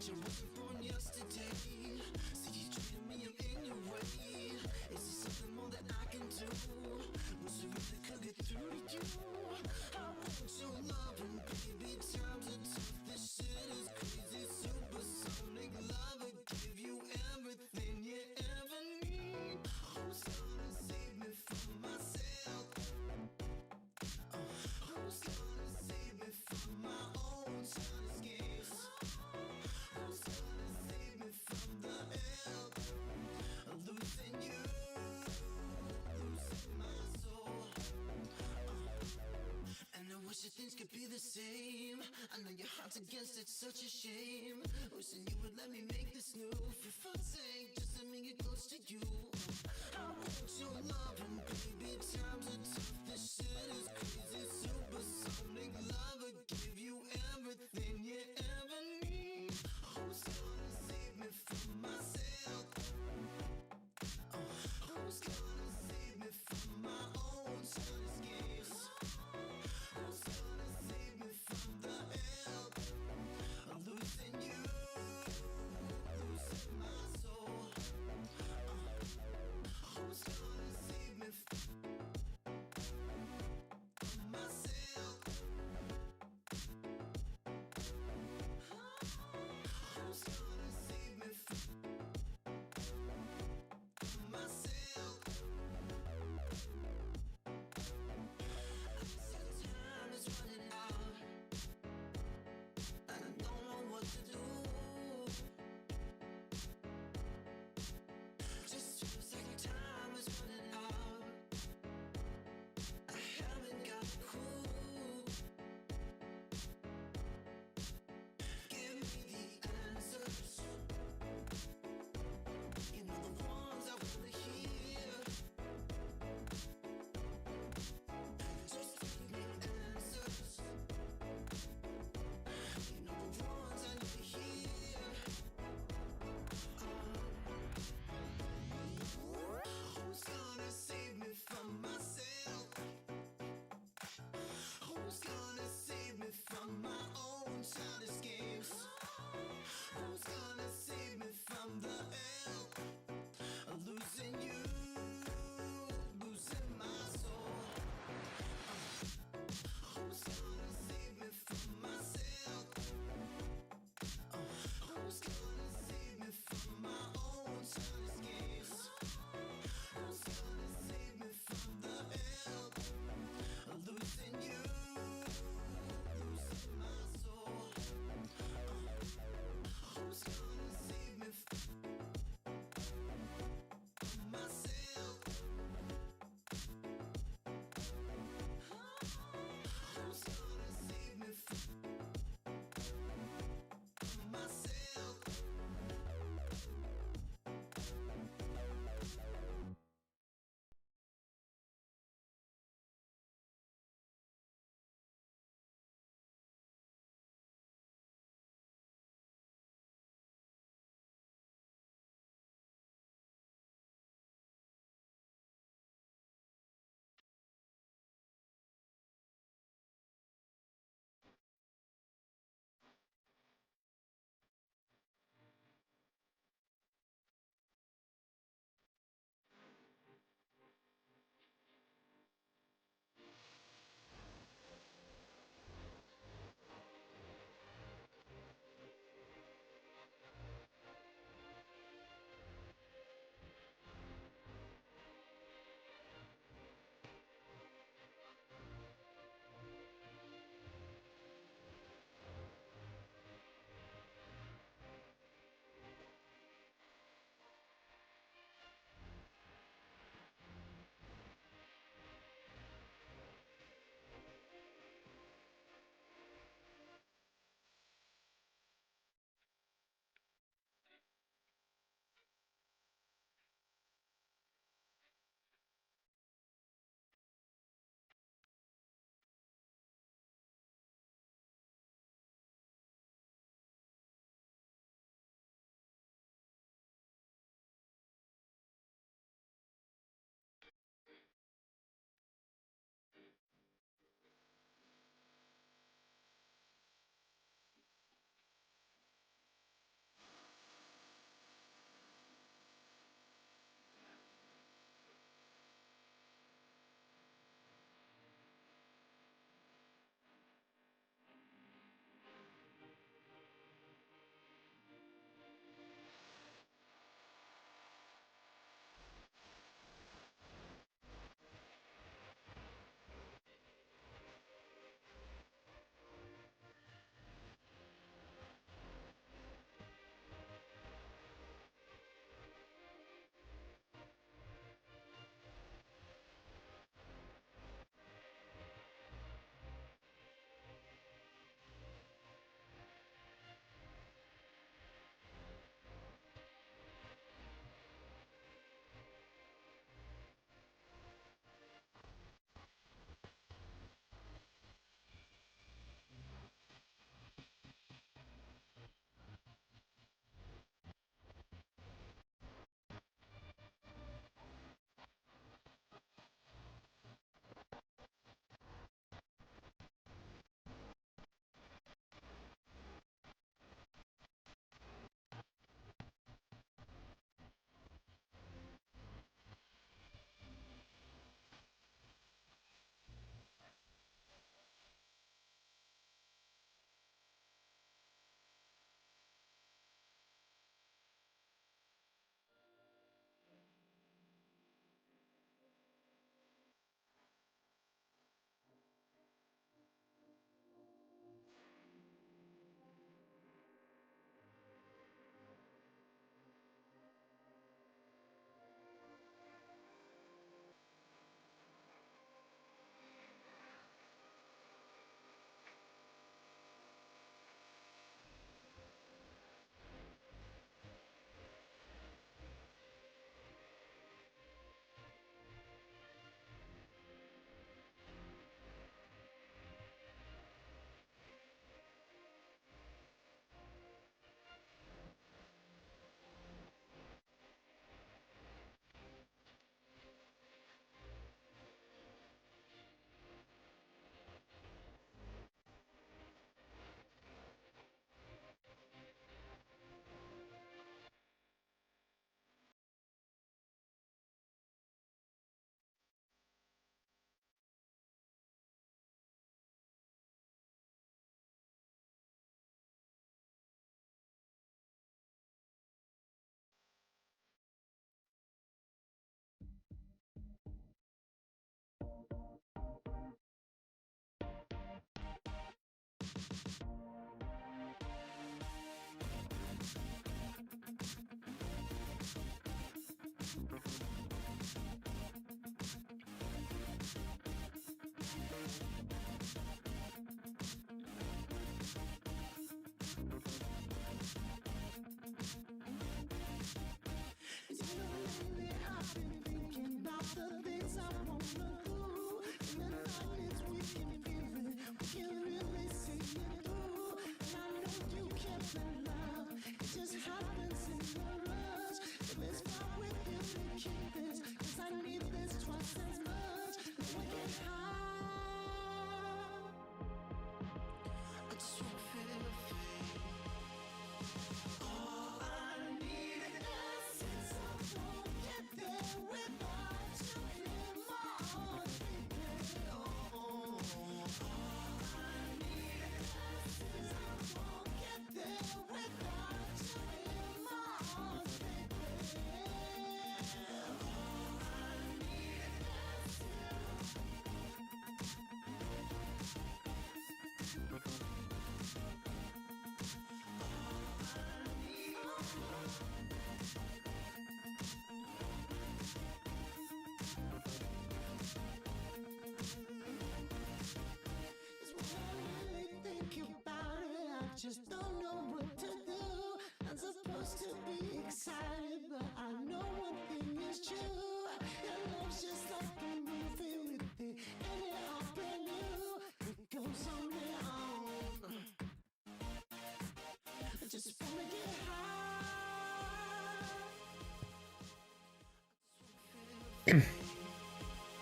but you wasn't born yesterday. See, you treated me, I'm in your way. Is there something more that I can do? Was it really could get through to you? I want your love, and baby, times are tough. This shit is crazy, supersonic love. I give you everything you ever need. Who's gonna save me from myself? Who's gonna save me from my own childish games? Who's gonna save me from the end?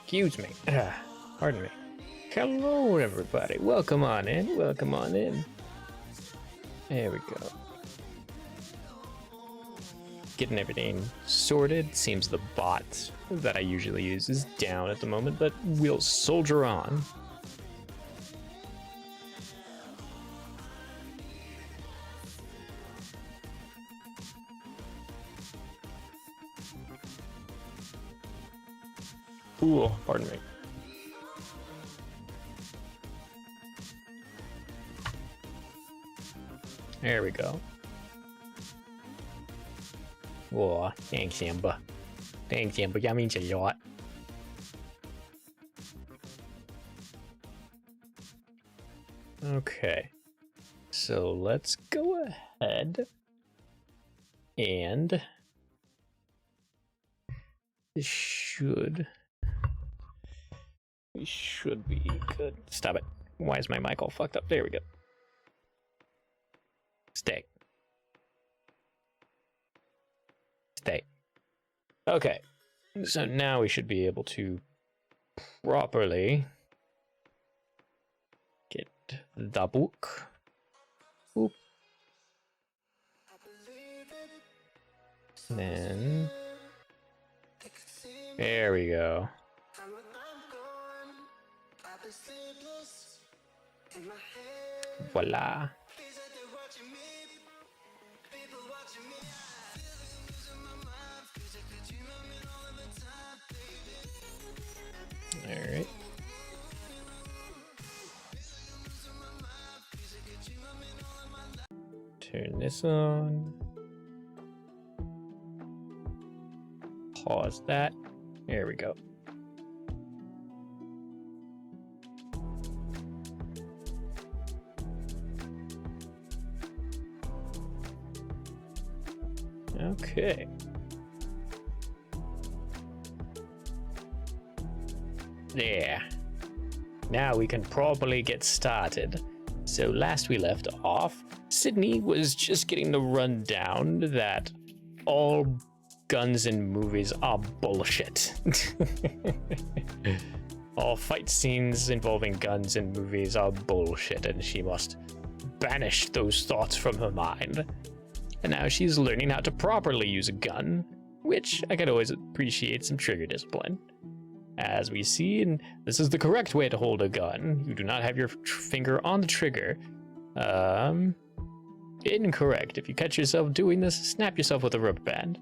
Excuse me. Pardon me. Hello, everybody. Welcome on in. Welcome on in. There we go. Getting everything sorted. Seems the bot that I usually use is down at the moment, but we'll soldier on. Ooh, pardon me. There we go. Whoa, thanks, Amber. Thanks, Amber. That means a lot. Okay. So let's go ahead and this should be good. Stop it. Why is my mic all fucked up? There we go. Stay. Stay. Okay. So now we should be able to properly get the book. Oop. Then there we go. Voila. All right. Turn this on. Pause that. There we go. Okay. There. Now we can properly get started. So last we left off, Sydney was just getting the rundown that all guns in movies are bullshit. All fight scenes involving guns in movies are bullshit, and she must banish those thoughts from her mind. And now she's learning how to properly use a gun, which I could always appreciate some trigger discipline. As we see, and this is the correct way to hold a gun. You do not have your finger on the trigger. Incorrect. If you catch yourself doing this, snap yourself with a rubber band.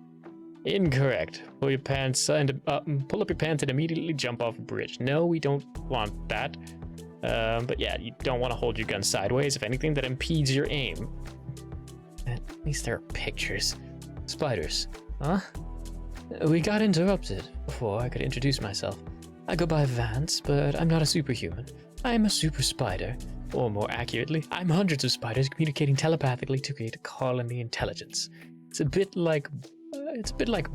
Incorrect. Pull your pants and pull up your pants and immediately jump off a bridge. No, we don't want that. But yeah, you don't want to hold your gun sideways. If anything, that impedes your aim. At least there are pictures. Spiders. Huh? We got interrupted before I could introduce myself. I go by Vance, but I'm not a superhuman. I'm a super spider. Or more accurately, I'm hundreds of spiders communicating telepathically to create a colony intelligence. It's a bit like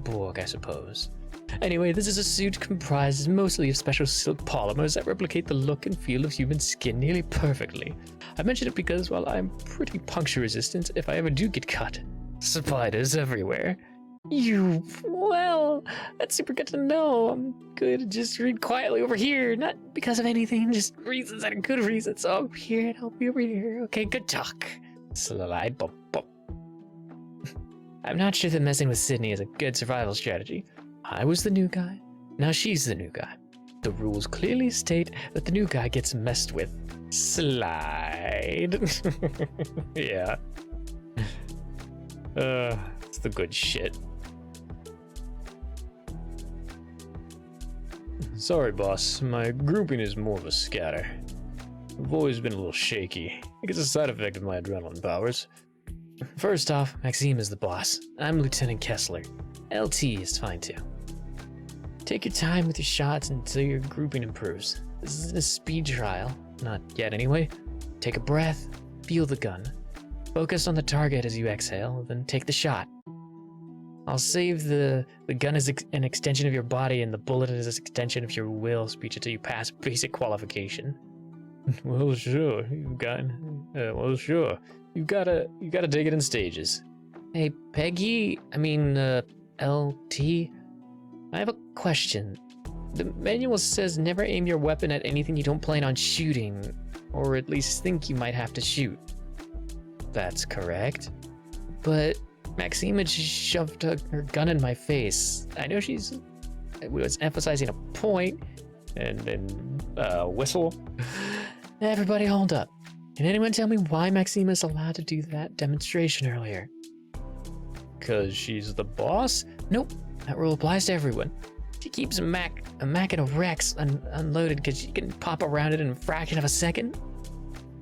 Borg, I suppose. Anyway, this is a suit comprised mostly of special silk polymers that replicate the look and feel of human skin nearly perfectly. I mention it because, while I'm pretty puncture resistant, if I ever do get cut, spiders everywhere. Well, that's super good to know. I'm good to just read quietly over here, not because of anything, just reasons that are good reasons. So I'm here and I'll be over here. Okay, good talk. Slide bump bump. I'm not sure that messing with Sydney is a good survival strategy. I was the new guy, now she's the new guy. The rules clearly state that the new guy gets messed with. Slide. Yeah. It's the good shit. Sorry, boss. My grouping is more of a scatter. I've always been a little shaky. I think it's a side effect of my adrenaline powers. First off, Maxime is the boss. I'm Lieutenant Kessler. LT is fine too. Take your time with your shots until your grouping improves. This isn't a speed trial. Not yet anyway. Take a breath, feel the gun. Focus on the target as you exhale, then take the shot. I'll save the gun as an extension of your body and the bullet as an extension of your will speech until you pass basic qualification. Well, sure. You gotta take it in stages. Hey, Peggy, LT, I have a question. The manual says never aim your weapon at anything you don't plan on shooting, or at least think you might have to shoot. That's correct. But Maxima just shoved her gun in my face. I know she was emphasizing a point, and then whistle. Everybody hold up. Can anyone tell me why Maxima's allowed to do that demonstration earlier? 'Cause she's the boss? Nope, that rule applies to everyone. She keeps a Mac and a Rex unloaded because she can pop around it in a fraction of a second.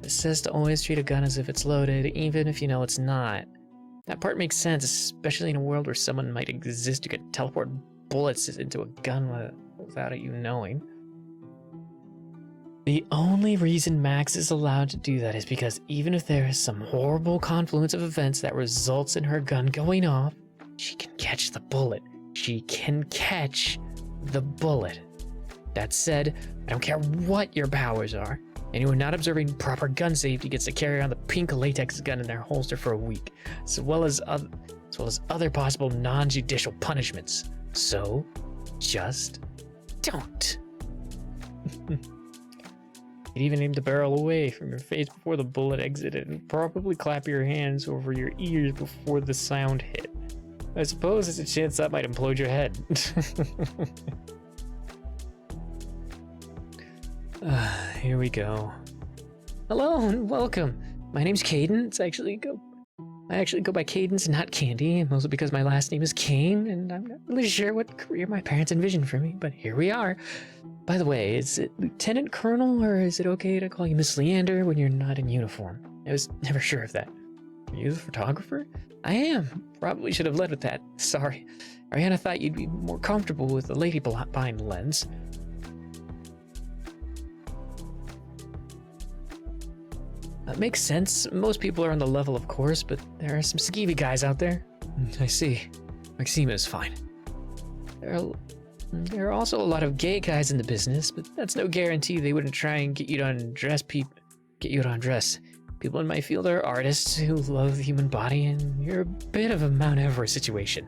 It says to always treat a gun as if it's loaded, even if you know it's not. That part makes sense, especially in a world where someone might exist who could teleport bullets into a gun without you knowing. The only reason Max is allowed to do that is because even if there is some horrible confluence of events that results in her gun going off, she can catch the bullet. She can catch the bullet. That said, I don't care what your powers are. Anyone not observing proper gun safety gets to carry around the pink latex gun in their holster for a week, as well as other possible non-judicial punishments. So, just don't. You'd even aim the barrel away from your face before the bullet exited, and probably clap your hands over your ears before the sound hit. I suppose there's a chance that might implode your head. Here we go. Hello and welcome. My name's Cadence. I actually go by Cadence and not Candy, mostly because my last name is Kane, and I'm not really sure what career my parents envisioned for me, but here we are. By the way, is it Lieutenant Colonel, or is it okay to call you Miss Leander when you're not in uniform? I was never sure of that. Are you the photographer? I am. Probably should have led with that. Sorry. Ariana thought you'd be more comfortable with the lady behind the lens. That makes sense. Most people are on the level, of course, but there are some skeevy guys out there. I see. Maxima is fine. There are also a lot of gay guys in the business, but that's no guarantee they wouldn't try and get you to undress. People in my field are artists who love the human body, and you're a bit of a Mount Everest situation.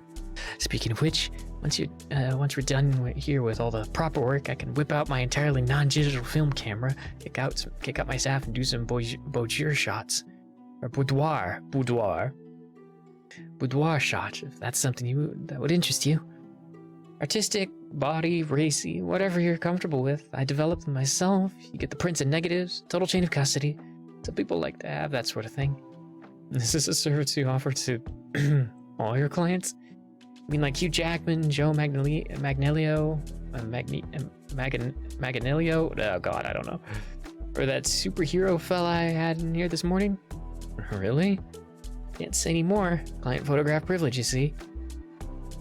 Speaking of which, once we're done here with all the proper work, I can whip out my entirely non-digital film camera, kick out my staff, and do some boudoir shots, or boudoir shots, if that's something that would interest you. Artistic, body, racy, whatever you're comfortable with. I developed them myself. You get the prints and negatives, total chain of custody. Some people like to have that sort of thing. This is a service you offer to all your clients? I mean, like Hugh Jackman, Joe Manganiello, oh god, I don't know. Or that superhero fella I had in here this morning? Really? Can't say any more. Client photograph privilege, you see.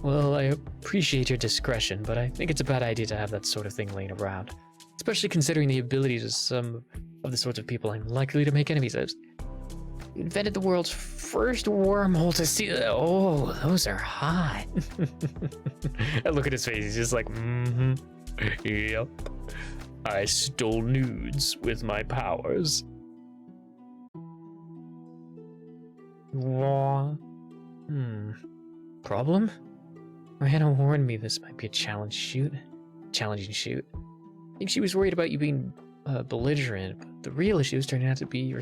Well, I appreciate your discretion, but I think it's a bad idea to have that sort of thing laying around. Especially considering the abilities of some of the sorts of people I'm likely to make enemies of. You invented the world's first wormhole to see. Oh, those are hot. I look at his face, he's just like, yep. I stole nudes with my powers. Problem? Rihanna warned me this might be a challenging shoot. I think she was worried about you being belligerent, but the real issue is turning out to be your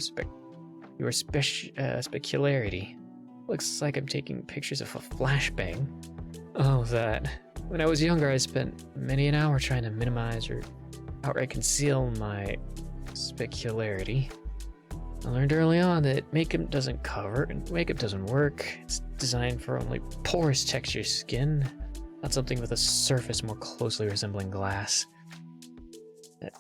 specularity. Looks like I'm taking pictures of a flashbang. Oh, that. When I was younger, I spent many an hour trying to minimize or outright conceal my specularity. I learned early on that makeup doesn't work. It's designed for only porous texture skin, not something with a surface more closely resembling glass. That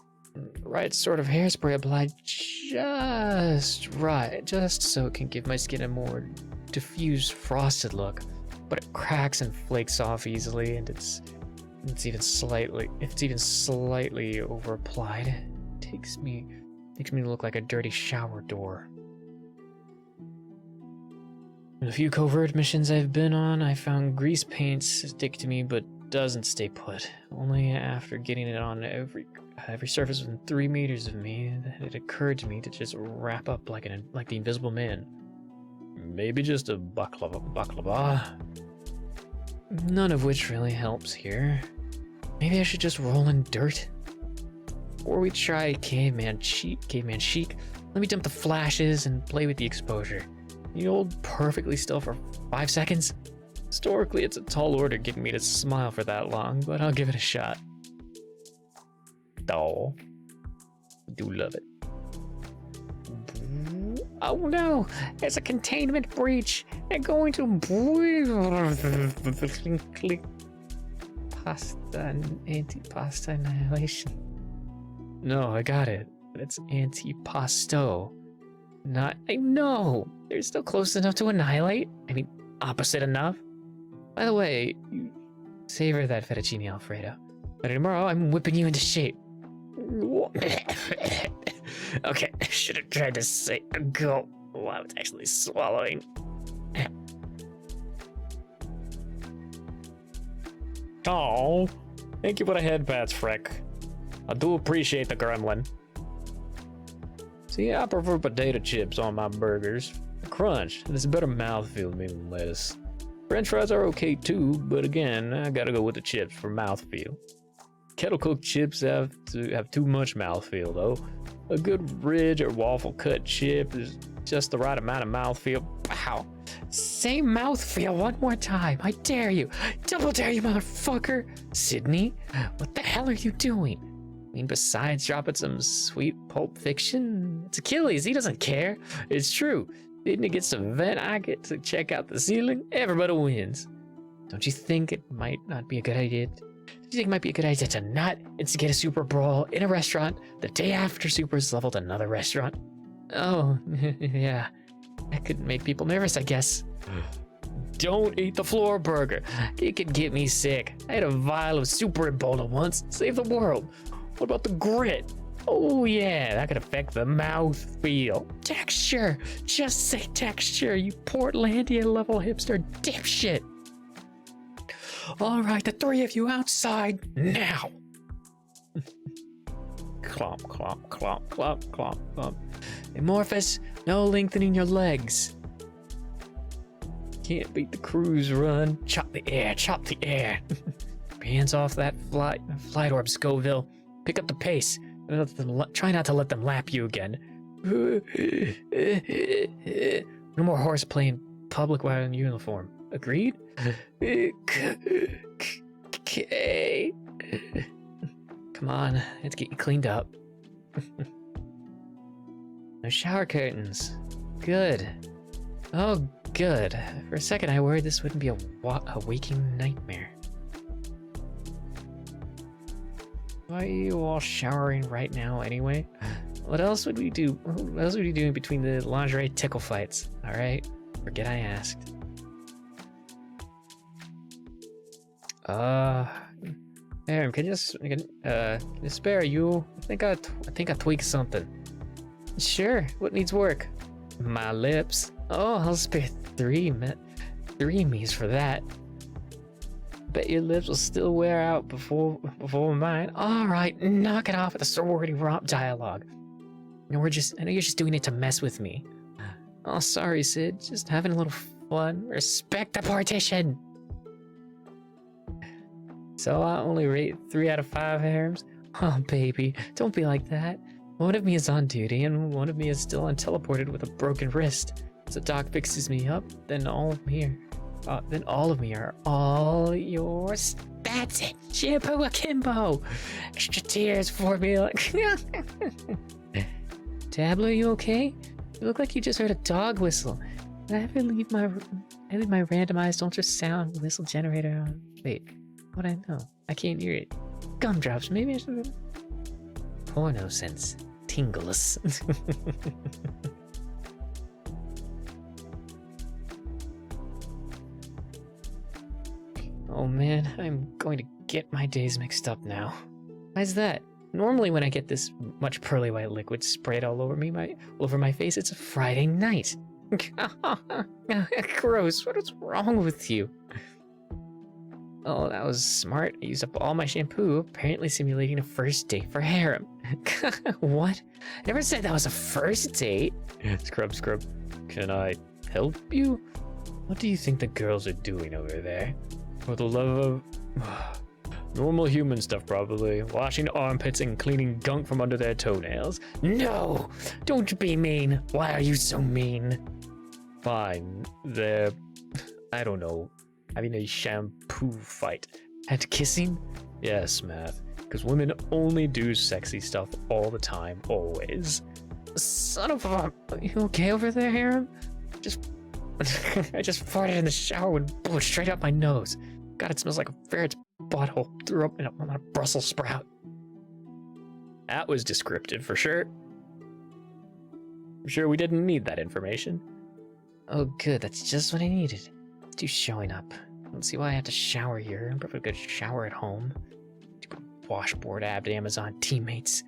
right sort of hairspray applied just right, just so it can give my skin a more diffused, frosted look, but it cracks and flakes off easily, and it's even slightly over applied. It makes me look like a dirty shower door. In a few covert missions I've been on, I found grease paint stick to me but doesn't stay put. Only after getting it on every surface within 3 meters of me that it occurred to me to just wrap up like the Invisible Man. Maybe just a baklava. none of which really helps here. Maybe I should just roll in dirt? Or we try caveman chic. Let me dump the flashes and play with the exposure. You hold perfectly still for 5 seconds? Historically, it's a tall order getting me to smile for that long, but I'll give it a shot. Oh, I do love it. Oh no, there's a containment breach. They're going to pasta, anti-pasta annihilation. No, I got it. But it's antipasto. Not, I know. They're still close enough to annihilate. I mean, opposite enough. By the way, you savor that fettuccine Alfredo. But tomorrow, I'm whipping you into shape. Okay, I should have tried to say a gulp while I was actually swallowing. Oh, thank you for the head pats, Freck. I do appreciate the gremlin. See, I prefer potato chips on my burgers. Crunch, and it's a better mouthfeel than lettuce. French fries are okay too, but again, I gotta go with the chips for mouthfeel. Kettle cooked chips have too much mouthfeel though. A good ridge or waffle cut chip is just the right amount of mouthfeel. Wow. Say mouthfeel one more time. I dare you. Double dare you, motherfucker. Sydney, what the hell are you doing? I mean, besides dropping some sweet Pulp Fiction, it's Achilles. He doesn't care. It's true. Sydney gets to vent. I get to check out the ceiling. Everybody wins. Don't you think it might not be a good idea? Do you think it might be a good idea to not instigate a super brawl in a restaurant the day after Super's leveled another restaurant? Oh, yeah. That could make people nervous, I guess. Don't eat the floor burger. It could get me sick. I had a vial of Super Ebola once. Save the world. What about the grit? Oh yeah, that could affect the mouth feel. Texture. Just say texture, you Portlandia level hipster dipshit. All right, the three of you outside now. Clomp, clomp, clomp, clomp, clomp, clomp. Amorphous, no lengthening your legs. Can't beat the cruise run. Chop the air, chop the air. Hands off that flight orb, Scoville. Pick up the pace. Try not to let them lap you again. No more horseplay in public while in uniform. Agreed? Okay. Come on, let's get you cleaned up. No shower curtains. Good. Oh, good. For a second, I worried this wouldn't be a waking nightmare. Why are you all showering right now anyway? What else would we do? What else would we do in between the lingerie tickle fights? All right, forget I asked. Aaron, can you spare you? I think I tweaked something. Sure. What needs work? My lips. Oh, I'll spare three me's for that. Bet your lips will still wear out before mine. All right, knock it off with the sorority romp dialogue. I know you're just doing it to mess with me. Oh, sorry, Sid. Just having a little fun. Respect the partition. So I only rate 3 out of 5 harems? Oh, baby, don't be like that. One of me is on duty, and one of me is still unteleported with a broken wrist. So Doc fixes me up, then all of me are all yours. That's it, shampoo akimbo. Extra tears for me. Tabler, you okay? You look like you just heard a dog whistle. Did I ever leave my randomized ultrasound whistle generator on? Wait, what I know? I can't hear it. Gumdrops, maybe I should. Porno sense. Tingles. Oh man, I'm going to get my days mixed up now. Why's that? Normally when I get this much pearly white liquid sprayed all over my face, it's a Friday night. Gross, what is wrong with you? Oh, that was smart. I used up all my shampoo, apparently simulating a first date for harem. What? I never said that was a first date. Scrub, can I help you? What do you think the girls are doing over there? For the love of... Normal human stuff, probably. Washing armpits and cleaning gunk from under their toenails. No! Don't be mean! Why are you so mean? Fine. They're... I don't know. Having a shampoo fight. And kissing? Yes, Math. Because women only do sexy stuff all the time, always. Son of a... Are you okay over there, Harem? I just farted in the shower and blew it straight up my nose. God, it smells like a ferret's butthole. Threw up on a Brussels sprout. That was descriptive, for sure. I'm sure we didn't need that information. Oh, good. That's just what I needed. It's you showing up. I don't see why I have to shower here. I'm probably gonna shower at home. Washboard abbed Amazon teammates.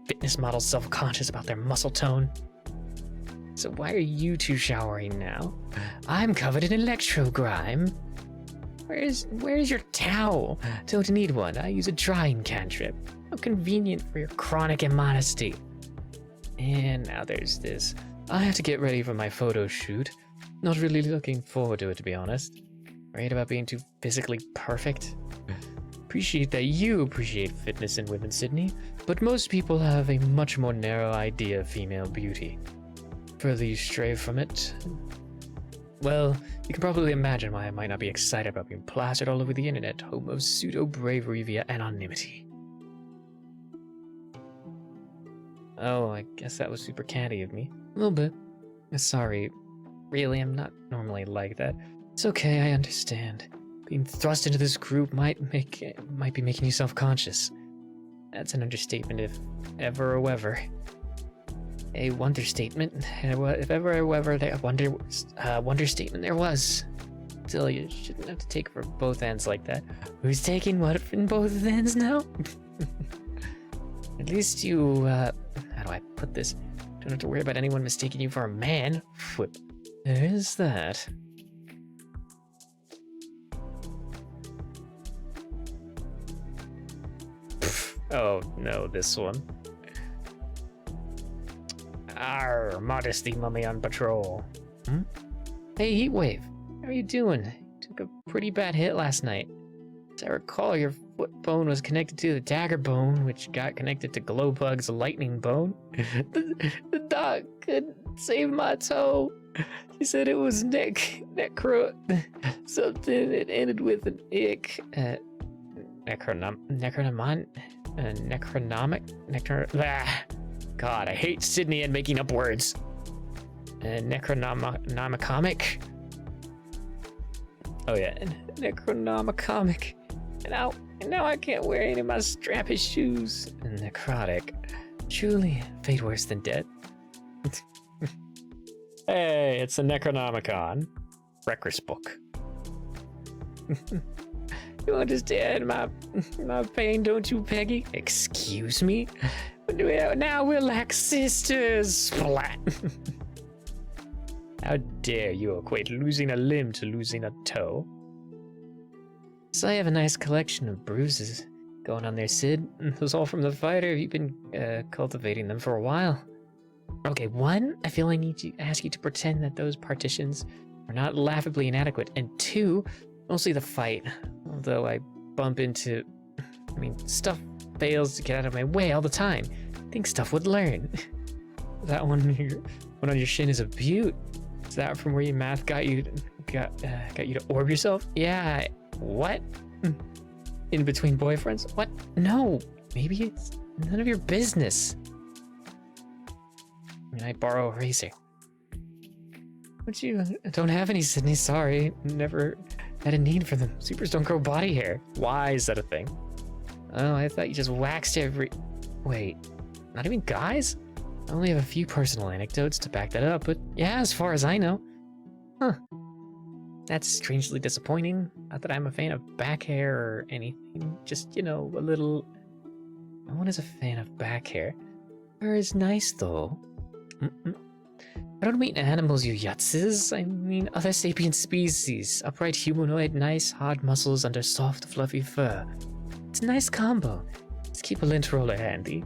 Fitness models self-conscious about their muscle tone. So why are you two showering now? I'm covered in electro grime. Where's your towel? Don't need one. I use a drying cantrip. How convenient for your chronic immodesty. And now there's this. I have to get ready for my photo shoot. Not really looking forward to it, to be honest. Worried about being too physically perfect. Appreciate that you appreciate fitness in women, Sydney, but most people have a much more narrow idea of female beauty. Further you stray from it, well, you can probably imagine why I might not be excited about being plastered all over the internet, home of pseudo-bravery via anonymity. Oh, I guess that was super catty of me. A little bit. Sorry. Really, I'm not normally like that. It's okay, I understand. Being thrust into this group might be making you self-conscious. That's an understatement, if ever or ever. A wonder statement. If ever or ever a wonder statement there was. Still, you shouldn't have to take it for both ends like that. Who's taking what in both ends now? At least you, how do I put this? Don't have to worry about anyone mistaking you for a man. Whip. There is that. Oh no, this one. Arr, modesty mummy on patrol. Hey, Heatwave, how are you doing? You took a pretty bad hit last night. As I recall, your foot bone was connected to the dagger bone, which got connected to Glowbug's lightning bone. the doc couldn't save my toe. She said it was necro... something that ended with an ick. God, I hate Sydney and making up words. Necronomicomic. Oh yeah, Necronomicomic. And now I can't wear any of my strappy shoes. Necrotic. Truly, fate worse than dead. Hey, it's a Necronomicon. Wrecker's book. You understand my pain, don't you, Peggy? Excuse me? Now we're like sisters. Splat. How dare you equate losing a limb to losing a toe? So I have a nice collection of bruises going on there, Sid. Those all from the fight, or have you been cultivating them for a while? Okay, one, I feel I need to ask you to pretend that those partitions are not laughably inadequate. And two, mostly the fight. Although I bump into... stuff fails to get out of my way all the time. I think stuff would learn. That one on your shin is a beaut. Is that from where your math got you to orb yourself? Yeah. What? In between boyfriends? What? No. Maybe it's none of your business. I borrow a razor. Would you? I don't have any, Sydney. Sorry. Never had a need for them. Supers don't grow body hair. Why is that a thing? Oh, I thought you just waxed every... Wait. Not even guys? I only have a few personal anecdotes to back that up, but yeah, as far as I know. Huh. That's strangely disappointing. Not that I'm a fan of back hair or anything. Just, a little... No one is a fan of back hair. Hair is nice, though. I don't mean animals, you yutzes. I mean other sapient species. Upright humanoid, nice, hard muscles under soft, fluffy fur. It's a nice combo. Just keep a lint roller handy.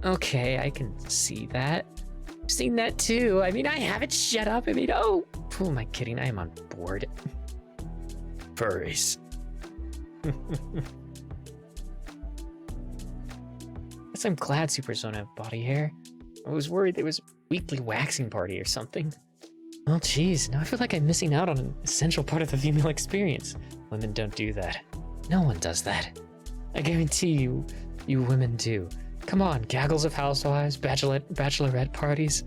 Okay, I can see that. I've seen that too. I haven't. Shut up. Who am I kidding? I am on board. furries. Guess I'm glad supers don't have body hair. I was worried there was a weekly waxing party or something. Well, geez, now I feel like I'm missing out on an essential part of the female experience. Women don't do that. No one does that. I guarantee you, you women do. Come on, gaggles of housewives, bachelorette parties.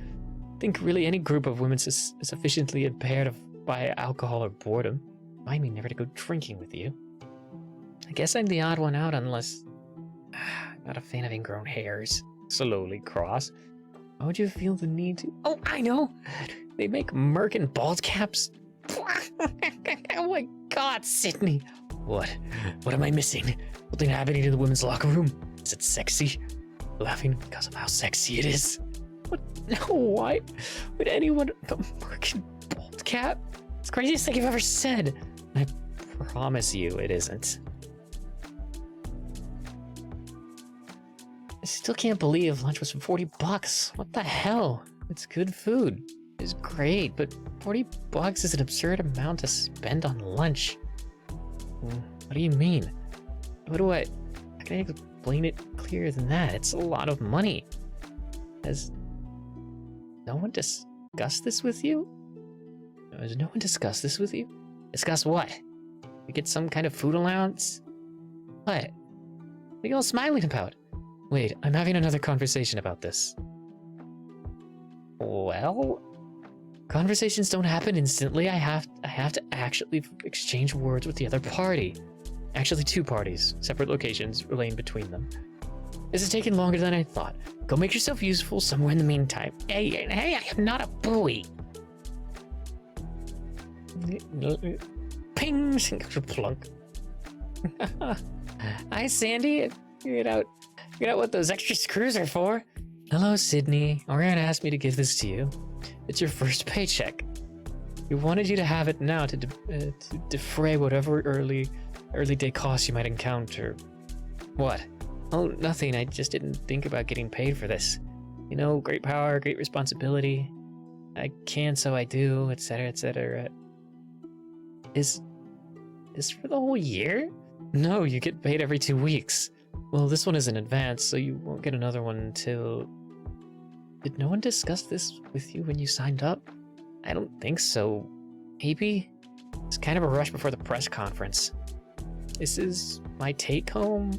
Think really any group of women is sufficiently impaired by alcohol or boredom. Remind me never to go drinking with you. I guess I'm the odd one out unless... I'm not a fan of ingrown hairs. Slowly cross. Why would you feel the need to... Oh, I know! They make merkin bald caps. Oh my god, Sydney! What? What am I missing? Something happening in the women's locker room? Is it sexy? Laughing because of how sexy it is? What? No, why would anyone... The merkin bald cap? It's the craziest thing you've ever said. I promise you it isn't. I still can't believe lunch was $40. What the hell? It's good food. It's great, but $40 is an absurd amount to spend on lunch. What do you mean? How can I explain it clearer than that? It's a lot of money. Has no one discussed this with you? Has no one discussed this with you? Discuss what? We get some kind of food allowance? What? What are you all smiling about? Wait, I'm having another conversation about this. Well, conversations don't happen instantly. I have to actually exchange words with the other party. Actually, two parties, separate locations relaying between them. This is taking longer than I thought. Go make yourself useful somewhere in the meantime. Hey, I am not a buoy. Ping, plunk. Hi, Sandy. Figured out what those extra screws are for. Hello, Sydney. Orion asked me to give this to you. It's your first paycheck. He wanted you to have it now to defray whatever early day costs you might encounter. What? Oh, nothing. I just didn't think about getting paid for this. You know, great power, great responsibility. I can, so I do, etc., etc. Is this for the whole year? No, you get paid every 2 weeks. Well, this one is in advance, so you won't get another one until... Did no one discuss this with you when you signed up? I don't think so. Maybe? It's kind of a rush before the press conference. This is my take-home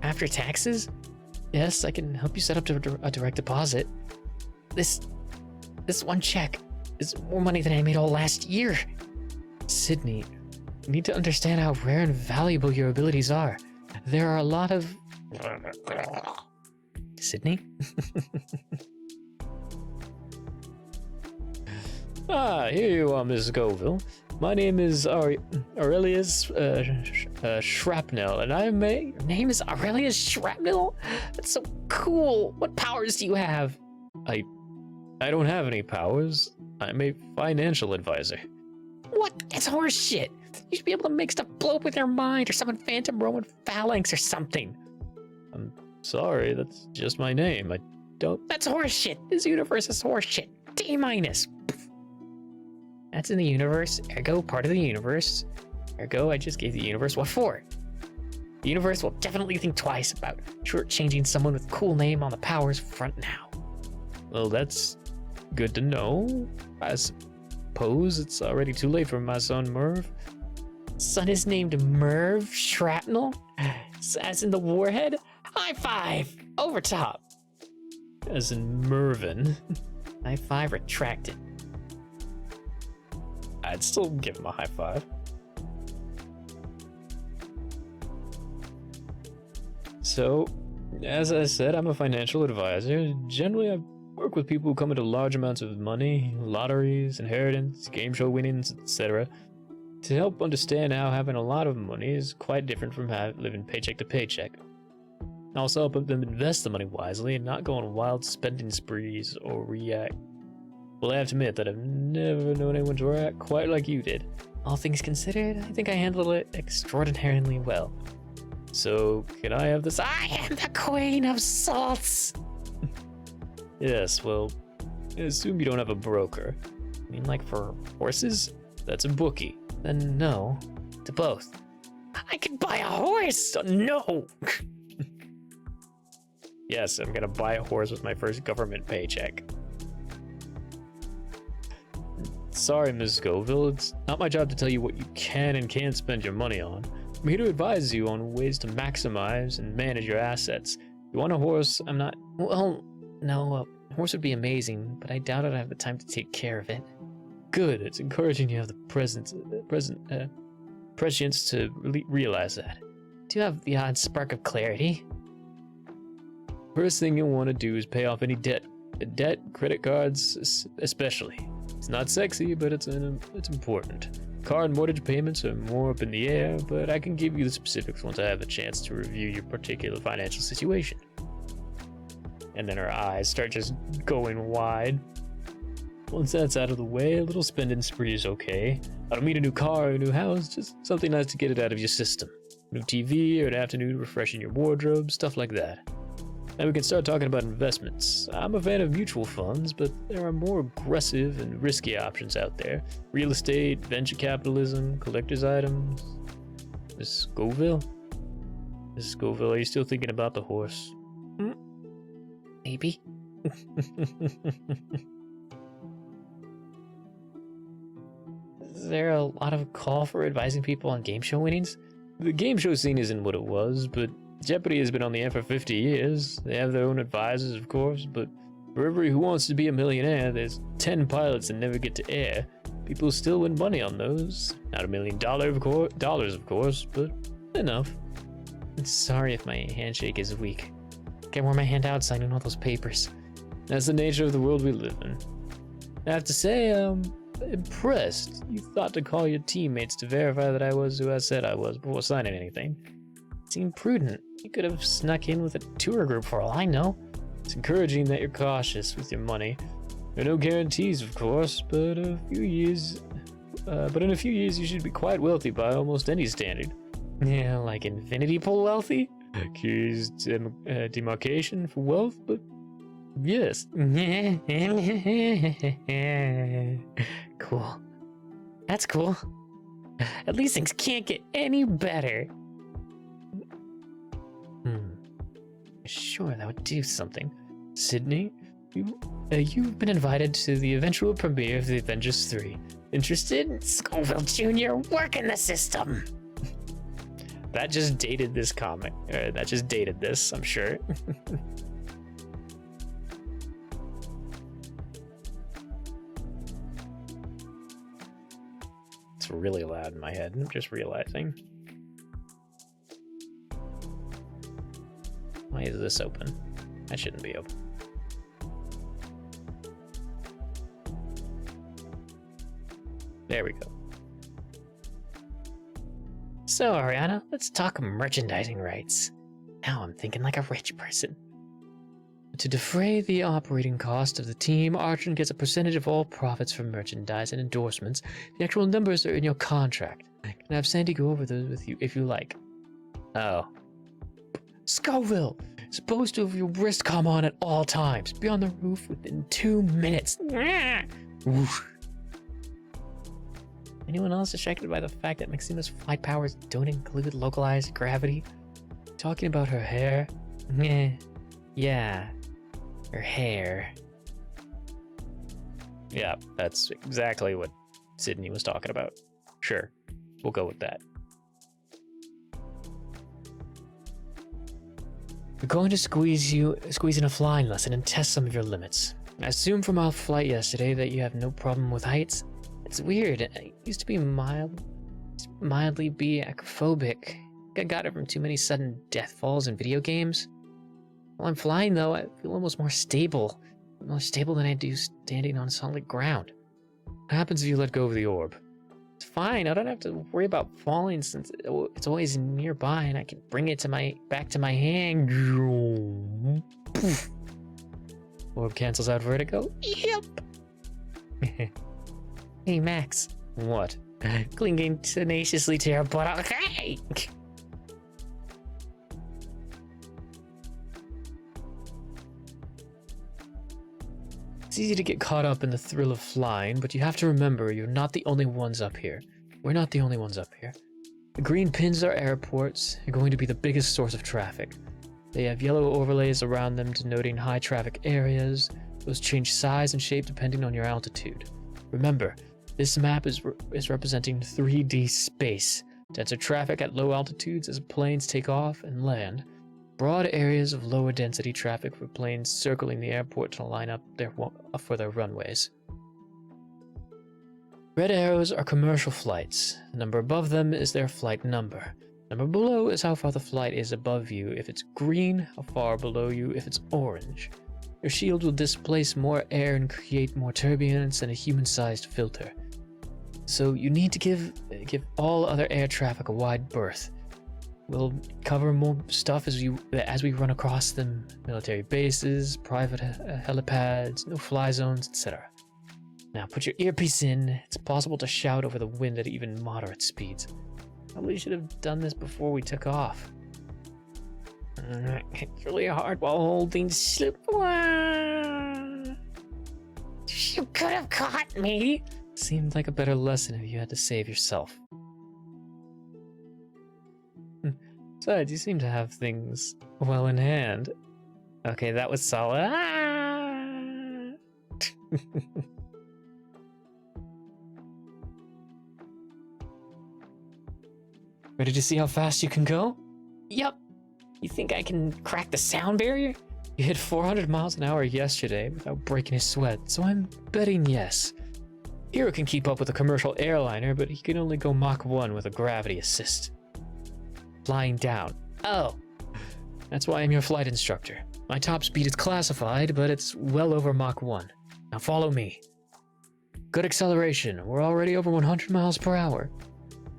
after taxes? Yes, I can help you set up a direct deposit. This one check is more money than I made all last year. Sydney, you need to understand how rare and valuable your abilities are. There are a lot of... Sydney? Here you are, Miss Scoville. My name is Aurelius Shrapnel, and your name is Aurelius Shrapnel? That's so cool. What powers do you have? I don't have any powers. I'm a financial advisor. What? That's horse shit. You should be able to make stuff blow up with your mind or summon phantom Roman phalanx or something. I'm sorry, that's just my name. I don't... That's horse shit. This universe is horse shit. D-. That's in the universe, ergo part of the universe. Ergo, I just gave the universe what for? The universe will definitely think twice about shortchanging someone with a cool name on the powers front now. Well, that's good to know. I suppose it's already too late for my son Merv. Son is named Merv Shrapnel? As in the warhead? High five! Over top. As in Mervin. High five retracted. I'd still give him a high five. So, as I said, I'm a financial advisor. Generally, I work with people who come into large amounts of money, lotteries, inheritance, game show winnings, etc. to help understand how having a lot of money is quite different from living paycheck to paycheck. I also help them invest the money wisely and not go on wild spending sprees or react. Well, I have to admit that I've never known anyone to react quite like you did. All things considered, I think I handled it extraordinarily well. So, can I have this? I am the Queen of Salts! Yes, well, I assume you don't have a broker. I mean, like for horses? That's a bookie. Then no. to both. I can buy a horse! No! Yes, I'm gonna buy a horse with my first government paycheck. Sorry, Ms. Scoville, it's not my job to tell you what you can and can't spend your money on. I'm here to advise you on ways to maximize and manage your assets. If you want a horse, I'm not... Well, no, a horse would be amazing, but I doubt I'd have the time to take care of it. Good, it's encouraging you have the prescience to realize that. Do you have the odd spark of clarity? First thing you'll want to do is pay off any debt. Debt, credit cards, especially. It's not sexy, but it's important. Car and mortgage payments are more up in the air, but I can give you the specifics once I have a chance to review your particular financial situation. And then her eyes start just going wide. Once that's out of the way, a little spending spree is okay. I don't mean a new car or a new house, just something nice to get it out of your system. New TV or an afternoon refreshing your wardrobe, stuff like that. Now we can start talking about investments. I'm a fan of mutual funds, but there are more aggressive and risky options out there. Real estate, venture capitalism, collector's items. Miss Scoville? Miss Scoville, are you still thinking about the horse? Maybe. Is there a lot of call for advising people on game show winnings? The game show scene isn't what it was, but Jeopardy has been on the air for 50 years. They have their own advisors, of course, but for every Who Wants to Be a Millionaire, there's 10 pilots that never get to air. People still win money on those. Not $1 million, of course, but enough. I'm sorry if my handshake is weak. Can't wear my hand out signing all those papers. That's the nature of the world we live in. I have to say, I'm impressed. You thought to call your teammates to verify that I was who I said I was before signing anything. It seemed prudent. You could have snuck in with a tour group for all I know. It's encouraging that you're cautious with your money. There are no guarantees, of course, but in a few years you should be quite wealthy by almost any standard. Yeah, like infinity pool wealthy? Curious demarcation for wealth, but yes. Cool. That's cool. At least things can't get any better. Sure, that would do something. Sydney, you've been invited to the eventual premiere of The Avengers 3. Interested? Scoville Jr., work in the system! That just dated this comic. That just dated this, I'm sure. It's really loud in my head, I'm just realizing. Why is this open? That shouldn't be open. There we go. So, Ariana, let's talk merchandising rights. Now I'm thinking like a rich person. To defray the operating cost of the team, Archon gets a percentage of all profits from merchandise and endorsements. The actual numbers are in your contract. I can have Sandy go over those with you if you like. Oh. Scoville! Supposed to have your wrist comm on at all times. Be on the roof within 2 minutes. Anyone else distracted by the fact that Maxima's flight powers don't include localized gravity? Talking about her hair? Yeah. Her hair. Yeah, that's exactly what Sydney was talking about. Sure, we'll go with that. We're going to squeeze in a flying lesson and test some of your limits. I assume from our flight yesterday that you have no problem with heights. It's weird. I used to be mildly be acrophobic. I got it from too many sudden death falls in video games. While I'm flying, though, I feel almost more stable. More stable than I do standing on solid ground. What happens if you let go of the orb? It's fine. I don't have to worry about falling since it's always nearby and I can bring it back to my hand. Poof. Orb cancels out vertigo? Yep. Hey, Max. What? Clinging tenaciously to your butt. Hey! It's easy to get caught up in the thrill of flying, but you have to remember you're not the only ones up here. We're not the only ones up here. The green pins are airports. They're going to be the biggest source of traffic. They have yellow overlays around them denoting high traffic areas. Those change size and shape depending on your altitude. Remember, this map is representing 3D space. Denser traffic at low altitudes as planes take off and land. Broad areas of lower density traffic for planes circling the airport to line up for their runways. Red arrows are commercial flights. The number above them is their flight number. The number below is how far the flight is above you if it's green, how far below you if it's orange. Your shield will displace more air and create more turbulence than a human-sized filter. So you need to give all other air traffic a wide berth. We'll cover more stuff as we run across them: military bases, private helipads, no-fly zones, etc. Now put your earpiece in. It's possible to shout over the wind at even moderate speeds. Probably should have done this before we took off. It's really hard while holding slip. You could have caught me. Seemed like a better lesson if you had to save yourself. Besides, you seem to have things well in hand. Okay, that was solid. Ready to see how fast you can go? Yep. You think I can crack the sound barrier? You hit 400 miles an hour yesterday without breaking a sweat, so I'm betting yes. Hero can keep up with a commercial airliner, but he can only go Mach 1 with a gravity assist. Flying down. Oh, that's why I'm your flight instructor. My top speed is classified, but it's well over Mach 1. Now follow me. Good acceleration. We're already over 100 miles per hour.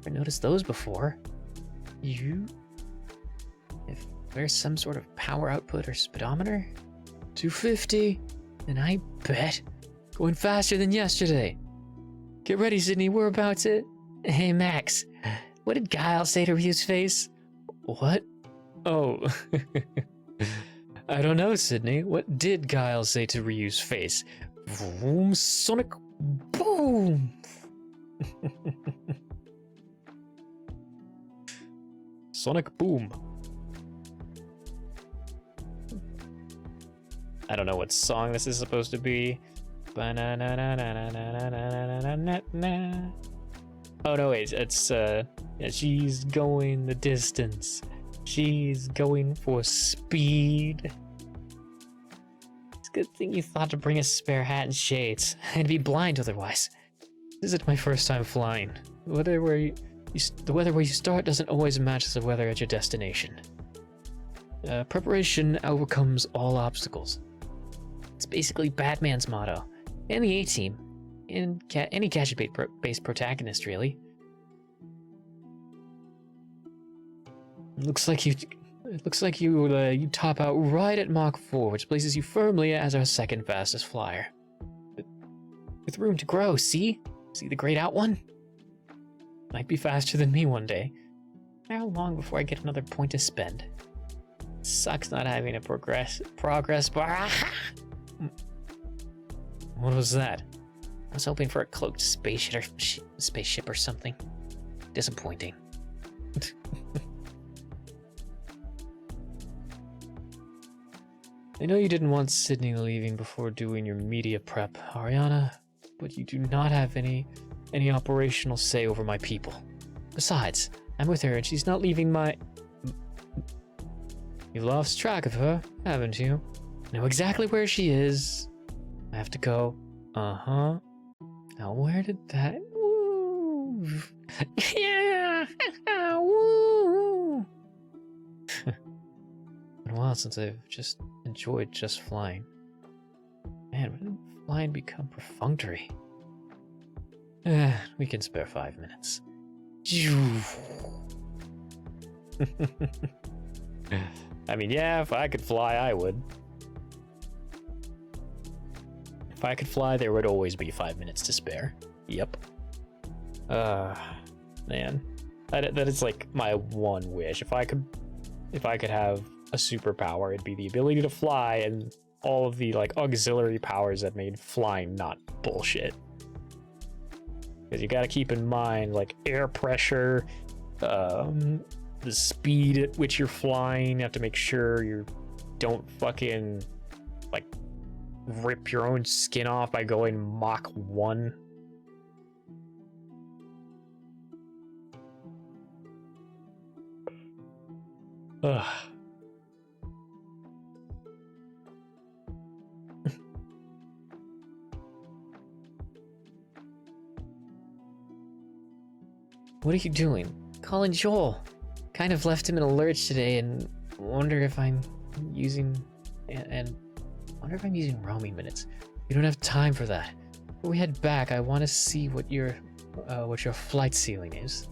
Never noticed those before. If there's some sort of power output or speedometer? 250. And I bet. Going faster than yesterday. Get ready, Sydney. We're about to... Hey, Max. What did Guile say to Ryu's face? What? Oh. I don't know, Sydney. What did Guile say to Ryu's face? Vroom, sonic boom! Sonic boom. I don't know what song this is supposed to be. Oh no, wait, it's yeah, she's going the distance. She's going for speed. It's a good thing you thought to bring a spare hat and shades. I'd be blind otherwise. This isn't my first time flying. The weather where you start doesn't always match the weather at your destination. Preparation overcomes all obstacles. It's basically Batman's motto. And the A-Team. And any gadget-based protagonist, really. It looks like you top out right at Mach 4, which places you firmly as our second fastest flyer. With room to grow, see? See the grayed out one? Might be faster than me one day. How long before I get another point to spend? Sucks not having a progress bar. What was that? I was hoping for a cloaked spaceship or something. Disappointing. I know you didn't want Sydney leaving before doing your media prep, Ariana, but you do not have any operational say over my people. Besides, I'm with her and she's not leaving my... You've lost track of her, haven't you? I know exactly where she is. I have to go. Uh-huh. Now where did that... Woo! Yeah! Woo! Been a while since I've just enjoyed just flying. Man, when did flying become perfunctory? We can spare 5 minutes. I mean, yeah, if I could fly, I would. If I could fly, there would always be 5 minutes to spare. Yep. Man. That is like my one wish. If I could have a superpower, it'd be the ability to fly and all of the like auxiliary powers that made flying not bullshit. Because you gotta keep in mind like air pressure, the speed at which you're flying. You have to make sure you don't fucking like rip your own skin off by going Mach 1. Ugh. What are you doing? Calling Joel. Kind of left him in a lurch today and wonder if I'm using roaming minutes. We don't have time for that. When we head back, I want to see what your flight ceiling is.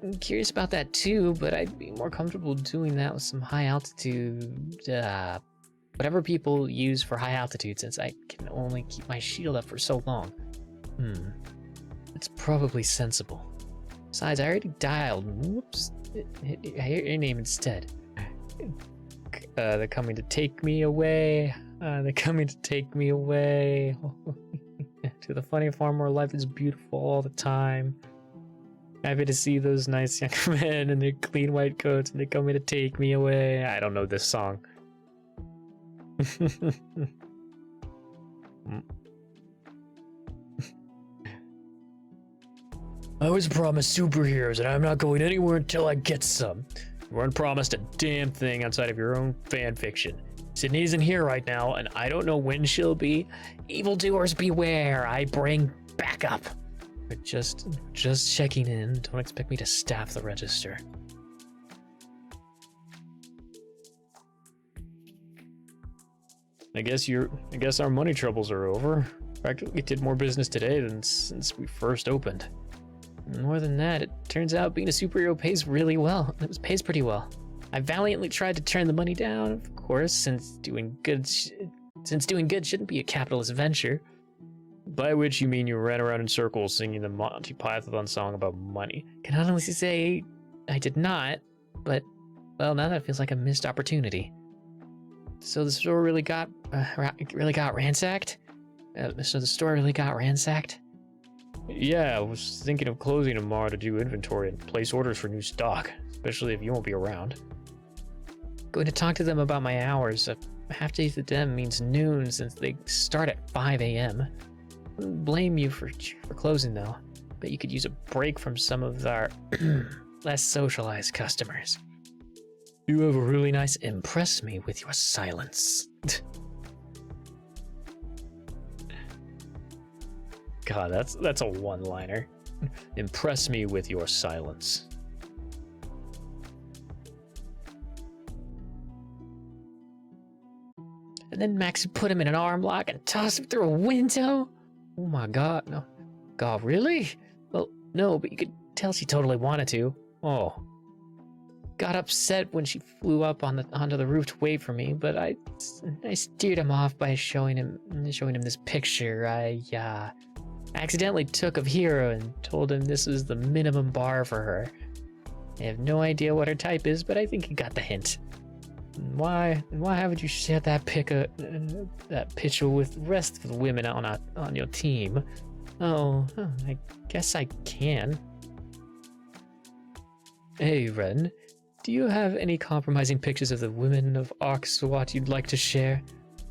I'm curious about that too, but I'd be more comfortable doing that with some high altitude, whatever people use for high altitude, since I can only keep my shield up for so long. It's probably sensible. Besides, I already dialed. Whoops. I hear your name instead. They're coming to take me away. They're coming to take me away. To the funny farm where life is beautiful all the time. Happy to see those nice young men in their clean white coats, and they're coming to take me away. I don't know this song. I was promised superheroes, and I'm not going anywhere until I get some. You weren't promised a damn thing outside of your own fan fiction. Sydney isn't here right now, and I don't know when she'll be. Evildoers beware, I bring backup. But just checking in. Don't expect me to staff the register. I guess our money troubles are over. Practically did more business today than since we first opened. More than that, it turns out being a superhero pays really well. It pays pretty well. I valiantly tried to turn the money down, of course, since doing good shouldn't be a capitalist venture. By which you mean you ran around in circles singing the Monty Python song about money. Can honestly say I did not, but well, now that feels like a missed opportunity. So the store really got ransacked. Yeah, I was thinking of closing tomorrow to do inventory and place orders for new stock, especially if you won't be around. Going to talk to them about my hours. Half day to them means noon since they start at 5 a.m. Wouldn't blame you for closing though. Bet you could use a break from some of our less socialized customers. You have a really nice impress me with your silence. God, that's a one-liner. Impress me with your silence. And then Max put him in an arm lock and tossed him through a window? Oh my god, no. God, really? Well, no, but you could tell she totally wanted to. Oh. Got upset when she flew up onto the roof to wait for me, but I steered him off by showing him this picture. I accidentally took of Hero and told him this was the minimum bar for her. I have no idea what her type is, but I think he got the hint. Why haven't you shared that picture with the rest of the women on your team? Oh, I guess I can. Hey, Ren, do you have any compromising pictures of the women of Oxwat you'd like to share?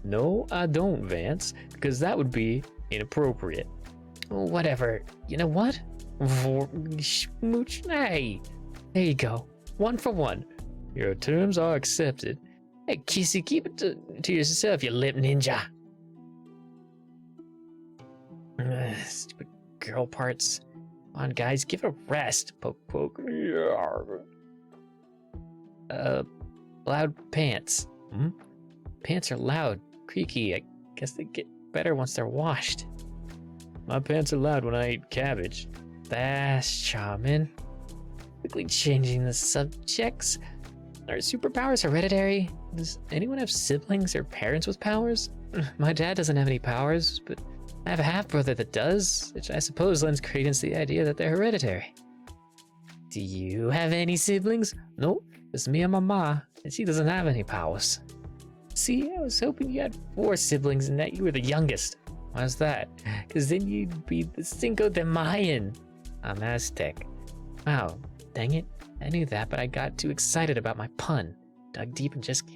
No, I don't, Vance, because that would be inappropriate. Whatever. You know what? Smooch, hey. There you go. 1 for 1. Your terms are accepted. Hey, Kissy, keep it to yourself, you lip ninja. Stupid girl parts. Come on, guys, give it a rest. Poke, poke. Loud pants. Pants are loud, creaky. I guess they get better once they're washed. My pants are loud when I eat cabbage. That's charming. Quickly changing the subjects. Are superpowers hereditary? Does anyone have siblings or parents with powers? My dad doesn't have any powers, but I have a half-brother that does, which I suppose lends credence to the idea that they're hereditary. Do you have any siblings? Nope, it's me and my ma, and she doesn't have any powers. See, I was hoping you had 4 siblings and that you were the youngest. Why's that? Because then you'd be the Cinco de Mayan. I'm Aztec. Wow, dang it. I knew that, but I got too excited about my pun. Dug deep and just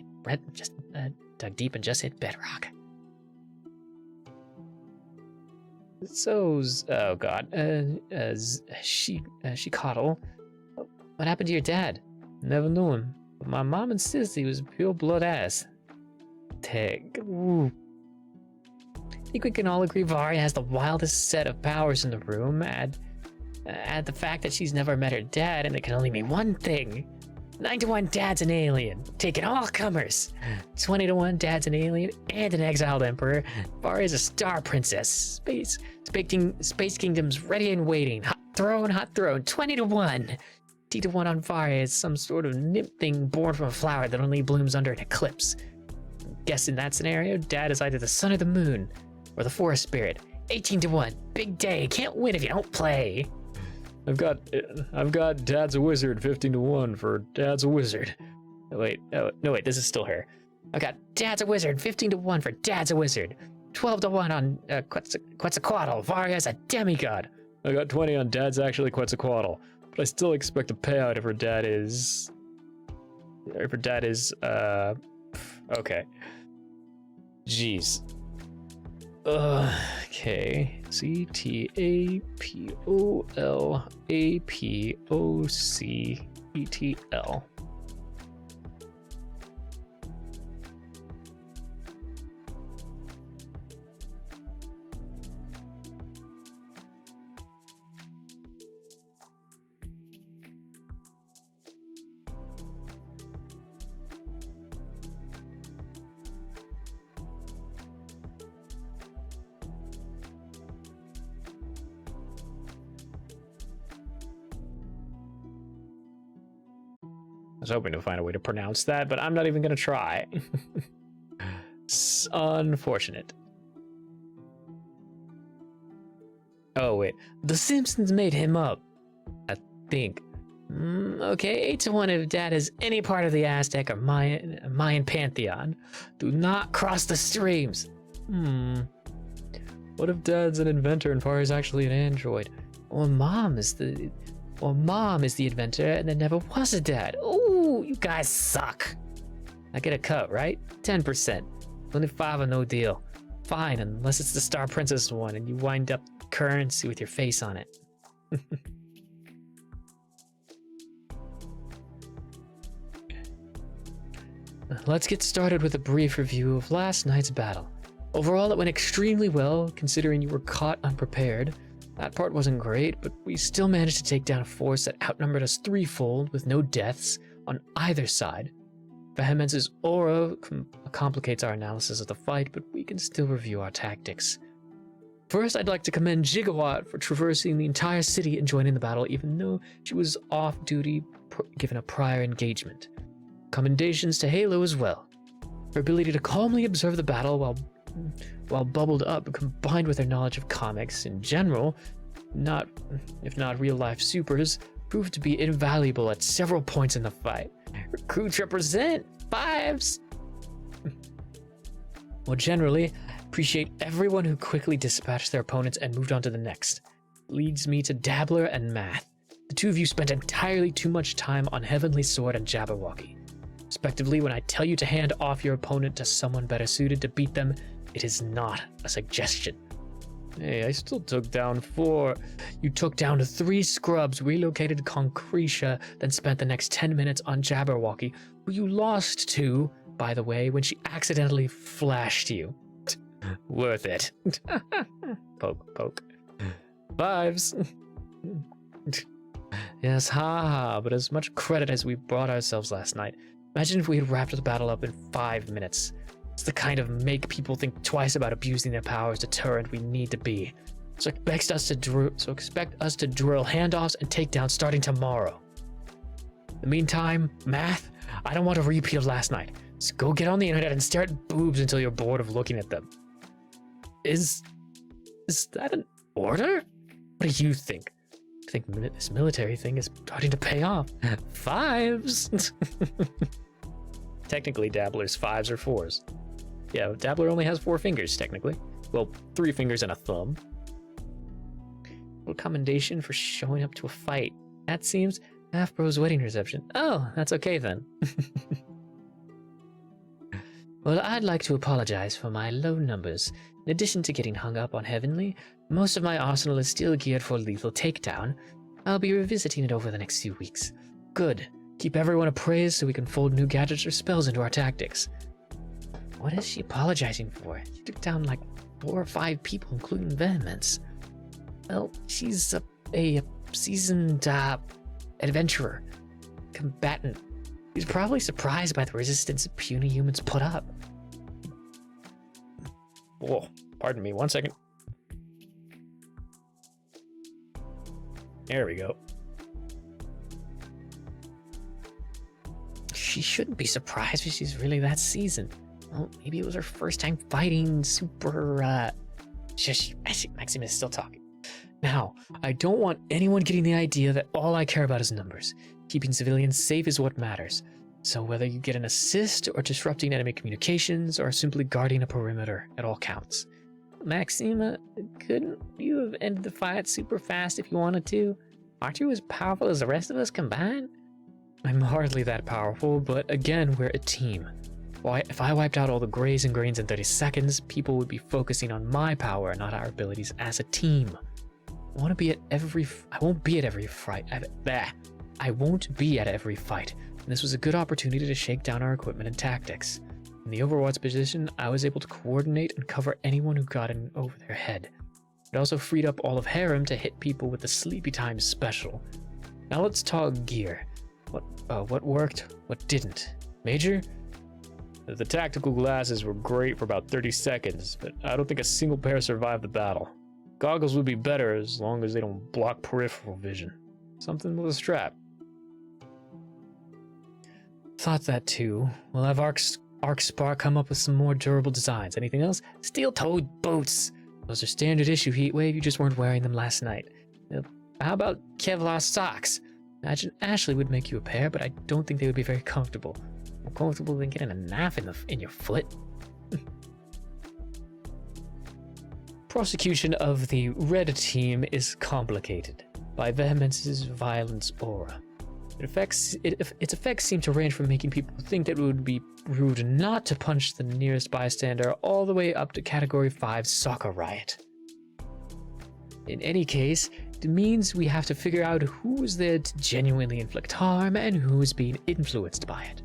hit bedrock. So's, oh god, she coddle. What happened to your dad? Never knew him. But my mom insists he was pure blood ass. Tag. Ooh. I think we can all agree Varya has the wildest set of powers in the room. Add the fact that she's never met her dad, and it can only mean one thing. 9-1 dad's an alien, taking all comers. 20-1 dad's an alien and an exiled emperor. Varya's a star princess. Space Kingdom's ready and waiting. Hot throne. 20-1. 20-1 on Varya is some sort of nymph thing born from a flower that only blooms under an eclipse. Guess in that scenario, dad is either the sun or the moon, or the forest spirit. 18-1. Big day. Can't win if you don't play. I've got Dad's a wizard, 15-1 for Dad's a wizard. Oh, wait, this is still her. I've got Dad's a wizard, 15-1 for Dad's a wizard. 12-1 on Quetzalcoatl. Varya's a demigod. I got 20 on Dad's actually Quetzalcoatl, but I still expect a payout if her dad is... okay. Jeez. Okay. CTAPOLAPOCETL. I was hoping to find a way to pronounce that, but I'm not even gonna try. It's unfortunate. Oh wait, The Simpsons made him up, I think. Okay, 8-1 if Dad is any part of the Aztec or Mayan pantheon. Do not cross the streams. What if Dad's an inventor and Varya's actually an android? Or Mom is the inventor and there never was a dad. Ooh, you guys suck. I get a cut, right? 10%. Only 5 or no deal. Fine, unless it's the Star Princess one and you wind up currency with your face on it. Let's get started with a brief review of last night's battle. Overall, it went extremely well, considering you were caught unprepared. That part wasn't great, but we still managed to take down a force that outnumbered us threefold with no deaths on either side. Vehemence's aura complicates our analysis of the fight, but we can still review our tactics. First, I'd like to commend Gigawatt for traversing the entire city and joining the battle even though she was off duty given a prior engagement. Commendations to Halo as well. Her ability to calmly observe the battle while bubbled up, combined with her knowledge of comics in general, if not real-life supers, proved to be invaluable at several points in the fight. Recruits represent! 5s! More generally, appreciate everyone who quickly dispatched their opponents and moved on to the next. Leads me to Dabbler and Math. The two of you spent entirely too much time on Heavenly Sword and Jabberwocky. Respectively, when I tell you to hand off your opponent to someone better suited to beat them, it is not a suggestion. Hey, I still took down 4. You took down 3 scrubs, relocated to Concretia, then spent the next 10 minutes on Jabberwocky, who you lost to, by the way, when she accidentally flashed you. Worth it. Poke. 5s. Yes, haha, but as much credit as we brought ourselves last night. Imagine if we had wrapped the battle up in 5 minutes. It's the kind of make people think twice about abusing their powers deterrent we need to be. So expect us to drill handoffs and takedowns starting tomorrow. In the meantime, Math, I don't want a repeat of last night. So go get on the internet and stare at boobs until you're bored of looking at them. Is that an order? What do you think? I think this military thing is starting to pay off. 5s. Technically, Dabbler's 5s or 4s. Yeah, Dabbler only has 4 fingers, technically. Well, 3 fingers and a thumb. Little commendation for showing up to a fight. That seems Half Bro's wedding reception. Oh, that's okay then. Well, I'd like to apologize for my low numbers. In addition to getting hung up on Heavenly, most of my arsenal is still geared for lethal takedown. I'll be revisiting it over the next few weeks. Good. Keep everyone appraised so we can fold new gadgets or spells into our tactics. What is she apologizing for? She took down like 4 or 5 people, including Vehemence. Well, she's a seasoned adventurer, combatant. She's probably surprised by the resistance puny humans put up. Whoa, pardon me, 1 second. There we go. She shouldn't be surprised if she's really that seasoned. Well, maybe it was her first time fighting super, Shush, Maxim is still talking. Now, I don't want anyone getting the idea that all I care about is numbers. Keeping civilians safe is what matters. So whether you get an assist or disrupting enemy communications or simply guarding a perimeter, it all counts. Maxima, couldn't you have ended the fight super fast if you wanted to? Aren't you as powerful as the rest of us combined? I'm hardly that powerful, but again, we're a team. Why, if I wiped out all the grays and greens in 30 seconds, people would be focusing on my power, not our abilities as a team. I won't be at every fight. I won't be at every fight. And this was a good opportunity to shake down our equipment and tactics. In the Overwatch position, I was able to coordinate and cover anyone who got in over their head. It also freed up all of Harem to hit people with the Sleepy Time special. Now let's talk gear. What worked, what didn't? Major? The tactical glasses were great for about 30 seconds, but I don't think a single pair survived the battle. Goggles would be better as long as they don't block peripheral vision. Something with a strap. Thought that too. We'll have ArcSpark come up with some more durable designs. Anything else? Steel-toed boots! Those are standard issue Heatwave, you just weren't wearing them last night. How about Kevlar socks? Imagine Ashley would make you a pair, but I don't think they would be very comfortable. More comfortable than getting a knife in your foot. Prosecution of the red team is complicated by Vehemence's violence aura. Its effects seem to range from making people think that it would be rude not to punch the nearest bystander all the way up to Category 5 soccer riot. In any case, it means we have to figure out who is there to genuinely inflict harm and who is being influenced by it.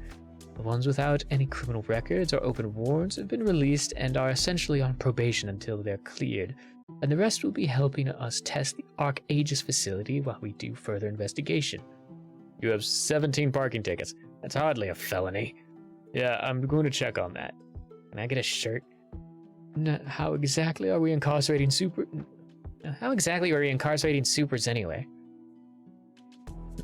The ones without any criminal records or open warrants have been released and are essentially on probation until they're cleared, and the rest will be helping us test the Archaegis facility while we do further investigation. You have 17 parking tickets. That's hardly a felony. Yeah, I'm going to check on that. Can I get a shirt? How exactly are we incarcerating supers anyway?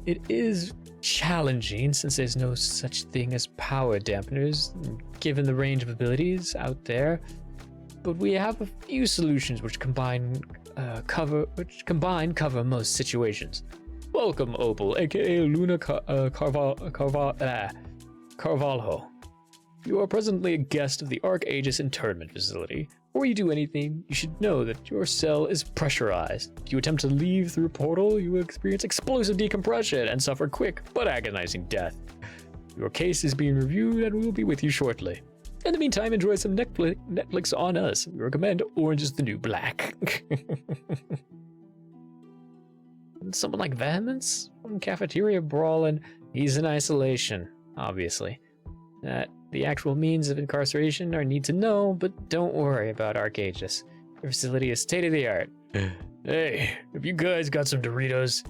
It is challenging since there's no such thing as power dampeners, given the range of abilities out there. But we have a few solutions which combine cover most situations. Welcome, Opal, aka Luna Carvalho. You are presently a guest of the Archaegis internment facility. Before you do anything, you should know that your cell is pressurized. If you attempt to leave through a portal, you will experience explosive decompression and suffer quick but agonizing death. Your case is being reviewed and we will be with you shortly. In the meantime, enjoy some Netflix on us. We recommend Orange is the New Black. Someone like Vehemence? One cafeteria brawling, he's in isolation, obviously. The actual means of incarceration are need to know, but don't worry about Archaegis. Your facility is state-of-the-art. Hey, if you guys got some Doritos,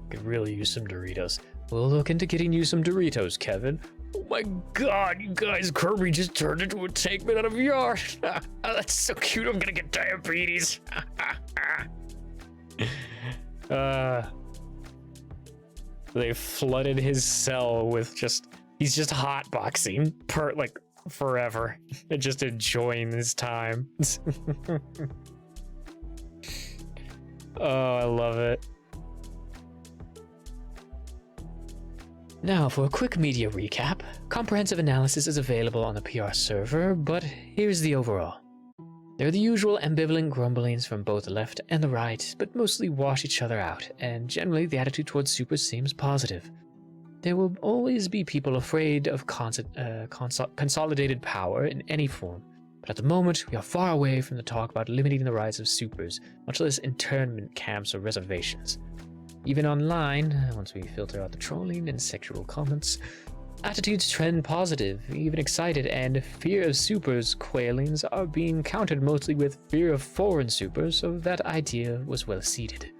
could really use some Doritos. We'll look into getting you some Doritos, Kevin. Oh my god, you guys, Kirby just turned into a tank made out of yarn. Oh, that's so cute, I'm gonna get diabetes. They flooded his cell with he's just hotboxing forever and just enjoying his time. Oh, I love it. Now for a quick media recap. Comprehensive analysis is available on the PR server, but here's the overall. There are the usual ambivalent grumblings from both the left and the right, but mostly wash each other out, and generally the attitude towards supers seems positive. There will always be people afraid of consolidated power in any form, but at the moment we are far away from the talk about limiting the rights of supers, much less internment camps or reservations. Even online, once we filter out the trolling and sexual comments, attitudes trend positive, even excited, and fear of supers quailings are being countered mostly with fear of foreign supers, so that idea was well seated.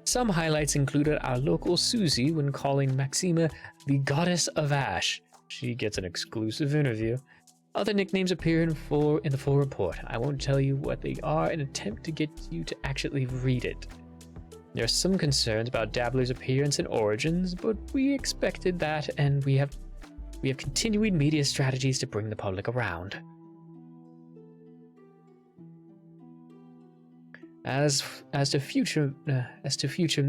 Some highlights included our local Susie when calling Maxima the Goddess of Ash. She gets an exclusive interview. Other nicknames appear in the full report. I won't tell you what they are in an attempt to get you to actually read it. There are some concerns about Dabbler's appearance and origins, but we expected that, and we have continuing media strategies to bring the public around. As to future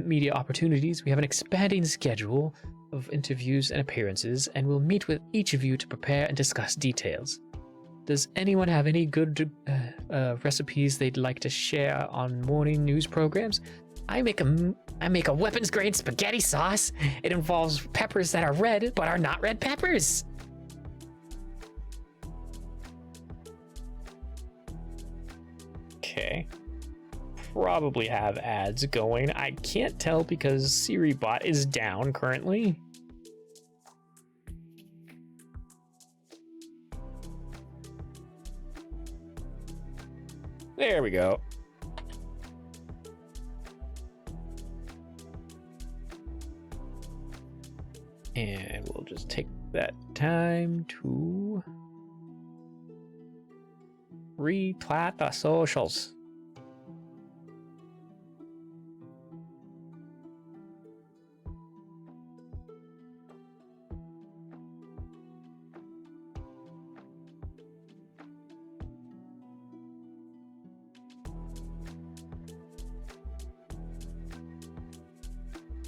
media opportunities, we have an expanding schedule of interviews and appearances, and we'll meet with each of you to prepare and discuss details. Does anyone have any good recipes they'd like to share on morning news programs? I make a weapons-grade spaghetti sauce. It involves peppers that are red but are not red peppers. Okay. Probably have ads going. I can't tell because Siri bot is down currently. There we go. And we'll just take that time to retweet the socials.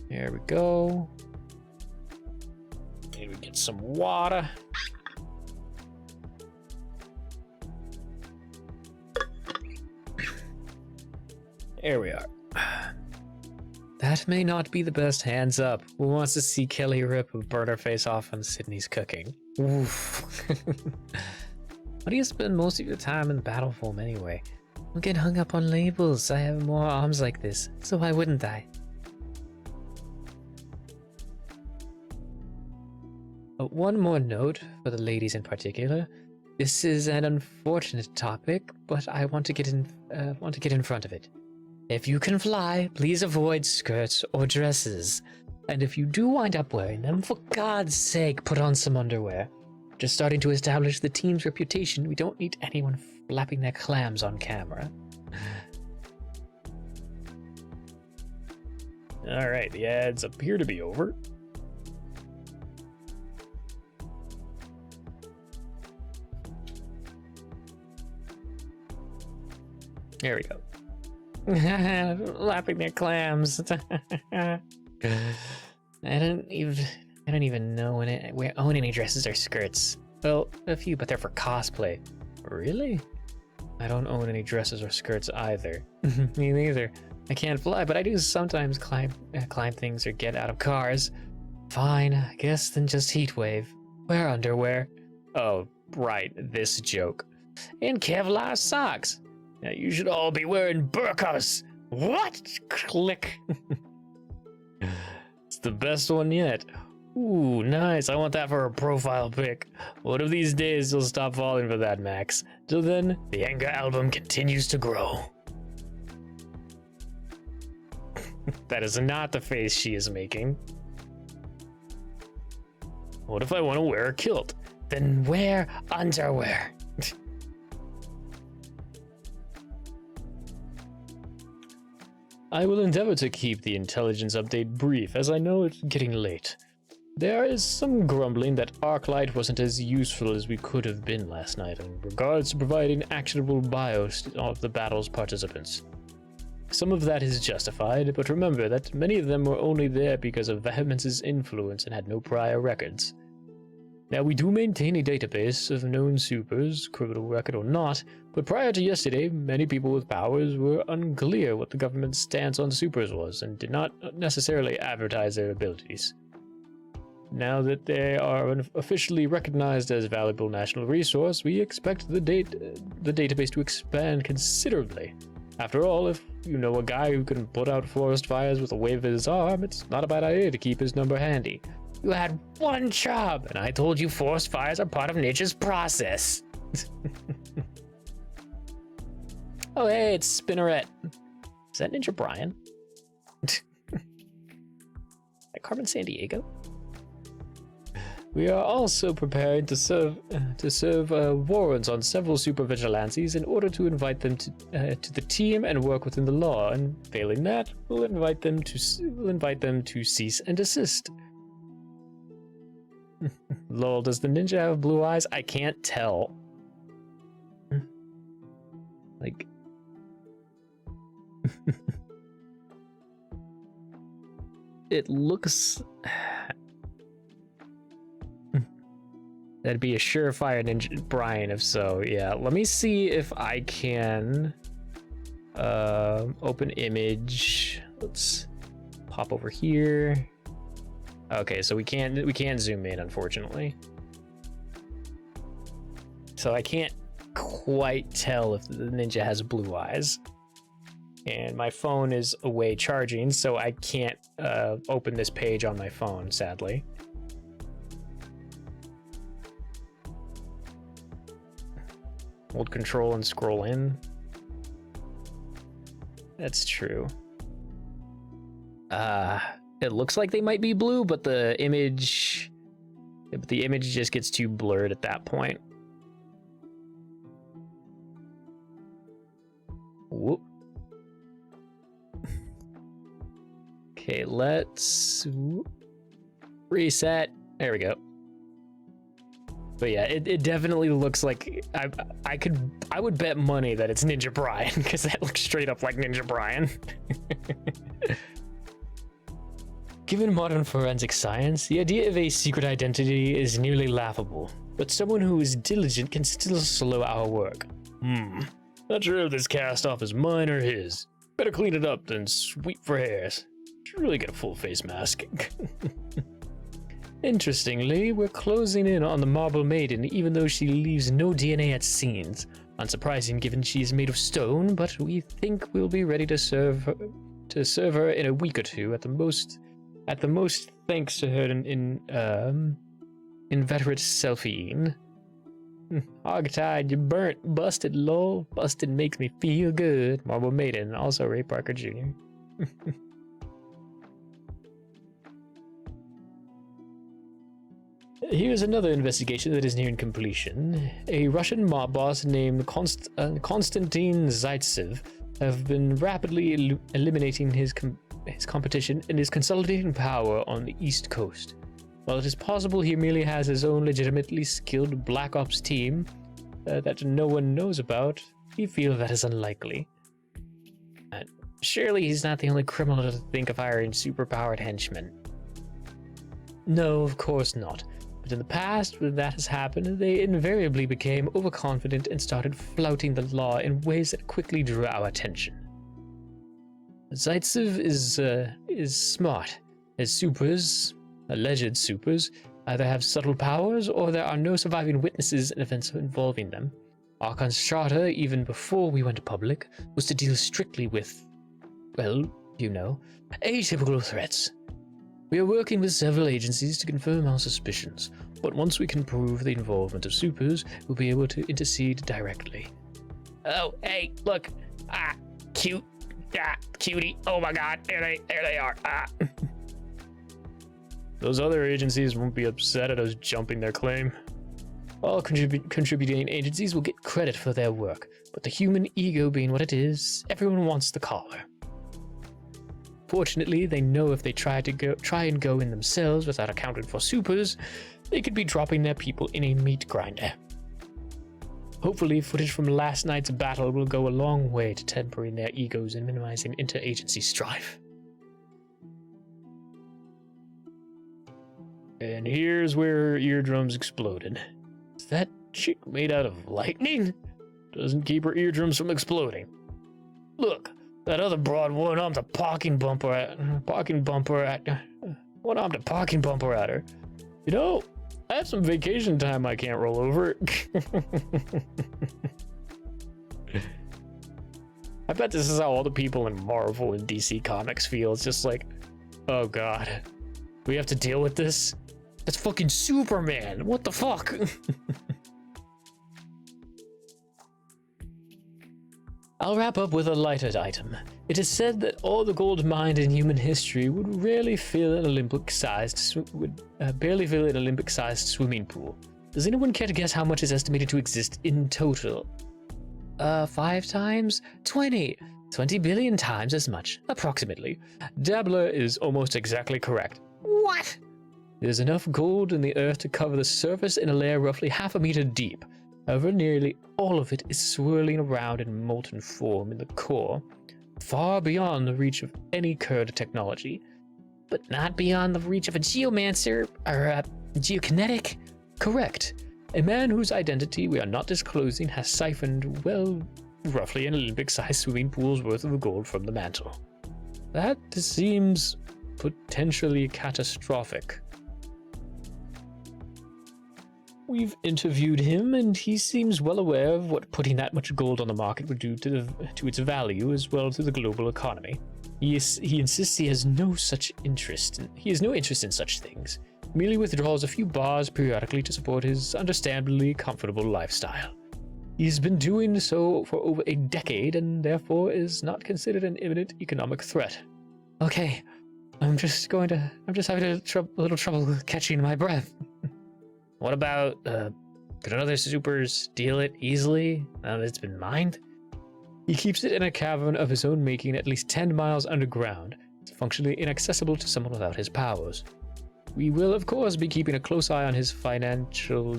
There we go. Maybe get some water. There we are. That may not be the best hands up. Who wants to see Kelly rip a burner face off on Sydney's cooking? Oof. Why do you spend most of your time in the battle form anyway? Don't get hung up on labels. I have more arms like this, so why wouldn't I? One more note for the ladies in particular. This is an unfortunate topic, but I want to get in front of it. If you can fly, please avoid skirts or dresses. And if you do wind up wearing them, for God's sake, put on some underwear. Just starting to establish the team's reputation, we don't need anyone flapping their clams on camera. Alright, the ads appear to be over. There we go. Lapping their clams. I don't even know when we own any dresses or skirts. Well, a few, but they're for cosplay. Really? I don't own any dresses or skirts either. Me neither. I can't fly, but I do sometimes climb things or get out of cars. Fine, I guess then just heatwave. Wear underwear. Oh, right, this joke. And Kevlar socks. Now you should all be wearing burqas. What? Click. It's the best one yet. Ooh, nice. I want that for a profile pic. One of these days you'll stop falling for that, Max. Till then, the anger album continues to grow. That is not the face she is making. What if I want to wear a kilt? Then wear underwear. I will endeavor to keep the intelligence update brief, as I know it's getting late. There is some grumbling that Arclight wasn't as useful as we could have been last night in regards to providing actionable bios of the battle's participants. Some of that is justified, but remember that many of them were only there because of Vehemence's influence and had no prior records. Now, we do maintain a database of known supers, criminal record or not, but prior to yesterday, many people with powers were unclear what the government's stance on supers was and did not necessarily advertise their abilities. Now that they are officially recognized as a valuable national resource, we expect the database to expand considerably. After all, if you know a guy who can put out forest fires with a wave of his arm, it's not a bad idea to keep his number handy. You had one job, and I told you forest fires are part of nature's process. Oh, hey, it's Spinneret. Is that Ninja Brian? At Carmen Sandiego? We are also preparing to serve warrants on several super vigilantes in order to invite them to the team and work within the law. And failing that, we'll invite them to cease and desist. Lol, does the ninja have blue eyes? I can't tell. Like... It looks... That'd be a surefire Ninja Brian if so. Yeah, let me see if I can open image. Let's pop over here. Okay, so we can't zoom in, unfortunately. So I can't quite tell if the ninja has blue eyes. And my phone is away charging, so I can't open this page on my phone, sadly. Hold control and scroll in. That's true. It looks like they might be blue, but the image just gets too blurred at that point. Whoop. Okay, let's reset. There we go. But yeah, it definitely looks like I would bet money that it's Ninja Brian, because that looks straight up like Ninja Brian. Given modern forensic science, the idea of a secret identity is nearly laughable, but someone who is diligent can still slow our work. Not sure if this cast off is mine or his. Better clean it up than sweep for hairs. Should really get a full face mask. Interestingly, we're closing in on the Marble Maiden, even though she leaves no DNA at scenes. Unsurprising given she's made of stone, but we think we'll be ready to serve her in a week or two at the most, thanks to her inveterate selfieing. Hogtied, you burnt, busted, lol. Busted makes me feel good. Marble Maiden, also Ray Parker Jr. Here's another investigation that is nearing completion. A Russian mob boss named Konstantin Zaitsev have been rapidly eliminating his competition and is consolidating power on the East Coast. While it is possible he merely has his own legitimately skilled Black Ops team that no one knows about, we feel that is unlikely. Surely he's not the only criminal to think of hiring superpowered henchmen. No, of course not. But in the past, when that has happened, they invariably became overconfident and started flouting the law in ways that quickly drew our attention. Zaitsev is smart. His supers, alleged supers, either have subtle powers or there are no surviving witnesses in events involving them. Our constructor, even before we went public, was to deal strictly with, well, you know, atypical threats. We are working with several agencies to confirm our suspicions, but once we can prove the involvement of supers, we'll be able to intercede directly. Oh, hey, look. Cute. Cutie. Oh my god, there they are. Those other agencies won't be upset at us jumping their claim. All contributing agencies will get credit for their work, but the human ego being what it is, everyone wants the collar. Fortunately, they know if they try and go in themselves without accounting for supers, they could be dropping their people in a meat grinder. Hopefully, footage from last night's battle will go a long way to tempering their egos and minimizing interagency strife. And And here's where her eardrums exploded. Is that chick made out of lightning? Doesn't keep her eardrums from exploding. Look, that other broad one-armed the parking bumper at her. You know, I have some vacation time I can't roll over. I bet this is how all the people in Marvel and DC Comics feel. It's just like, oh god, we have to deal with this? That's fucking Superman. What the fuck? I'll wrap up with a lighter item. It is said that all the gold mined in human history would barely fill an Olympic-sized swimming pool. Does anyone care to guess how much is estimated to exist in total? 5 times? 20 billion times as much, approximately. Dabbler is almost exactly correct. What? There's enough gold in the earth to cover the surface in a layer roughly half a meter deep. However, nearly all of it is swirling around in molten form in the core, far beyond the reach of any current technology. But not beyond the reach of a geomancer or a geokinetic? Correct. A man whose identity we are not disclosing has siphoned, well, roughly an Olympic-sized swimming pool's worth of gold from the mantle. That seems potentially catastrophic. We've interviewed him, and he seems well aware of what putting that much gold on the market would do to its value, as well as to the global economy. He insists he has no interest in such things. Merely withdraws a few bars periodically to support his understandably comfortable lifestyle. He's been doing so for over a decade, and therefore is not considered an imminent economic threat. Okay, I'm just having a little trouble catching my breath. What about, could other supers steal it easily now that it's been mined? He keeps it in a cavern of his own making at least 10 miles underground. It's functionally inaccessible to someone without his powers. We will, of course, be keeping a close eye on his financial...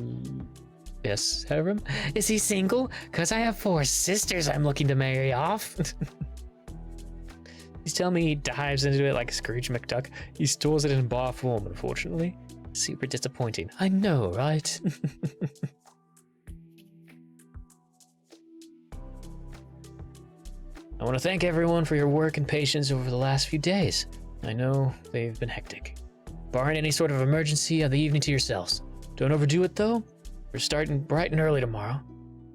Yes, harem? Is he single? Because I have 4 sisters I'm looking to marry off. He's telling me he dives into it like Scrooge McDuck. He stores it in bar form, unfortunately. Super disappointing. I know, right? I want to thank everyone for your work and patience over the last few days. I know they've been hectic. Barring any sort of emergency, have the evening to yourselves. Don't overdo it, though. We're starting bright and early tomorrow.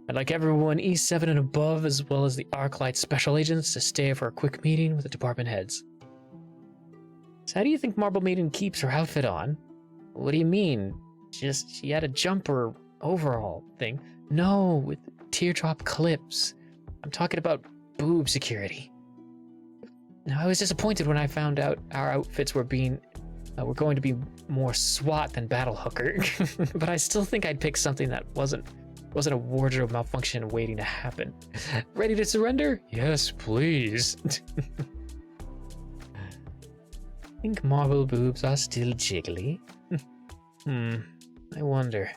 I'd like everyone E7 and above, as well as the Arclight special agents, to stay for a quick meeting with the department heads. So how do you think Marble Maiden keeps her outfit on? What do you mean? She had a jumper overall thing. No, with teardrop clips. I'm talking about boob security. Now, I was disappointed when I found out our outfits were going to be more SWAT than battle hooker. But I still think I'd pick something that wasn't a wardrobe malfunction waiting to happen. Ready to surrender? Yes, please. Think marble boobs are still jiggly? I wonder.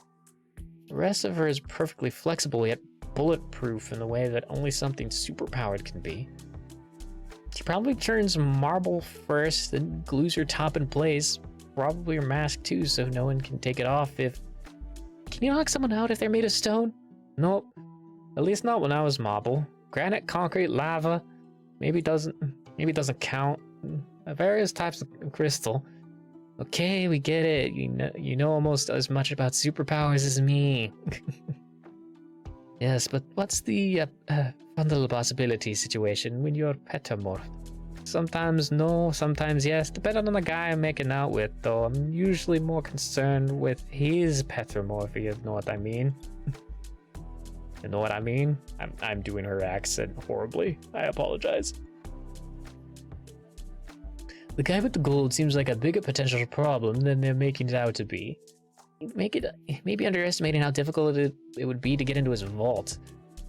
The rest of her is perfectly flexible yet bulletproof in the way that only something superpowered can be. She probably turns marble first, then glues her top in place. Probably her mask too, so no one can take it off if... Can you knock someone out if they're made of stone? Nope. At least not when I was marble. Granite, concrete, lava. Maybe it doesn't count. Various types of crystal. Okay, we get it. You know almost as much about superpowers as me. Yes, but what's the bundle possibility situation when you're petamorphed? Sometimes no, sometimes yes, depending on the guy I'm making out with, though. I'm usually more concerned with his petamorphy, if you know what I mean. You know what I mean? I'm doing her accent horribly. I apologize. The guy with the gold seems like a bigger potential problem than they're making it out to be. Maybe underestimating how difficult it would be to get into his vault.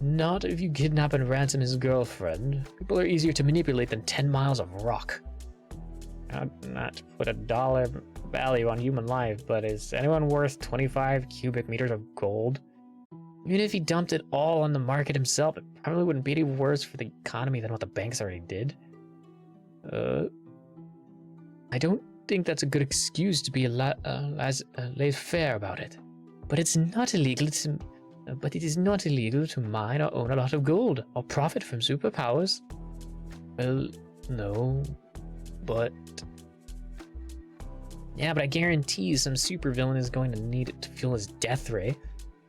Not if you kidnap and ransom his girlfriend. People are easier to manipulate than 10 miles of rock. Not to put a dollar value on human life, but is anyone worth 25 cubic meters of gold? Even if he dumped it all on the market himself, it probably wouldn't be any worse for the economy than what the banks already did. I don't think that's a good excuse to be laissez-faire about it. But it's not illegal to... But it is not illegal to mine or own a lot of gold or profit from superpowers. Well, no, but... Yeah, but I guarantee you some supervillain is going to need it to fuel his death ray.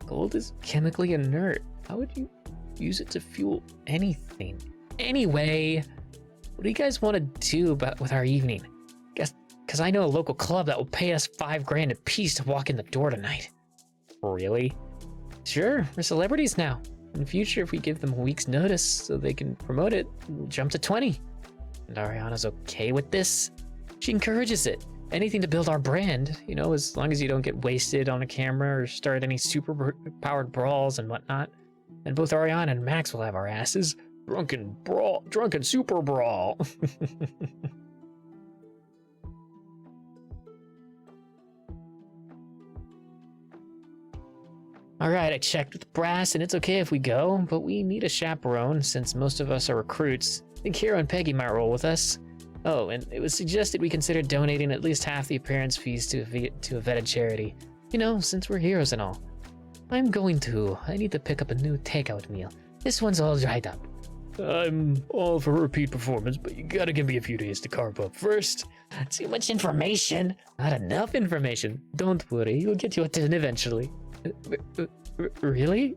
Gold is chemically inert. How would you use it to fuel anything? Anyway, what do you guys want to do with our evening? Guess, because I know a local club that will pay us $5 grand apiece to walk in the door tonight. Really? Sure, we're celebrities now. In the future, if we give them a week's notice so they can promote it, we'll jump to 20. And Ariana's okay with this. She encourages it. Anything to build our brand, you know, as long as you don't get wasted on a camera or start any super-powered brawls and whatnot. And both Ariana and Max will have our asses. Drunken super brawl. Alright, I checked with Brass and it's okay if we go, but we need a chaperone since most of us are recruits. I think Hero and Peggy might roll with us. Oh, and it was suggested we consider donating at least half the appearance fees to a vetted charity. You know, since we're heroes and all. I need to pick up a new takeout meal. This one's all dried up. I'm all for repeat performance, but you gotta give me a few days to carve up first. Too much information. Not enough information. Don't worry, you'll get your turn eventually. Really?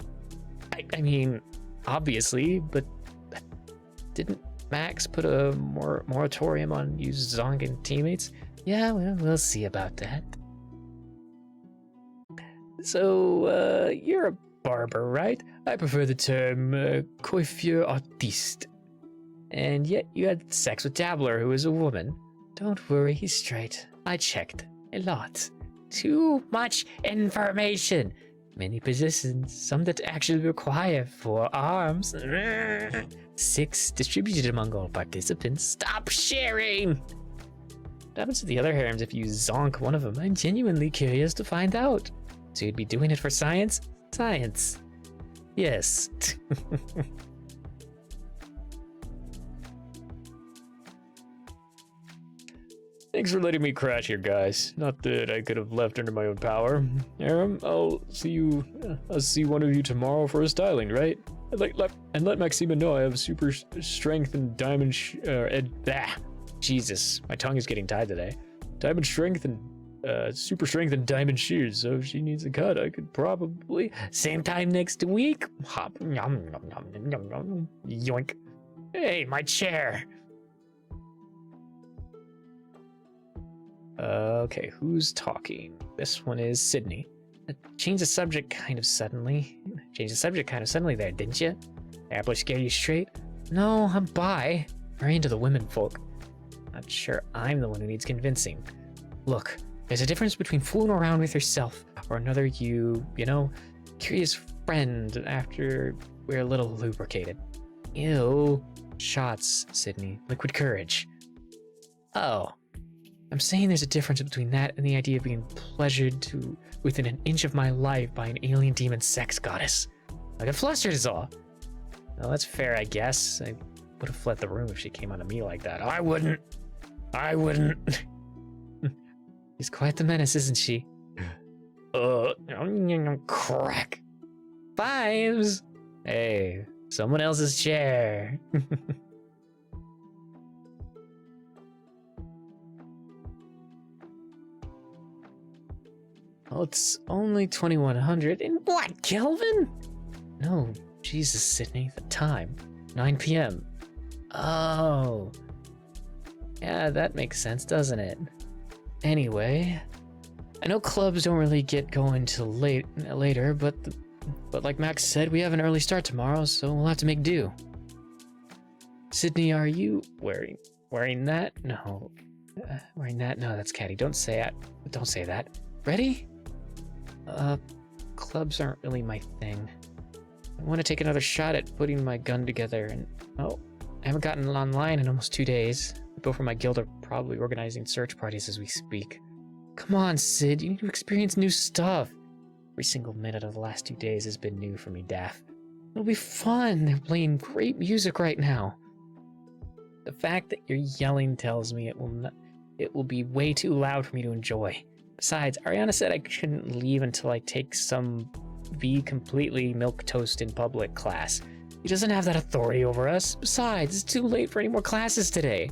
I mean, obviously, but didn't Max put a moratorium on you Zongan teammates? Yeah, well, we'll see about that. So, you're a barber, right? I prefer the term coiffure artiste. And yet you had sex with Dabbler, who is a woman. Don't worry, he's straight. I checked. A lot. Too much information. Many positions, some that actually require 4 arms. 6 distributed among all participants. Stop sharing! What happens to the other harems if you zonk one of them? I'm genuinely curious to find out. So you'd be doing it for science? Science. Yes. Thanks for letting me crash here, guys. Not that I could have left under my own power. Aram, I'll see one of you tomorrow for a styling, right? And let Maxima know I have super strength and diamond Jesus, my tongue is getting tied today. Diamond strength and super strength and diamond shears, so if she needs a cut, I could probably... Same time next week? Hop, yum, yum, yum, yum, yum, yum. Yoink. Hey, my chair! Okay, who's talking? This one is Sydney. Change the subject kind of suddenly. There, didn't you? Apple scare you straight? No, I'm bi. Very into the women folk. Not sure I'm the one who needs convincing. Look, there's a difference between fooling around with yourself or another you know, curious friend after we're a little lubricated. Ew. Shots, Sydney. Liquid courage. Oh. I'm saying there's a difference between that and the idea of being pleasured to within an inch of my life by an alien demon sex goddess. I got flustered is all. Well, that's fair, I guess. I would have fled the room if she came onto me like that. I wouldn't. She's quite the menace, isn't she? Crack. Fives. Hey, someone else's chair. Oh, it's only 2100. In what, Kelvin? No, Jesus, Sydney, the time. 9 p.m. Oh. Yeah, that makes sense, doesn't it? Anyway, I know clubs don't really get going till later, but like Max said, we have an early start tomorrow, so we'll have to make do. Sydney, are you wearing that? No. Wearing that? No, that's catty. Don't say it. Don't say that. Ready? Clubs aren't really my thing. I want to take another shot at putting my gun together, and I haven't gotten online in almost 2 days. Both from my guild are probably organizing search parties as we speak. Come on, Sid, you need to experience new stuff. Every single minute of the last 2 days has been new for me, Daff. It'll be fun. They're playing great music right now. The fact that you're yelling tells me it will not. it will be way too loud for me to enjoy. Besides, Ariana said I shouldn't leave until I take some be completely milquetoast in public class. He doesn't have that authority over us. Besides, it's too late for any more classes today.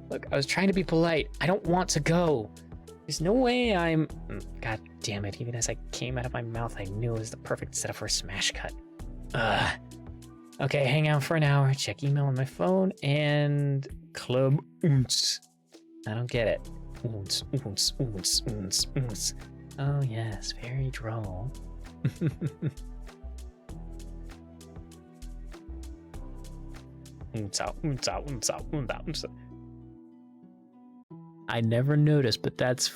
Look, I was trying to be polite. I don't want to go. There's no way I'm... God damn it, even as I came out of my mouth, I knew it was the perfect setup for a smash cut. Ugh. Okay, hang out for an hour, check email on my phone, and club oons. I don't get it. Oons, oons, oons, oons, oons. Oh yes, very droll. I never noticed, but that's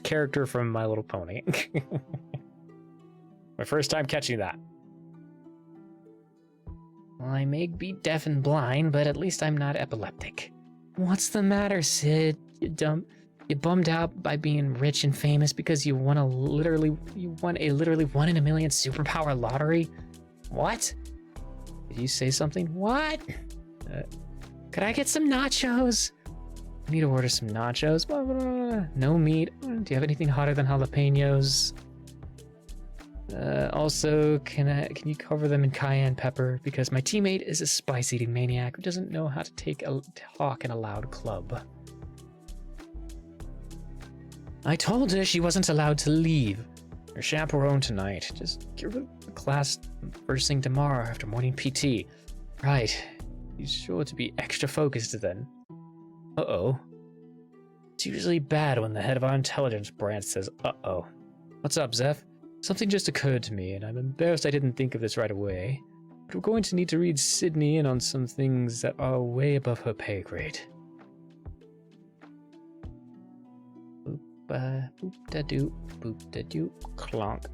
character from My Little Pony. My first time catching that. Well, I may be deaf and blind, but at least I'm not epileptic. What's the matter, Sid? You bummed out by being rich and famous because you won a literally 1 in a million superpower lottery? What? Did you say something? What? Could I get some nachos? I need to order some nachos. No meat. Do you have anything hotter than jalapenos? Also, can you cover them in cayenne pepper? Because my teammate is a spice-eating maniac who doesn't know how to talk in a loud club. I told her she wasn't allowed to leave. Her chaperone tonight. Just give her the class first thing tomorrow after morning PT. Right. He's sure to be extra focused then. Uh-oh. It's usually bad when the head of our intelligence branch says, uh-oh. What's up, Zeph? Something just occurred to me, and I'm embarrassed I didn't think of this right away. But we're going to need to read Sydney in on some things that are way above her pay grade. Boop-da-doo, boop-da-doo, clonk.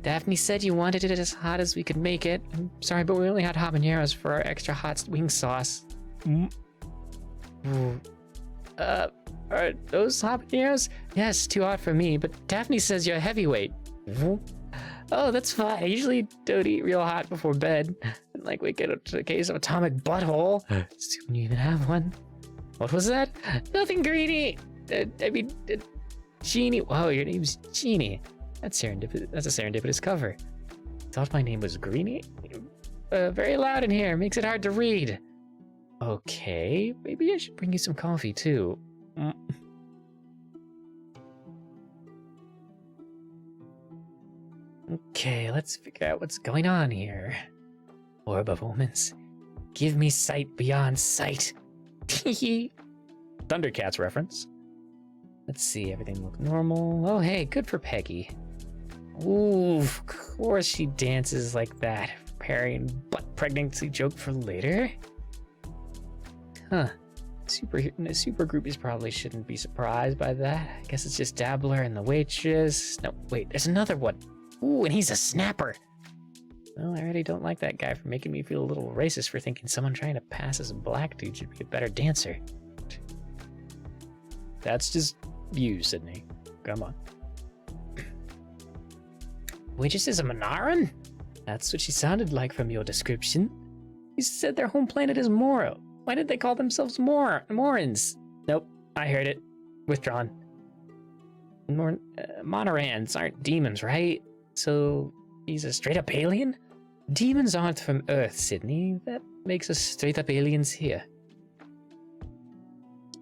Daphne said you wanted it as hot as we could make it. I'm sorry, but we only had habaneros for our extra hot wing sauce. Are those habaneros? Yes, too hot for me, but Daphne says you're a heavyweight. Oh, that's fine. I usually don't eat real hot before bed. Like we get a case of atomic butthole. Soon you even have one. What was that? Nothing, Greenie. Jeannie. Whoa, your name's Jeannie. That's serendipitous. That's a serendipitous cover. Thought my name was Greenie. Very loud in here. Makes it hard to read. Okay, maybe I should bring you some coffee too. Okay, let's figure out what's going on here. Orb of Omens. Give me sight beyond sight. Thundercats reference. Let's see, everything look normal. Oh, hey, good for Peggy. Ooh, of course she dances like that. Preparing butt pregnancy joke for later. Huh. Super groupies probably shouldn't be surprised by that. I guess it's just Dabbler and the waitress. No, wait, there's another one. Ooh, and he's a snapper. Well, I already don't like that guy for making me feel a little racist for thinking someone trying to pass as a black dude should be a better dancer. That's just you, Sydney. Come on. Waitress is a Monaran? That's what she sounded like from your description. You said their home planet is Moro. Why did they call themselves Morans? Nope, I heard it. Withdrawn. Monarans aren't demons, right? So he's a straight-up alien? Demons aren't from Earth, Sydney. That makes us straight-up aliens here.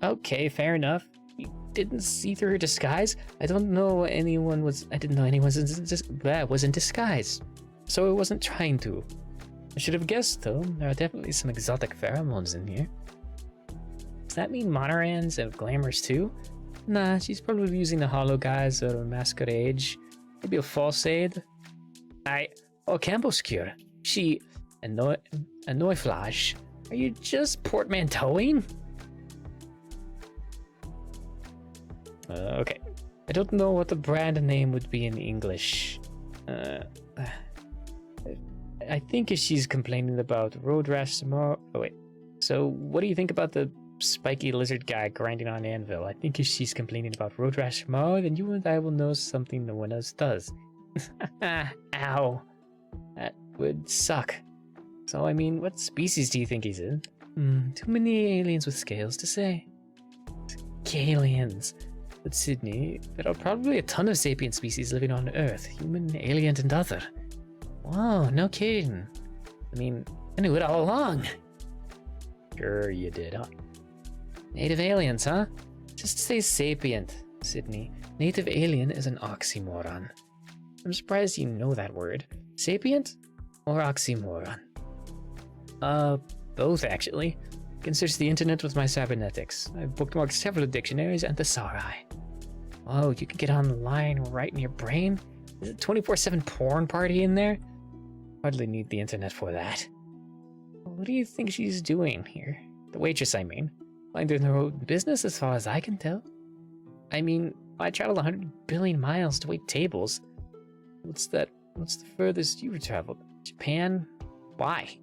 Okay, fair enough. You didn't see through her disguise? I didn't know anyone was in disguise. So I wasn't trying to. I should have guessed, though. There are definitely some exotic pheromones in here. Does that mean Monarans have glamours too? Nah, she's probably using the hollow guise or a masquerade. Maybe a false aid. Campbellscure. She, Annoy Flash. Are you just portmanteauing? Okay. I don't know what the brand name would be in English. I think if she's complaining about road rash tomorrow... Oh, wait. So, what do you think about the spiky lizard guy grinding on anvil? I think if she's complaining about road rash tomorrow, then you and I will know something no one else does. Ow. That would suck. So, I mean, what species do you think he's in? Too many aliens with scales to say. aliens. But Sydney, there are probably a ton of sapient species living on Earth, human, alien, and other. Whoa, no kidding. I mean, I knew it all along. Sure you did, huh? Native aliens, huh? Just say sapient, Sydney. Native alien is an oxymoron. I'm surprised you know that word. Sapient or oxymoron? Both actually. I can search the internet with my cybernetics. I've bookmarked several dictionaries and thesauri. Oh, you can get online right in your brain? Is it 24/7 porn party in there? Hardly need the internet for that. What do you think she's doing here? The waitress, I mean. Minding her own business as far as I can tell. I mean, I traveled 100 billion miles to wait tables. What's the furthest you've traveled? Japan? Why?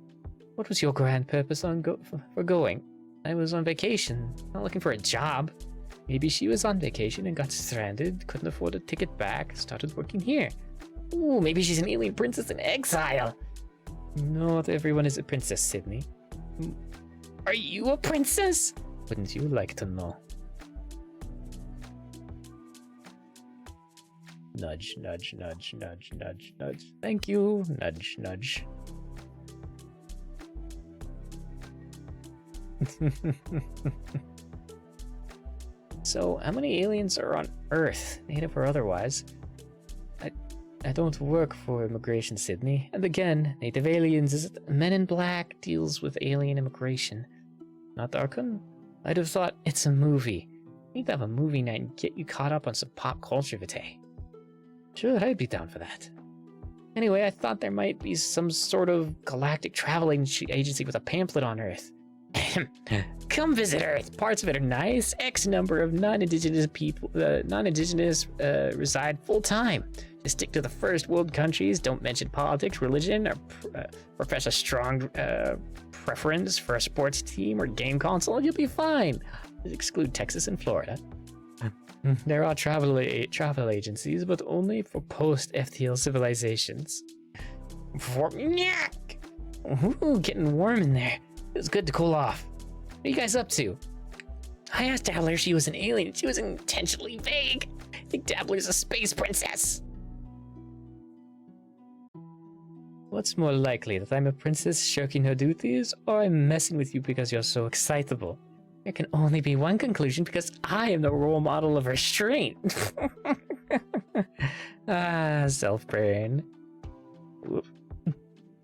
What was your grand purpose for going? I was on vacation, not looking for a job. Maybe she was on vacation and got stranded, couldn't afford a ticket back, started working here. Ooh, maybe she's an alien princess in exile. Not everyone is a princess, Sydney. Are you a princess? Wouldn't you like to know? Nudge, nudge, nudge, nudge, nudge, nudge. Thank you. Nudge, nudge. So, how many aliens are on Earth, native or otherwise? I don't work for immigration, Sydney. And again, native aliens is Men in Black deals with alien immigration. Not Darkun? I'd have thought it's a movie. We need to have a movie night and get you caught up on some pop culture, Vitae. Sure, I'd be down for that. Anyway, I thought there might be some sort of galactic travel agency with a pamphlet on Earth. Come visit Earth. Parts of it are nice. X number of non-indigenous people, reside full-time. Just stick to the first world countries. Don't mention politics, religion, or profess a strong preference for a sports team or game console, and you'll be fine. Just exclude Texas and Florida. There are travel agencies, but only for post-FTL civilizations. Ooh, getting warm in there. It was good to cool off. What are you guys up to? I asked Dabbler if she was an alien. She was intentionally vague. I think Dabbler's a space princess. What's more likely, that I'm a princess shirking her duties, or I'm messing with you because you're so excitable? There can only be one conclusion, because I am the role model of restraint. Self-brain.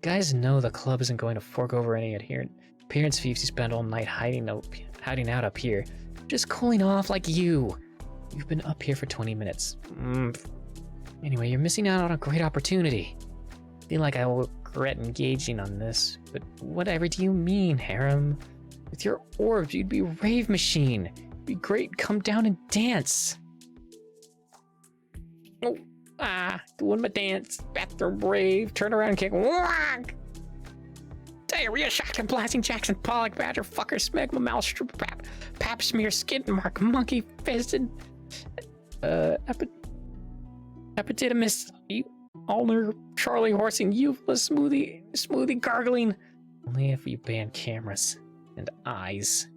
Guys know the club isn't going to fork over any appearance fees you spend all night hiding out up here. Just cooling off like you. You've been up here for 20 minutes. Anyway, you're missing out on a great opportunity. I feel like I will regret engaging on this, but whatever do you mean, harem? With your orbs, you'd be rave machine. It'd be great, come down and dance. Doing my dance. Bathroom rave, turn around kick. Whack! Diarrhea, shotgun blasting, Jackson Pollock, Badger, fucker, smegma, mouse, pap smear, skid mark, monkey fisted, epididymous, ulnar, Charlie horsing, useless, smoothie gargling. Only if you ban cameras and eyes.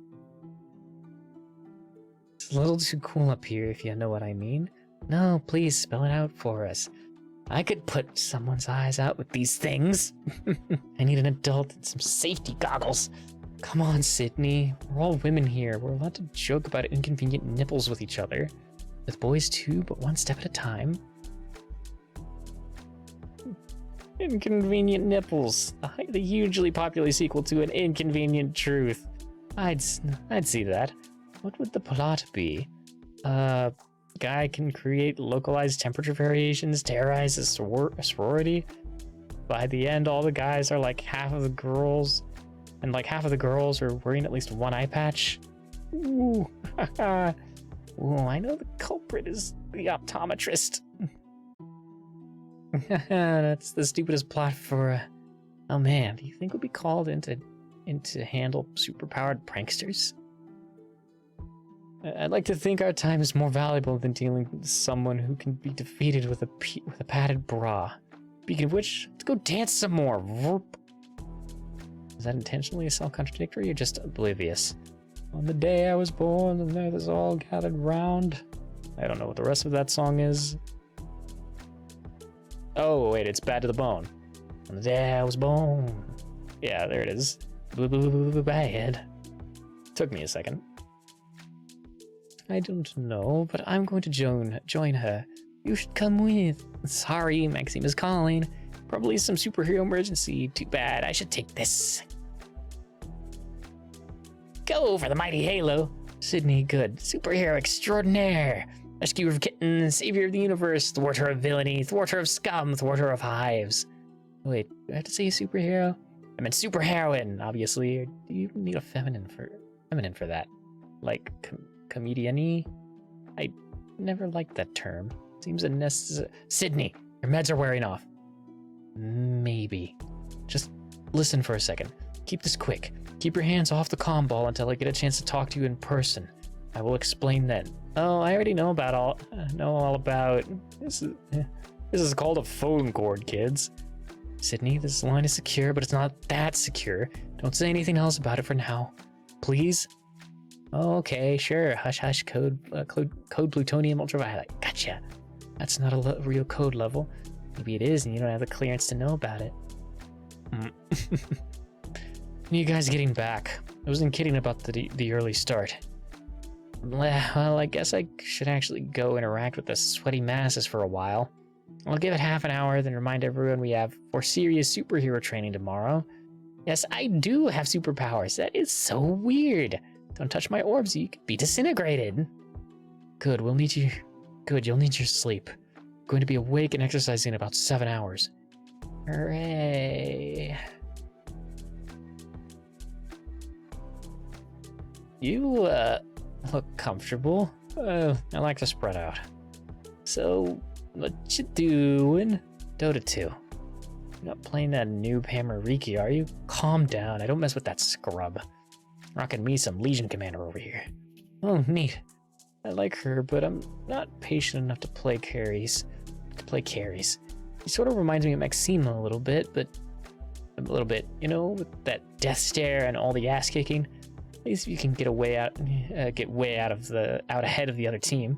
It's a little too cool up here, if you know what I mean. No, please spell it out for us. I could put someone's eyes out with these things. I need an adult and some safety goggles. Come on, Sydney. We're all women here. We're allowed to joke about inconvenient nipples with each other. With boys too, but one step at a time. Inconvenient nipples. The hugely popular sequel to An Inconvenient Truth. I'd see that. What would the plot be? Guy can create localized temperature variations, terrorize a sorority. By the end, all the guys are like half of the girls, and like half of the girls are wearing at least one eye patch. Ooh, ooh, I know the culprit is the optometrist. That's the stupidest plot for. Oh man, do you think we'll be called in to handle superpowered pranksters? I'd like to think our time is more valuable than dealing with someone who can be defeated with a padded bra. Speaking of which, let's go dance some more. Is that intentionally self-contradictory or just oblivious? On the day I was born, the earth is all gathered round. I don't know what the rest of that song is. Oh, wait, it's Bad to the Bone. On the day I was born. Yeah, there it is. Bad. Took me a second. I don't know, but I'm going to join her. You should come with. Sorry, Maxime is calling. Probably some superhero emergency. Too bad. I should take this. Go for the mighty halo. Sydney, good. Superhero extraordinaire. Rescuer of kittens, savior of the universe, thwarter of villainy, thwarter of scum, thwarter of hives. Wait, do I have to say superhero? I meant superheroine, obviously. Or do you need a feminine for that? Like comedian-y? I never liked that term. Seems unnecessary. Sydney, your meds are wearing off. Maybe. Just listen for a second. Keep this quick. Keep your hands off the comm ball until I get a chance to talk to you in person. I will explain then. Oh, I already know all about. This is called a phone cord, kids. Sydney, this line is secure, but it's not that secure. Don't say anything else about it for now, please. Okay, sure. Hush, hush. Code plutonium ultraviolet. Gotcha. That's not a real code level. Maybe it is, and you don't have the clearance to know about it. You guys getting back? I wasn't kidding about the early start. Well, I guess I should actually go interact with the sweaty masses for a while. I'll give it half an hour, then remind everyone we have for serious superhero training tomorrow. Yes, I do have superpowers. That is so weird. Don't touch my orbs, you could be disintegrated. Good, we'll need you. Good, you'll need your sleep. I'm going to be awake and exercising in about 7 hours. Hooray. You, look comfortable. I like to spread out. So, what you doing? Dota 2. You're not playing that noob Hammer Riki, are you? Calm down, I don't mess with that scrub. Rocking me some Legion Commander over here. Oh, neat. I like her, but I'm not patient enough to play carries. He sort of reminds me of Maxime a little bit, you know, with that death stare and all the ass kicking. At least you can get way ahead of the other team.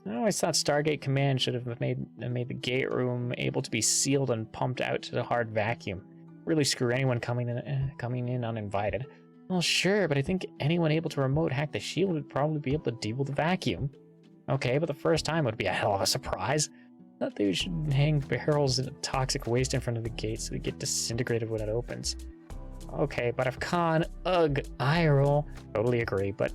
I always thought Stargate Command should have made the gate room able to be sealed and pumped out to the hard vacuum. Really screw anyone coming in uninvited. Well, sure, but I think anyone able to remote hack the shield would probably be able to deal with the vacuum. Okay, but the first time would be a hell of a surprise. Thought they should hang barrels of toxic waste in front of the gate so they get disintegrated when it opens. Okay, but if Khan, eye roll. Totally agree, but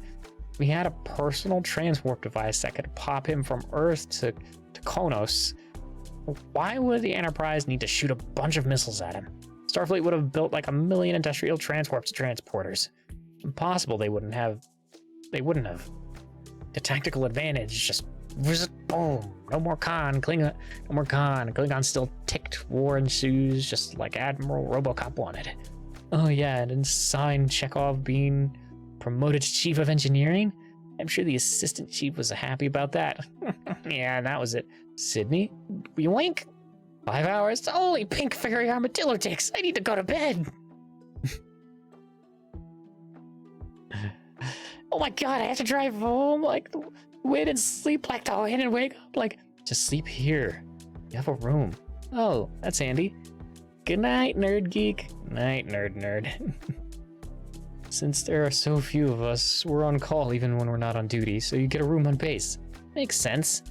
we had a personal transwarp device that could pop him from Earth to Konos. Why would the Enterprise need to shoot a bunch of missiles at him? Starfleet would have built like 1 million industrial transwarps transporters. Impossible they wouldn't have. The tactical advantage just boom. No more Khan. Klingon still ticked. War ensues, just like Admiral RoboCop wanted. Oh yeah, and Ensign Chekhov being promoted to Chief of Engineering? I'm sure the Assistant Chief was happy about that. Yeah, that was it. Sydney? Yoink? 5 hours? Holy pink fairy armadillo dicks! I need to go to bed! Oh my god, I have to drive home? Like, wait and sleep like the wait and wake up? Like, just sleep here. You have a room. Oh, that's handy. Good night, nerd geek. Night, nerd. Since there are so few of us, we're on call even when we're not on duty, so you get a room on base. Makes sense.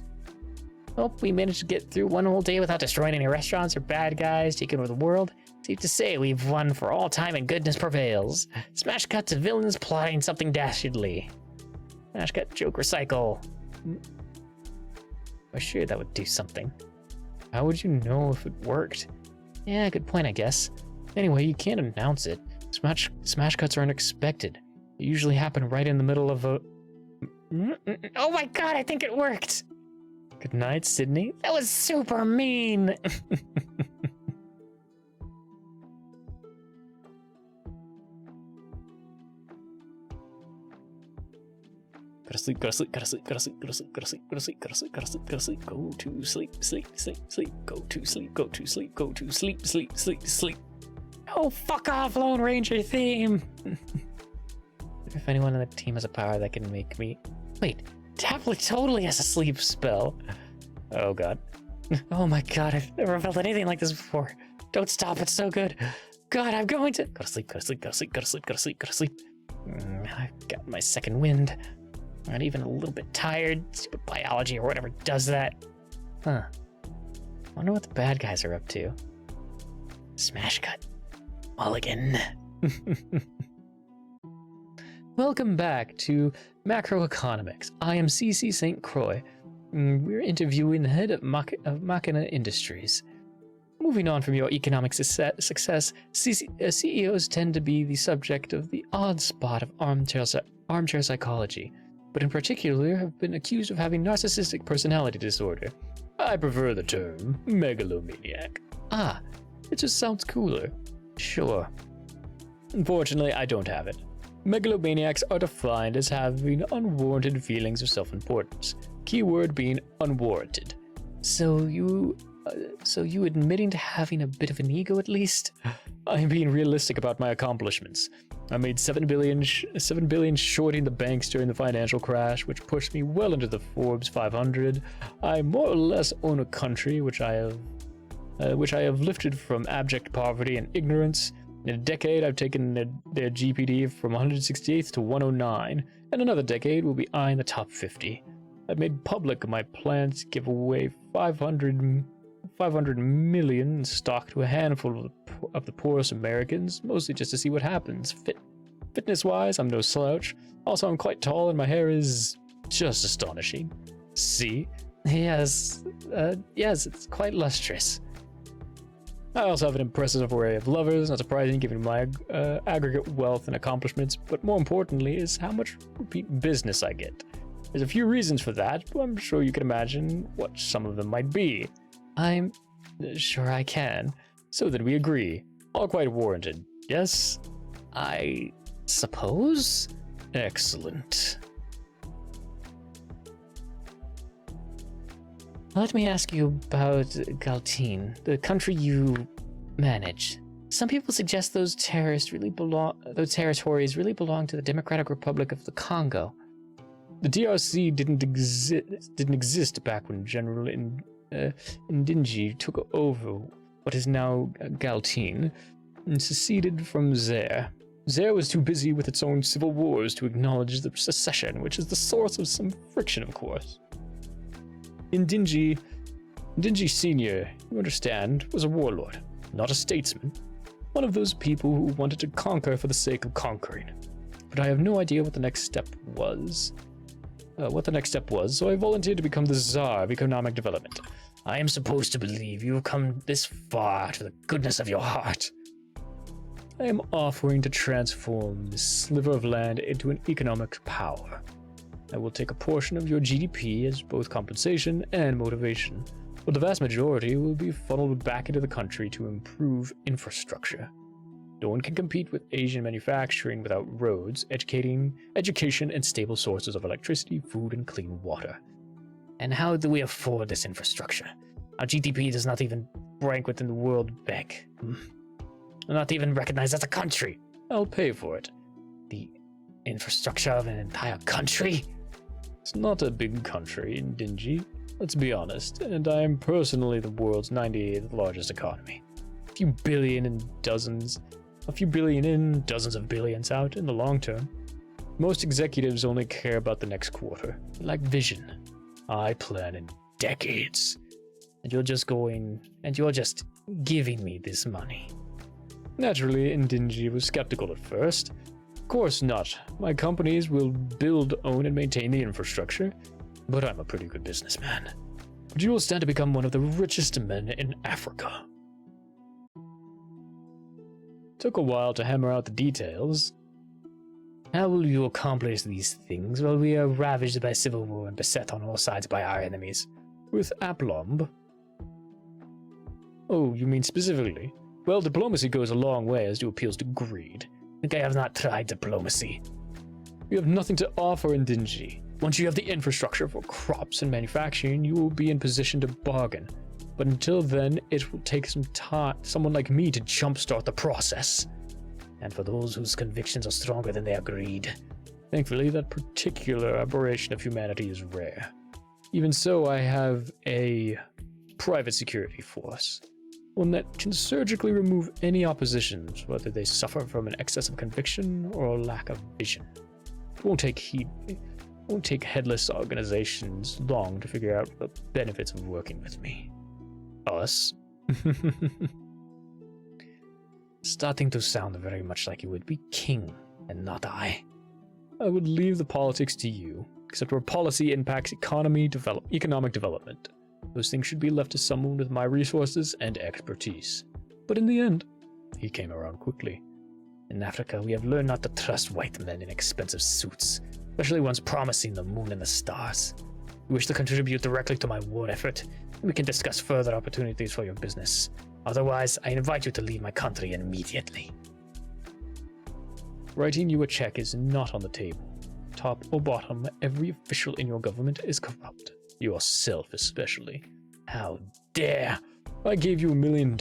Hope we managed to get through one whole day without destroying any restaurants or bad guys taking over the world. Safe to say we've won for all time and goodness prevails. Smash cut to villains plotting something dastardly. Smash cut joke recycle. I'm sure that would do something. How would you know if it worked? Yeah, good point, I guess. Anyway, you can't announce it. Smash cuts are unexpected. They usually happen right in the middle of a... Oh my god, I think it worked! Good night, Sydney. That was super mean! Go to sleep, go to sleep, go to sleep, go to sleep, go to sleep, go to sleep, go to sleep, go to sleep, go to sleep, go to sleep, go to sleep, sleep, sleep, sleep, go to sleep, go to sleep, go to sleep, sleep, sleep, sleep. Oh, fuck off, Lone Ranger theme! If anyone on the team has a power that can make me... Wait, Tapley totally has a sleep spell. Oh god. Oh my god, I've never felt anything like this before. Don't stop, it's so good. God, I'm going to... Go to sleep, go to sleep, go to sleep, go to sleep, go to sleep, go to sleep. I've got my second wind. I'm not even a little bit tired. Stupid biology or whatever does that. Huh. I wonder what the bad guys are up to. Smash cut. Mulligan. Welcome back to Macroeconomics. I am CC St. Croix. We're interviewing the head of Machina Industries. Moving on from your economic success, CEOs tend to be the subject of the odd spot of armchair psychology, but in particular have been accused of having narcissistic personality disorder. I prefer the term megalomaniac. Ah, it just sounds cooler. Sure. Unfortunately, I don't have it. Megalomaniacs are defined as having unwarranted feelings of self-importance, keyword being unwarranted. So you admitting to having a bit of an ego at least? I'm being realistic about my accomplishments. I made $7 billion shorting the banks during the financial crash, which pushed me well into the Forbes 500. I more or less own a country which I have lifted from abject poverty and ignorance. In a decade, I've taken their GPD from 168th to 109, and another decade will be eyeing the top 50. I've made public my plans to give away 500 million in stock to a handful of the poorest Americans, mostly just to see what happens. Fitness-wise, I'm no slouch. Also, I'm quite tall and my hair is just astonishing. See? Yes, it's quite lustrous. I also have an impressive array of lovers, not surprising given my aggregate wealth and accomplishments, but more importantly is how much repeat business I get. There's a few reasons for that, but I'm sure you can imagine what some of them might be. I'm sure I can. So then we agree. All quite warranted. Yes? I suppose? Excellent. Let me ask you about Galtine, the country you manage. Some people suggest those territories really belong to the Democratic Republic of the Congo. The DRC didn't exist back when General Ndingi took over what is now Galtine and seceded from Zaire. Zaire was too busy with its own civil wars to acknowledge the secession, which is the source of some friction, of course. Ndingi Sr., you understand, was a warlord, not a statesman. One of those people who wanted to conquer for the sake of conquering. But I have no idea what the next step was. So I volunteered to become the Tsar of Economic Development. I am supposed to believe you have come this far to the goodness of your heart. I am offering to transform this sliver of land into an economic power. I will take a portion of your GDP as both compensation and motivation, but the vast majority will be funneled back into the country to improve infrastructure. No one can compete with Asian manufacturing without roads, education, and stable sources of electricity, food, and clean water. And how do we afford this infrastructure? Our GDP does not even rank within the World Bank. Not even recognized as a country. I'll pay for it. The infrastructure of an entire country? It's not a big country, Ndingi. Let's be honest, and I am personally the world's 98th largest economy. A few billion in, dozens of billions out in the long term. Most executives only care about the next quarter. They lack vision. I plan in decades. And you're just giving me this money. Naturally, Ndingi was skeptical at first. Of course not. My companies will build, own, and maintain the infrastructure. But I'm a pretty good businessman. But you will stand to become one of the richest men in Africa. Took a while to hammer out the details. How will you accomplish these things while we are ravaged by civil war and beset on all sides by our enemies? With aplomb? Oh, you mean specifically? Well, diplomacy goes a long way as to appeals to greed. I think I have not tried diplomacy. You have nothing to offer Ndingi. Once you have the infrastructure for crops and manufacturing, you will be in position to bargain. But until then, it will take some time, someone like me to jumpstart the process. And for those whose convictions are stronger than their greed, Thankfully, that particular aberration of humanity is rare. Even so, I have a private security force, one that can surgically remove any oppositions, whether they suffer from an excess of conviction or a lack of vision. It won't take headless organizations long to figure out the benefits of working with me. Us? Starting to sound very much like you would be king, and not I. I would leave the politics to you, except where policy impacts economic development. Those things should be left to someone with my resources and expertise. But in the end, he came around quickly. In Africa, we have learned not to trust white men in expensive suits, especially ones promising the moon and the stars. You wish to contribute directly to my war effort, and we can discuss further opportunities for your business. Otherwise, I invite you to leave my country immediately. Writing you a check is not on the table. Top or bottom, every official in your government is corrupt. Yourself especially. How dare! If I gave you $1 million,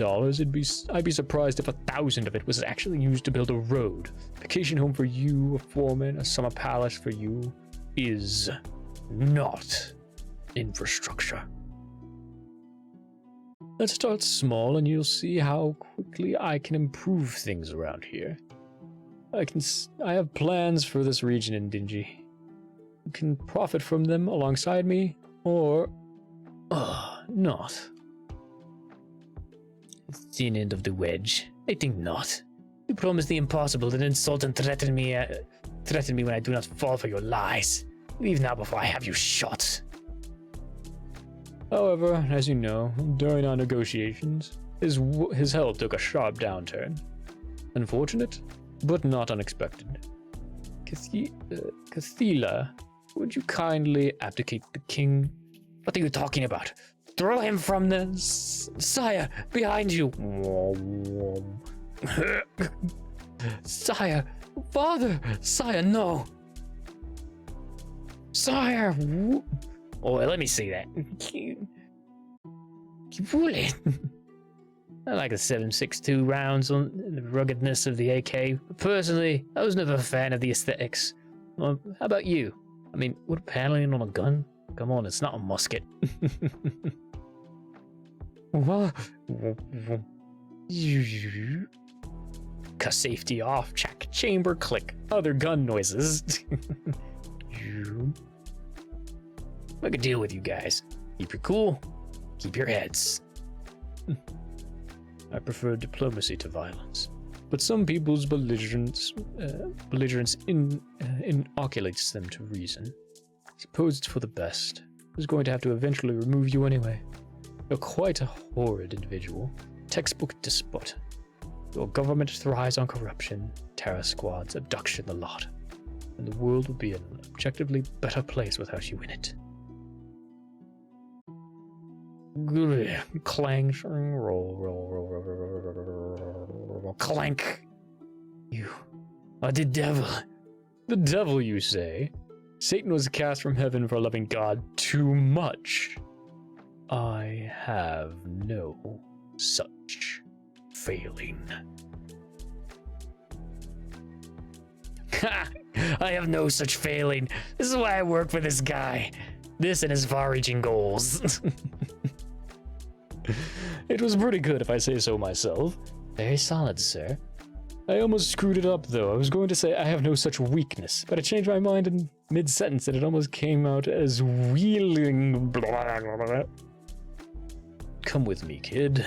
I'd be surprised if 1,000 of it was actually used to build a road, vacation home for you, a foreman, a summer palace for you. Is not infrastructure. Let's start small and you'll see how quickly I can improve things around here. I have plans for this region in Dingy. You can profit from them alongside me, or not. Thin end of the wedge. I think not. You promise the impossible, then insult and threaten me when I do not fall for your lies. Leave now before I have you shot. However, as you know, during our negotiations, his health took a sharp downturn. Unfortunate, but not unexpected. Cathila, would you kindly abdicate the king? What are you talking about? Throw him from the... Sire, behind you! Sire! Father! Sire, no! Sire! Oh, let me see that. Really? I like the 7.62 rounds on the ruggedness of the AK. But personally, I was never a fan of the aesthetics. Well, how about you? I mean, wood paneling on a gun? Come on, it's not a musket. What? Cut safety off, check chamber, click. Other gun noises. I could deal with you guys. Keep your cool, keep your heads. I prefer diplomacy to violence, but some people's belligerence inoculates them to reason. I suppose it's for the best. I was going to have to eventually remove you anyway. You're quite a horrid individual, textbook despot. Your government thrives on corruption, terror squads, abduction, the lot. And the world would be an objectively better place without you in it. Clang, roll, clank. You are the devil. The devil, you say? Satan was cast from heaven for loving God too much. I have no such failing. Ha! I have no such failing. This is why I work for this guy. This and his far-reaching goals. It was pretty good, if I say so myself. Very solid, sir. I almost screwed it up, though. I was going to say I have no such weakness, but I changed my mind in mid-sentence and it almost came out as wheeling. Come with me, kid.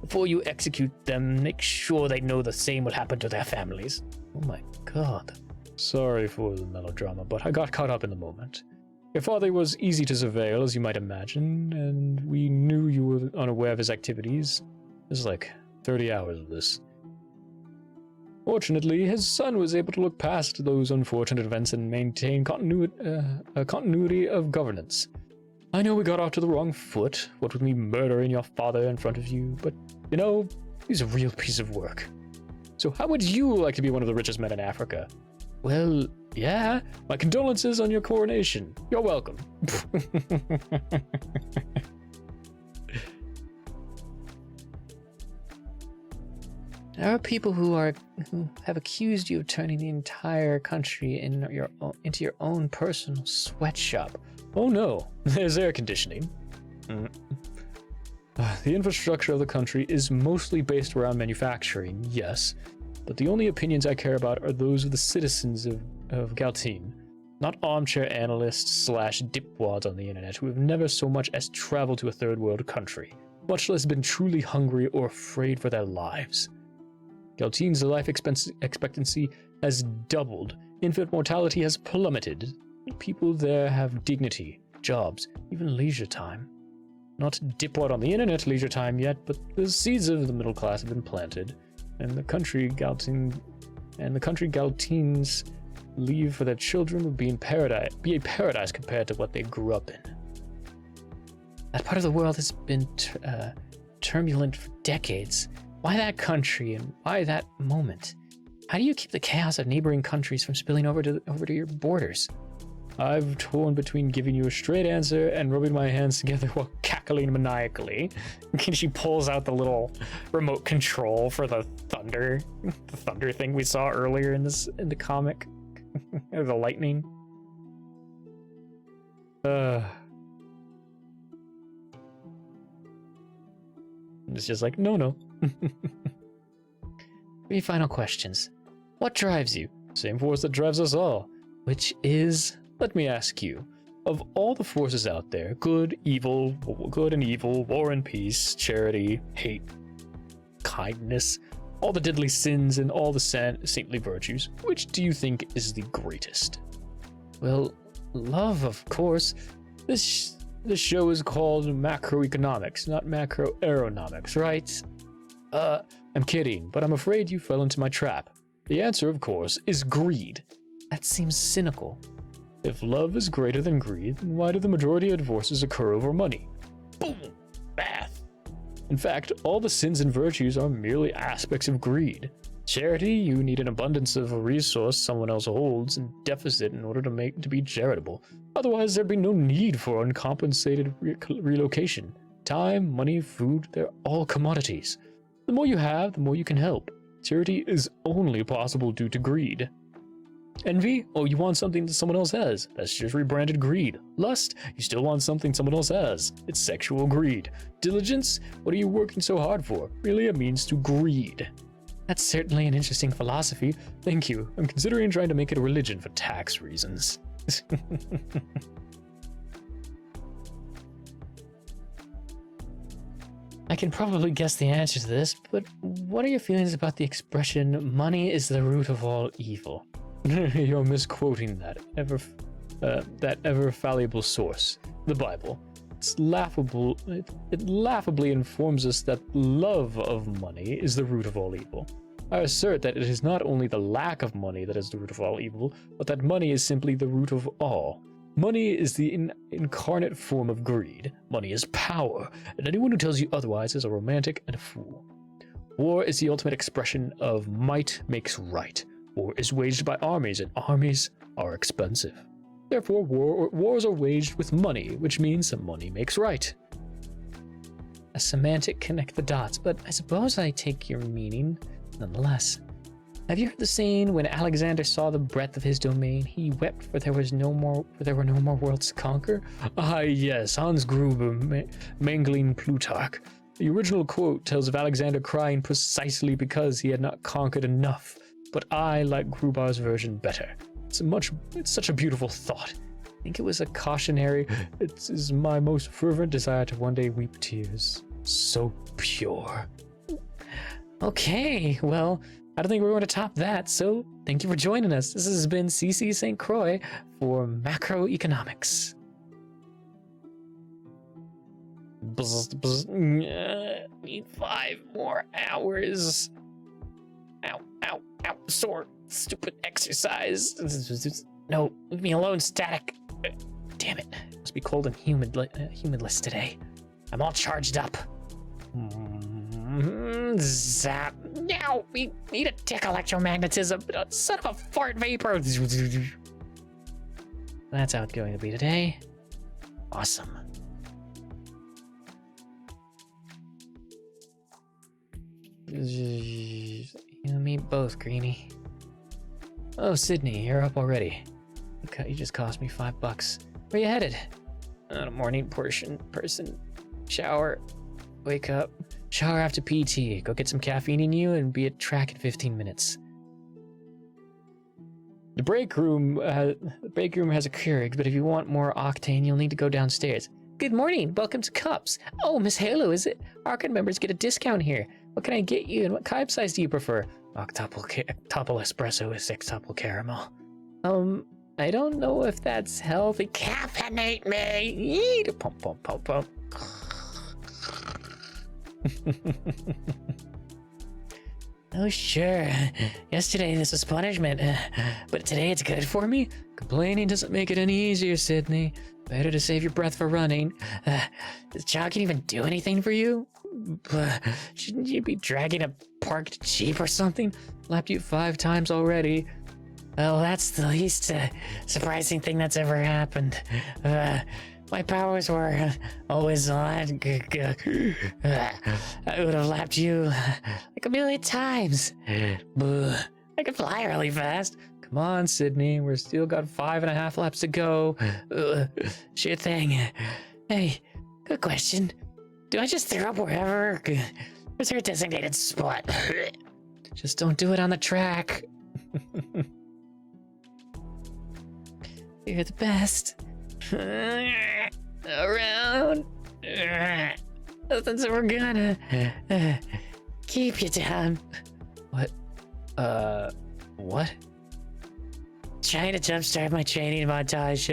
Before you execute them, make sure they know the same will happen to their families. Oh my god. Sorry for the melodrama, but I got caught up in the moment. Your father was easy to surveil, as you might imagine, and we knew you were unaware of his activities. There's like 30 hours of this. Fortunately, his son was able to look past those unfortunate events and maintain continuity of governance. I know we got off to the wrong foot, what with me murdering your father in front of you, but, you know, he's a real piece of work. So how would you like to be one of the richest men in Africa? Well, yeah, my condolences on your coronation. You're welcome. There are people who have accused you of turning the entire country into your own personal sweatshop. Oh no, there's air conditioning. The infrastructure of the country is mostly based around manufacturing, yes, but the only opinions I care about are those of the citizens of Galtine, not armchair analysts / dipwads on the internet who have never so much as traveled to a third world country, much less been truly hungry or afraid for their lives. Galtine's life expectancy has doubled, infant mortality has plummeted, people there have dignity, jobs, even leisure time. Not dipwad on the internet leisure time yet, but the seeds of the middle class have been planted, and the country Galtines leave for their children would be a paradise compared to what they grew up in. That part of the world has been turbulent for decades. Why that country and why that moment? How do you keep the chaos of neighboring countries from spilling over to your borders? I've torn between giving you a straight answer and rubbing my hands together while cackling maniacally. And she pulls out the little remote control for the thunder thing we saw earlier in the comic. The lightning. It's just like, no. 3 final questions. What drives you? Same force that drives us all. Which is, let me ask you, of all the forces out there, good and evil, war and peace, charity, hate, kindness, all the deadly sins and all the saintly virtues, which do you think is the greatest? Well, love, of course. This show is called macroeconomics, not macroaeronomics, right? I'm kidding, but I'm afraid you fell into my trap. The answer, of course, is greed. That seems cynical. If love is greater than greed, then why do the majority of divorces occur over money? Boom! Math. In fact, all the sins and virtues are merely aspects of greed. Charity, you need an abundance of a resource someone else holds in deficit in order to be charitable. Otherwise, there'd be no need for uncompensated relocation. Time, money, food, they're all commodities. The more you have, the more you can help. Charity is only possible due to greed. Envy? Oh, you want something that someone else has. That's just rebranded greed. Lust? You still want something someone else has. It's sexual greed. Diligence? What are you working so hard for? Really a means to greed. That's certainly an interesting philosophy. Thank you. I'm considering trying to make it a religion for tax reasons. I can probably guess the answer to this, but what are your feelings about the expression, money is the root of all evil? You're misquoting that ever fallible source, the Bible. It's laughable. It laughably informs us that love of money is the root of all evil. I assert that it is not only the lack of money that is the root of all evil, but that money is simply the root of all. Money is the incarnate form of greed. Money is power, and anyone who tells you otherwise is a romantic and a fool. War is the ultimate expression of might makes right. War is waged by armies, and armies are expensive. Therefore, wars are waged with money, which means that money makes right. A semantic connect the dots, but I suppose I take your meaning nonetheless. Have you heard the saying, when Alexander saw the breadth of his domain, he wept for there were no more worlds to conquer? Ah yes, Hans Gruber mangling Plutarch. The original quote tells of Alexander crying precisely because he had not conquered enough, but I like Gruber's version better. It's such a beautiful thought. I think it was a cautionary, it is my most fervent desire to one day weep tears. So pure. Okay, well, I don't think we're going to top that, so thank you for joining us. This has been CC St. Croix for Macroeconomics. Need 5 more hours. Ow, ow, ow, sore, stupid exercise. No, leave me alone, static. Damn it, must be cold and humidless today. I'm all charged up. Zap. Now we need a tick electromagnetism. Son of a fart vapor. That's how it's going to be today. Awesome. both, Greenie. Oh, Sydney, you're up already. Okay, you just cost me $5. Where you headed? Not a morning person. Shower. Wake up. Shower after PT. Go get some caffeine in you and be at track in 15 minutes. The break room has a Keurig, but if you want more octane, you'll need to go downstairs. Good morning. Welcome to Cups. Oh, Miss Halo, is it? Arcade members get a discount here. What can I get you, and what type size do you prefer? Octuple espresso with sextuple caramel. I don't know if that's healthy. Caffeinate me! Eat! Pump, pump, pump, pump. Oh, sure. Yesterday this was punishment, but today it's good for me? Complaining doesn't make it any easier, Sydney. Better to save your breath for running. Does jogging even do anything for you? Shouldn't you be dragging a parked Jeep or something? Lapped you 5 times already. Well, that's the least surprising thing that's ever happened. My powers were always on. I would have lapped you like a million times. I can fly really fast. Come on, Sydney. We're still got 5.5 laps to go. Sure thing. Hey, good question. Do I just throw up wherever? Is there a designated spot? Just don't do it on the track. You're the best. Around. Nothing's ever gonna keep you down. What? What? Trying to jumpstart my training montage.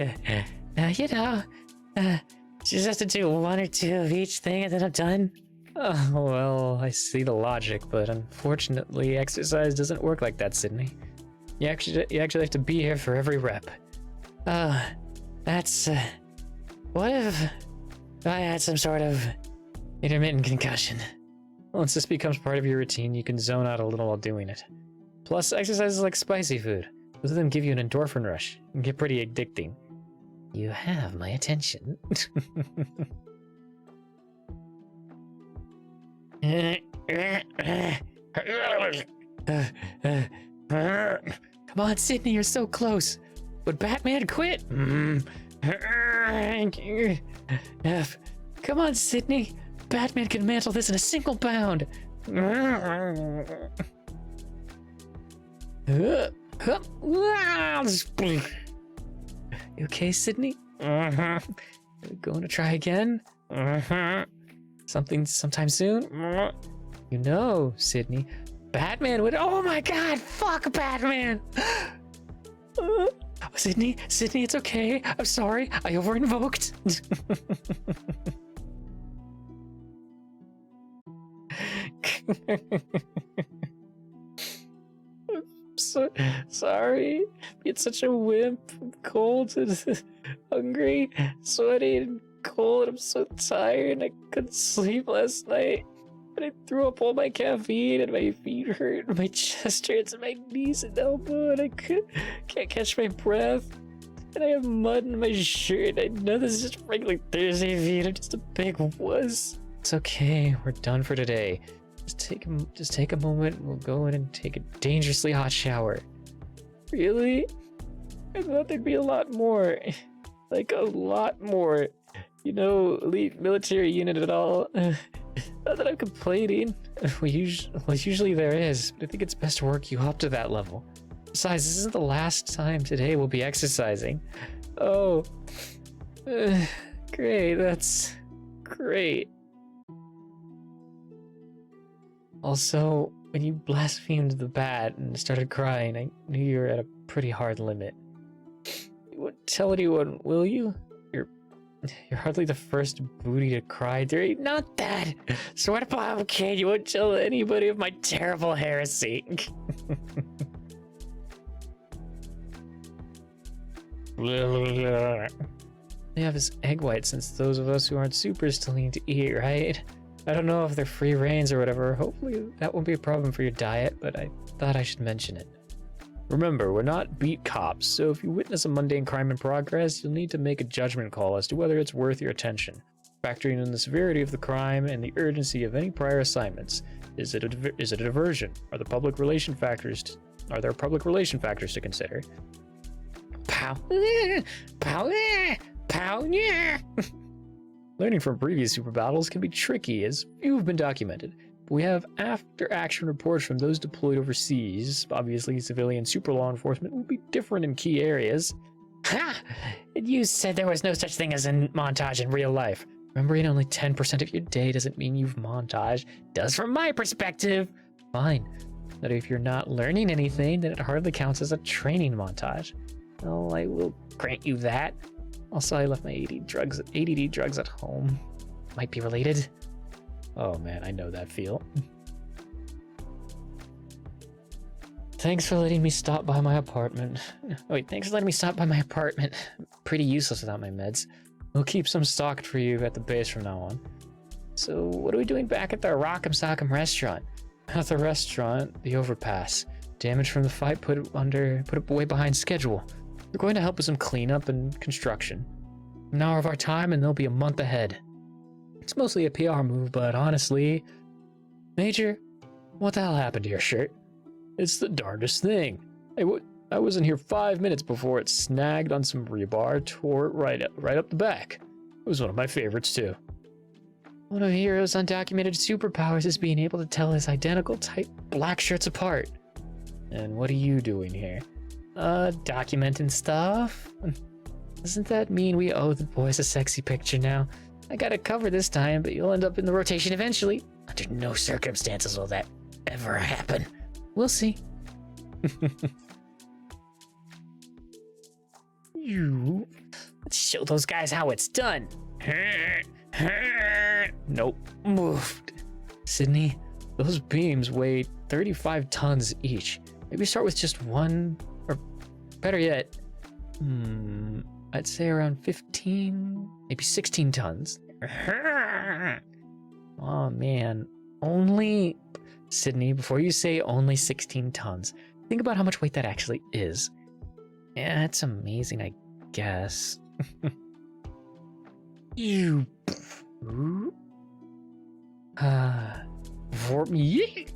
Just have to do 1 or 2 of each thing and then I'm done. Oh, well, I see the logic, but unfortunately, exercise doesn't work like that, Sydney. You actually have to be here for every rep. That's, what if I had some sort of intermittent concussion? Once this becomes part of your routine, you can zone out a little while doing it. Plus, exercise is like spicy food. Both of them give you an endorphin rush and get pretty addicting. You have my attention. Come on, Sydney, you're so close. Would Batman quit? Come on, Sydney. Batman can mantle this in a single bound. You okay, Sydney? Going to try again? Sometime soon? You know, Sydney. Batman would. Oh my God! Fuck Batman! Sydney, it's okay. I'm sorry. I overinvoked. So sorry. Being such a wimp. I'm cold and hungry, sweaty and cold. I'm so tired. I couldn't sleep last night. And I threw up all my caffeine and my feet hurt and my chest hurts and my knees and elbow and I can't catch my breath. And I have mud in my shirt. I know this is just regular Thursday feet. I'm just a big wuss. It's okay. We're done for today. Just take a moment. We'll go in and take a dangerously hot shower. Really? I thought there'd be a lot more. Like a lot more. You know, elite military unit at all. Not that I'm complaining. Well, usually there is, but I think it's best to work you up to that level. Besides, this isn't the last time today we'll be exercising. Oh. Great, that's great. Also, when you blasphemed the bat and started crying, I knew you were at a pretty hard limit. You won't tell anyone, will you? You're hardly the first booty to cry during. Not that! Swear to Bob Kid, you won't tell anybody of my terrible heresy. They have his egg white since those of us who aren't super still need to eat, right? I don't know if they're free reigns or whatever. Hopefully that won't be a problem for your diet, but I thought I should mention it. Remember, we're not beat cops, so if you witness a mundane crime in progress, you'll need to make a judgment call as to whether it's worth your attention, factoring in the severity of the crime and the urgency of any prior assignments. Is it a diversion? Are there public relation factors to consider? Pow. Pow. Pow. Yeah. Learning from previous super battles can be tricky, as few have been documented. But we have after-action reports from those deployed overseas. Obviously, civilian super law enforcement will be different in key areas. Ha! You said there was no such thing as a montage in real life. Remembering only 10% of your day doesn't mean you've montaged. Does from my perspective. Fine. But if you're not learning anything, then it hardly counts as a training montage. Well, I will grant you that. Also, I left my ADD drugs at home. Might be related. Oh man, I know that feel. Thanks for letting me stop by my apartment. Oh, wait, thanks for letting me stop by my apartment. Pretty useless without my meds. We'll keep some stocked for you at the base from now on. So, what are we doing back at the Rock'em Sock'em restaurant? At the restaurant, the overpass. Damage from the fight put it way behind schedule. They're going to help with some cleanup and construction. An hour of our time and they'll be a month ahead. It's mostly a PR move, but honestly... Major, what the hell happened to your shirt? It's the darndest thing. I wasn't here 5 minutes before it snagged on some rebar, tore it right up the back. It was one of my favorites too. One of Hero's undocumented superpowers is being able to tell his identical type black shirts apart. And what are you doing here? Documenting stuff? Doesn't that mean we owe the boys a sexy picture now? I got it covered this time, but you'll end up in the rotation eventually. Under no circumstances will that ever happen. We'll see. Let's show those guys how it's done. Nope. Moved. Sydney, those beams weigh 35 tons each. Maybe start with just one, or better yet, I'd say around 15, maybe 16 tons. Oh man, only, Sydney, before you say only 16 tons, think about how much weight that actually is. Yeah, it's amazing, I guess. You. For me.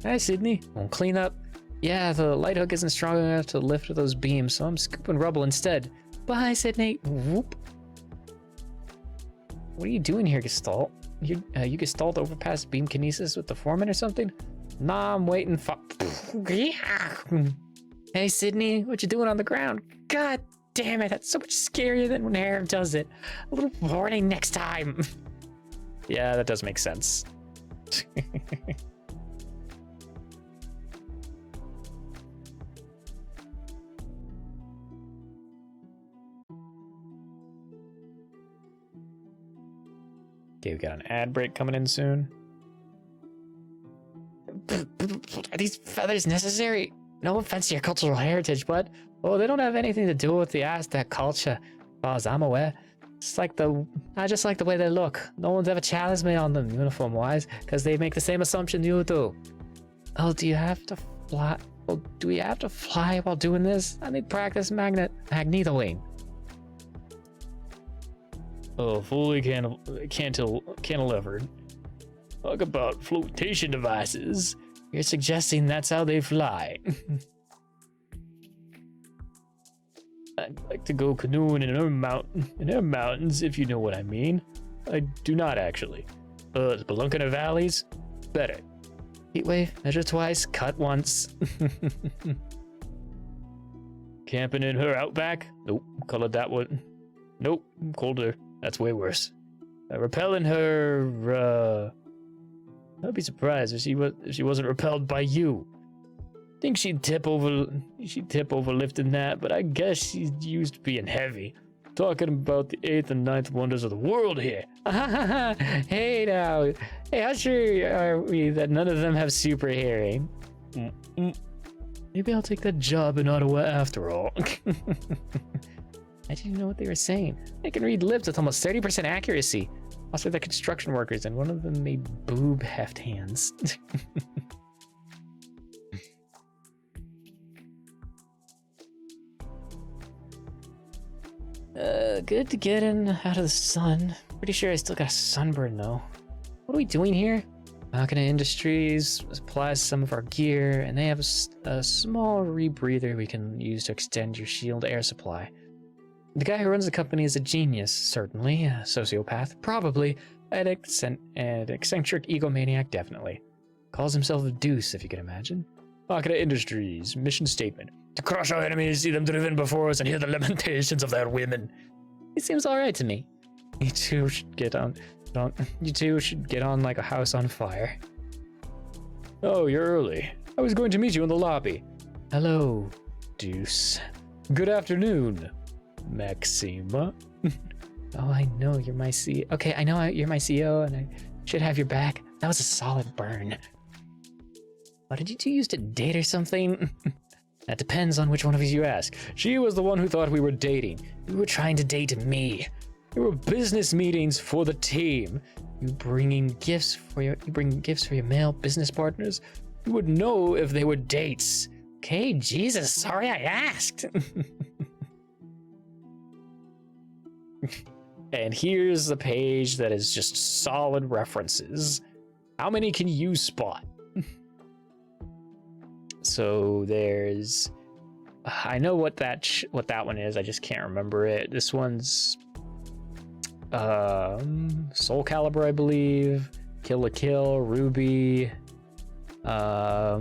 Hi, Sydney. Won't clean up. Yeah, the light hook isn't strong enough to lift those beams, so I'm scooping rubble instead. Bye, Sydney. Whoop. What are you doing here, Gestalt? You Gestalt overpass beam kinesis with the foreman or something? Nah, I'm waiting for... Hey, Sydney, what you doing on the ground? God damn it, that's so much scarier than when Harem does it. A little warning next time. Yeah, that does make sense. Okay, we got an ad break coming in soon. Are these feathers necessary? No offense to your cultural heritage, but they don't have anything to do with the Aztec culture, as far as I'm aware. I just like the way they look. No one's ever challenged me on them, uniform-wise, because they make the same assumption you do. Oh, do you have to fly? Oh, do we have to fly while doing this? I need practice magnetoing. Oh, fully cantilevered. Talk about flotation devices. You're suggesting that's how they fly. I'd like to go canoeing in our mountains, if you know what I mean. I do not actually. Spelunking in valleys? Better. Heatwave, measure twice, cut once. Camping in her outback? Nope, colored that one. Nope, colder. That's way worse. Repelling her, I'd be surprised if she wasn't repelled by you. Think she'd tip over lifting that, but I guess she's used to being heavy. Talking about the 8th and 9th wonders of the world here. Hey now, hey, how sure are we that none of them have super hearing? Maybe I'll take that job in Ottawa after all. I didn't know what they were saying. I can read lips with almost 30% accuracy. Also, they're construction workers, and one of them made boob heft hands. Good to get in out of the sun. Pretty sure I still got a sunburn, though. What are we doing here? Akane Industries supplies some of our gear, and they have a small rebreather we can use to extend your shield air supply. The guy who runs the company is a genius, certainly. A sociopath, probably. An eccentric egomaniac, definitely. Calls himself a deuce, if you can imagine. Akane Industries, mission statement. To crush our enemies, see them driven before us, and hear the lamentations of their women. He seems alright to me. You two should get on like a house on fire. Oh, you're early. I was going to meet you in the lobby. Hello, Deuce. Good afternoon, Maxima. Oh, I know you're my CEO. Okay, I know you're my CEO, and I should have your back. That was a solid burn. What did you two use to date or something? That depends on which one of you ask. She was the one who thought we were dating. You were trying to date me. There were business meetings for the team. You bring gifts for your male business partners. You would know if they were dates. Okay, Jesus, sorry I asked. And here's the page that is just solid references. How many can you spot? So there's, I know what that one is. I just can't remember it. This one's Soul Calibur, I believe. Kill la Kill, Ruby. That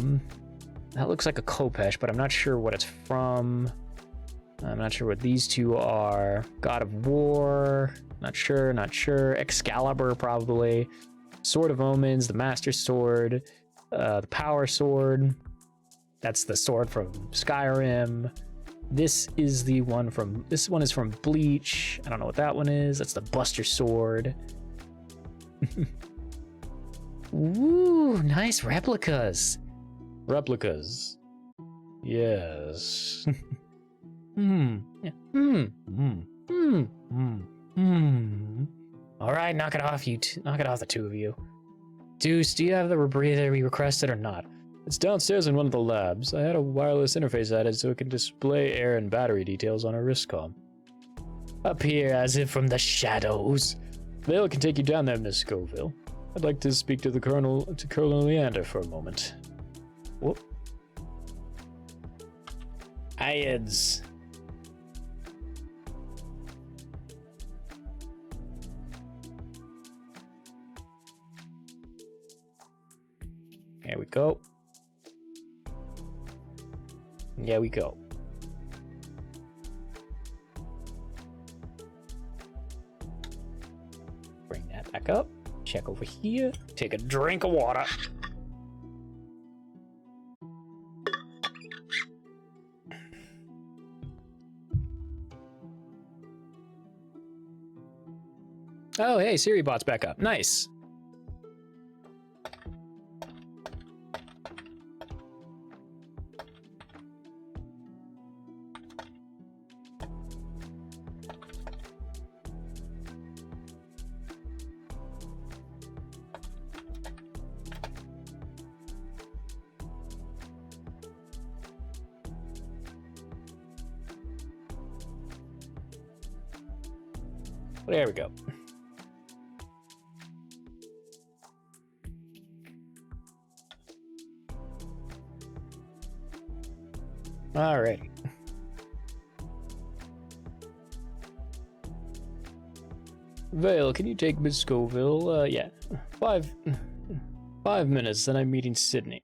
looks like a Kopesh, but I'm not sure what it's from. I'm not sure what these two are. God of War. Not sure. Excalibur, probably. Sword of Omens, the Master Sword, the Power Sword. That's the sword from Skyrim. This one is from Bleach. I don't know what that one is. That's the Buster Sword. Ooh, nice replicas. Replicas. Yes. All right, knock it off, knock it off, the two of you. Deuce, do you have the rebreather we requested or not? It's downstairs in one of the labs. I had a wireless interface added so it can display air and battery details on a wrist comm. Appear as if from the shadows. Vale can take you down there, Miss Scoville. I'd like to speak to Colonel Leander for a moment. Whoop. Ayeds. There we go. There we go. Bring that back up. Check over here. Take a drink of water. Oh, hey, Siri bot's back up. Nice. There we go. Alrighty. Vale, can you take Miss Scoville? Yeah. 5 minutes, then I'm meeting Sydney.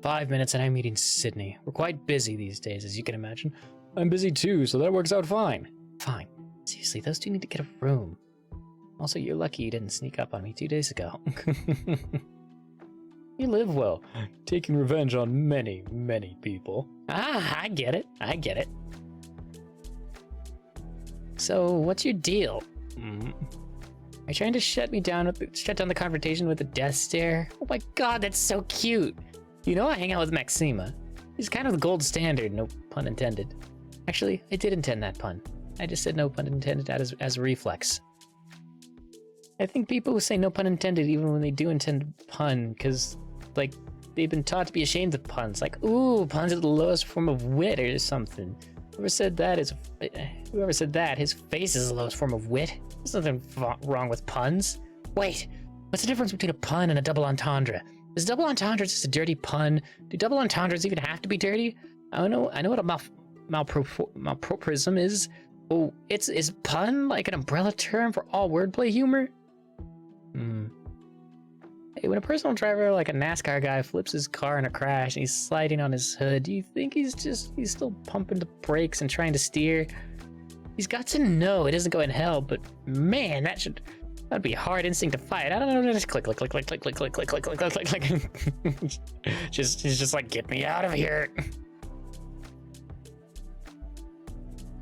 5 minutes and I'm meeting Sydney. We're quite busy these days, as you can imagine. I'm busy too, so that works out fine. Fine. Seriously, those two need to get a room. Also, you're lucky you didn't sneak up on me 2 days ago. You live well, taking revenge on many, many people. Ah, I get it. I get it. So, what's your deal? Are you trying to shut down the confrontation with a death stare? Oh my god, that's so cute. You know I hang out with Maxima. He's kind of the gold standard, no pun intended. Actually, I did intend that pun. I just said no pun intended as a reflex. I think people who say no pun intended even when they do intend pun, because, like, they've been taught to be ashamed of puns. Like, ooh, puns are the lowest form of wit or something. Whoever said that, his face is the lowest form of wit. There's nothing wrong with puns. Wait, What's the difference between a pun and a double entendre? Is double entendre just a dirty pun? Do double entendres even have to be dirty? I know what a malpropism is. Oh, is pun like an umbrella term for all wordplay humor? Hey, when a personal driver like a NASCAR guy flips his car in a crash and he's sliding on his hood, do you think he's still pumping the brakes and trying to steer? He's got to know it isn't going to hell, but man, that'd be a hard instinct to fight. I don't know, just click, click, click, click, click, click, click, click, click, click, click, click. He's just like, get me out of here.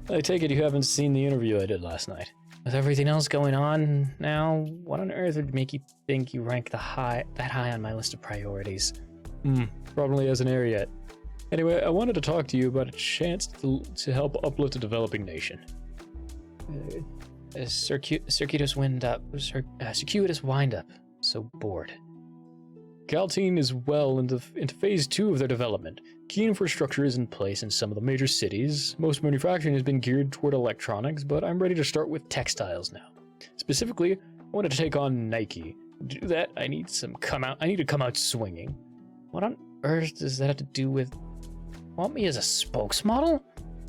I take it you haven't seen the interview I did last night. With everything else going on now, what on earth would make you think you rank that high on my list of priorities? Probably hasn't aired yet. Anyway, I wanted to talk to you about a chance to help uplift a developing nation. Circuitous wind-up. So bored. Galtine is well into phase 2 of their development. Key infrastructure is in place in some of the major cities. Most manufacturing has been geared toward electronics, but I'm ready to start with textiles now. Specifically, I wanted to take on Nike. To do that, I need to come out swinging. What on earth does that have to do with... Want me as a spokesmodel?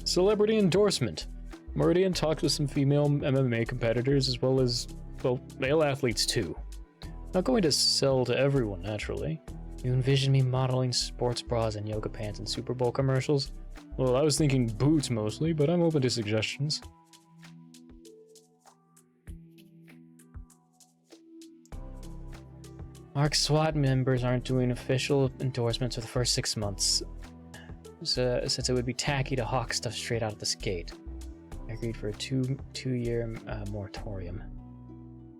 Celebrity endorsement. I'm already in talks with some female MMA competitors as well as, well, male athletes too. Not going to sell to everyone, naturally. You envision me modeling sports bras and yoga pants in Super Bowl commercials? Well, I was thinking boots mostly, but I'm open to suggestions. ARC SWAT members aren't doing official endorsements for the first 6 months, since it would be tacky to hawk stuff straight out of the gate. I agreed for a two-year moratorium.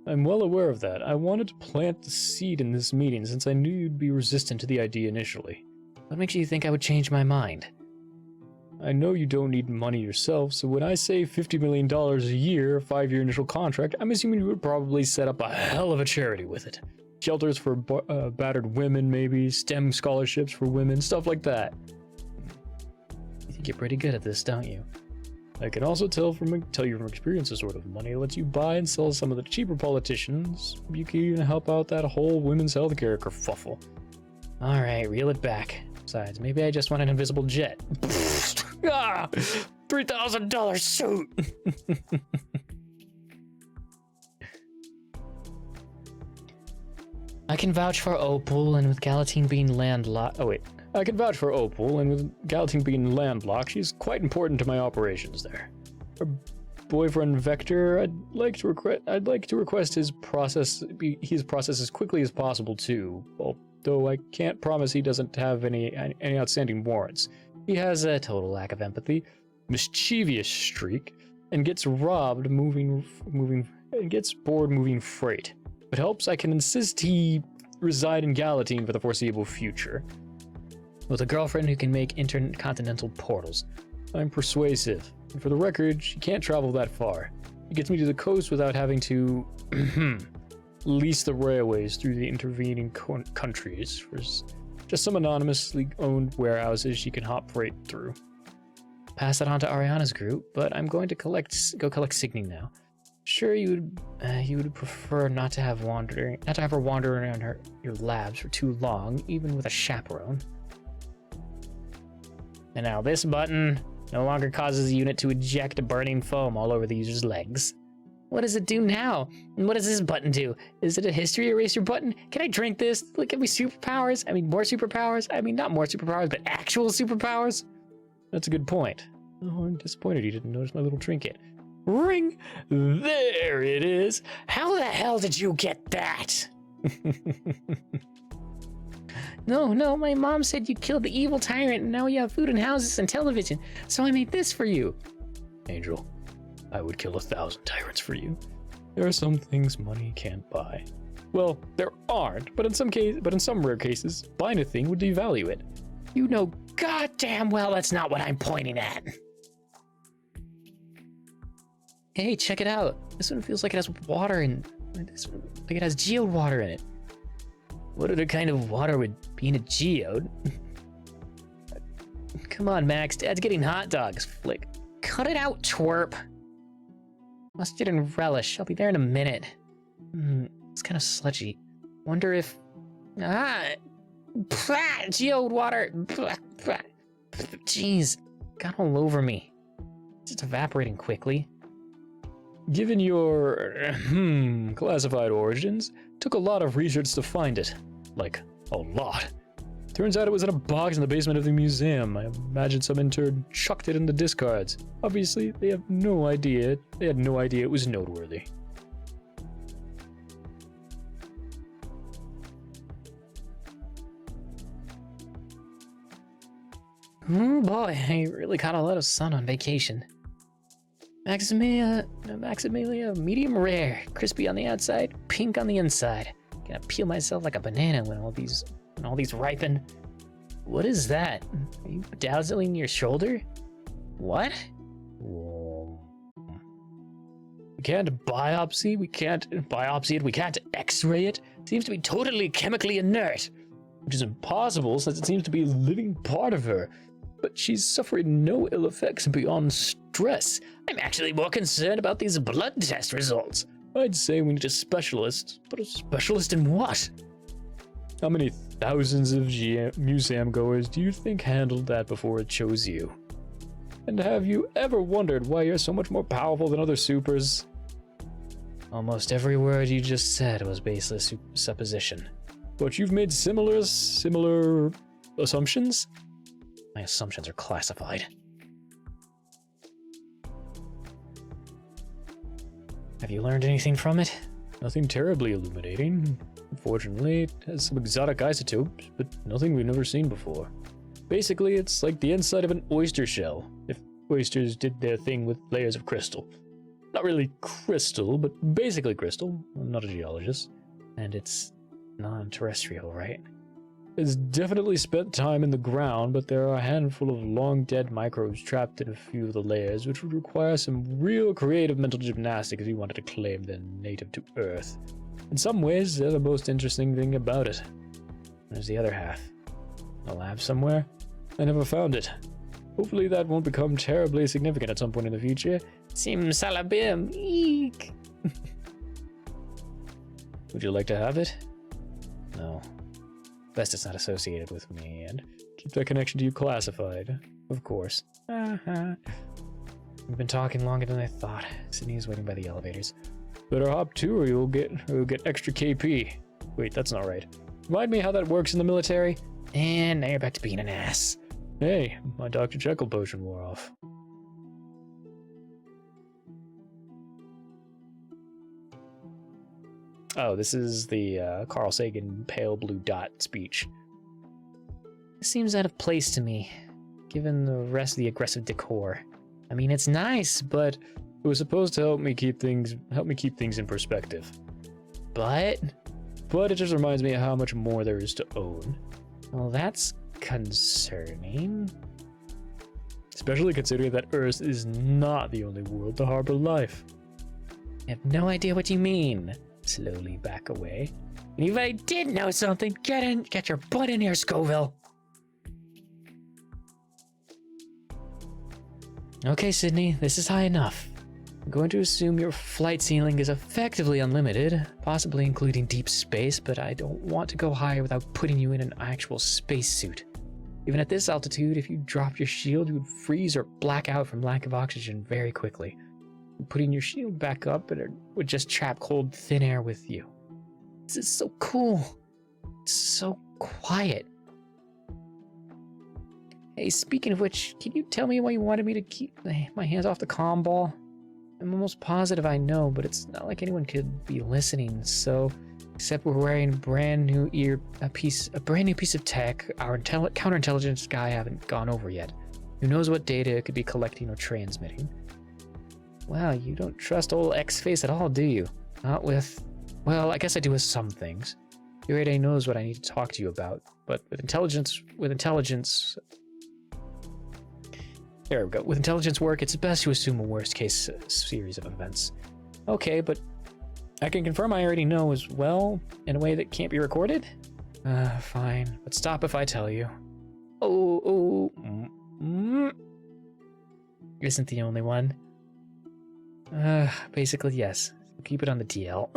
I'm well aware of that. I wanted to plant the seed in this meeting since I knew you'd be resistant to the idea initially. What makes you think I would change my mind? I know you don't need money yourself, so when I say $50 million a year, a 5-year initial contract, I'm assuming you would probably set up a hell of a charity with it. Shelters for battered women, maybe, STEM scholarships for women, stuff like that. You think you're pretty good at this, don't you? I can also tell you from experience the sort of money lets you buy and sell some of the cheaper politicians. You can even help out that whole women's healthcare kerfuffle. Alright, reel it back. Besides, maybe I just want an invisible jet. Ah! $3,000 suit! I can vouch for Opal, and with Galatine being landlocked... Oh, wait. I can vouch for Opal, and with Galatine being landlocked, she's quite important to my operations there. Her boyfriend Vector, I'd like to request his process as quickly as possible too. Although I can't promise he doesn't have any outstanding warrants. He has a total lack of empathy, mischievous streak, and gets bored moving freight. If it helps, I can insist he reside in Galatine for the foreseeable future. With a girlfriend who can make intercontinental portals. I'm persuasive, and for the record, she can't travel that far. It gets me to the coast without having to lease the railways through the intervening countries for just some anonymously owned warehouses she can hop freight through. Pass that on to Ariana's group, but I'm going to go collect Signy now. Sure, you would prefer not to have her wander around your labs for too long, even with a chaperone. And now this button no longer causes the unit to eject burning foam all over the user's legs. What does it do now? And what does this button do? Is it a history eraser button? Can I drink this? Like, give me superpowers? I mean, more superpowers? I mean, not more superpowers, but actual superpowers? That's a good point. Oh, I'm disappointed you didn't notice my little trinket. Ring! There it is! How the hell did you get that? No, my mom said you killed the evil tyrant and now you have food and houses and television, so I made this for you. Angel, I would kill 1,000 tyrants for you. There are some things money can't buy. Well, there aren't, but in some rare cases, buying a thing would devalue it. You know goddamn well that's not what I'm pointing at. Hey, check it out. This one feels like it has water in this one, like it has geode water in it. What other kind of water would be in a geode? Come on, Max. Dad's getting hot dogs. Flick. Cut it out, twerp. Mustard and relish. I'll be there in a minute. It's kind of sludgy. Wonder if... geode water! Jeez, got all over me. Just evaporating quickly. Given your classified origins, took a lot of research to find it. Like, a lot. Turns out it was in a box in the basement of the museum. I imagine some intern chucked it in the discards. Obviously, they have no idea. They had no idea it was noteworthy. Oh boy, I really caught a lot of sun on vacation. Maximilia, medium rare, crispy on the outside, pink on the inside. Gonna peel myself like a banana when all these ripen. What is that? Are you dazzling your shoulder? What? Whoa. We can't biopsy. We can't biopsy it. We can't X-ray it. It seems to be totally chemically inert, which is impossible since it seems to be a living part of her. But she's suffering no ill effects beyond stress. I'm actually more concerned about these blood test results. I'd say we need a specialist, but a specialist in what? How many thousands of museum goers do you think handled that before it chose you? And have you ever wondered why you're so much more powerful than other supers? Almost every word you just said was baseless supposition. But you've made similar assumptions? My assumptions are classified. Have you learned anything from it? Nothing terribly illuminating. Unfortunately, it has some exotic isotopes, but nothing we've never seen before. Basically, it's like the inside of an oyster shell, if oysters did their thing with layers of crystal. Not really crystal, but basically crystal. I'm not a geologist. And it's non-terrestrial, right? It's definitely spent time in the ground, but there are a handful of long-dead microbes trapped in a few of the layers, which would require some real creative mental gymnastics if you wanted to claim they're native to Earth. In some ways, they're the most interesting thing about it. There's the other half. A lab somewhere? I never found it. Hopefully that won't become terribly significant at some point in the future. Simsalabim! Eek! Would you like to have it? No. Best it's not associated with me, and keep that connection to you classified. Of course. We've been talking longer than I thought. Sydney is waiting by the elevators. Better hop too, or you'll get extra KP. Wait, that's not right. Remind me how that works in the military? And now you're back to being an ass. Hey, my Dr. Jekyll potion wore off. Oh, this is the Carl Sagan pale blue dot speech. It seems out of place to me, given the rest of the aggressive decor. I mean, it's nice, but it was supposed to help me keep things in perspective. But it just reminds me of how much more there is to own. Well, that's concerning. Especially considering that Earth is not the only world to harbor life. I have no idea what you mean. Slowly back away. And if I did know something, get your butt in here, Scoville. Okay, Sydney, this is high enough. I'm going to assume your flight ceiling is effectively unlimited, possibly including deep space, but I don't want to go higher without putting you in an actual spacesuit. Even at this altitude, if you drop your shield, you would freeze or black out from lack of oxygen very quickly. Putting your shield back up, and it would just trap cold, thin air with you. This is so cool. It's so quiet. Hey, speaking of which, can you tell me why you wanted me to keep my hands off the comm ball? I'm almost positive I know, but it's not like anyone could be listening, so... Except we're wearing a brand new piece of tech our counterintelligence guy haven't gone over yet. Who knows what data it could be collecting or transmitting. Wow, you don't trust old X-Face at all, do you? Not with... Well, I guess I do with some things. He already knows what I need to talk to you about, but with intelligence... There we go. With intelligence work, it's best to assume a worst-case series of events. Okay, but I can confirm I already know as well, in a way that can't be recorded? Fine. But stop if I tell you. Isn't the only one. Basically, yes. Keep it on the DL.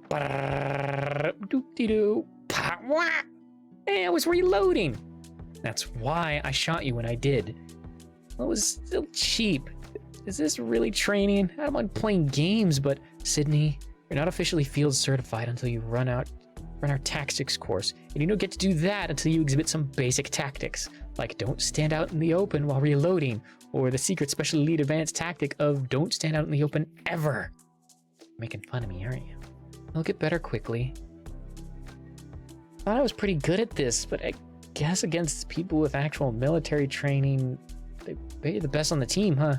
Doop-de-doo. Hey, I was reloading. That's why I shot you when I did. Well, it was still cheap. Is this really training? I don't mind playing games, but Sydney, you're not officially field certified until you run our tactics course, and you don't get to do that until you exhibit some basic tactics, like don't stand out in the open while reloading, or the secret special elite advanced tactic of don't stand out in the open ever. You're making fun of me, aren't you? I'll get better quickly. Thought I was pretty good at this, but I guess against people with actual military training, they bet you're the best on the team, huh?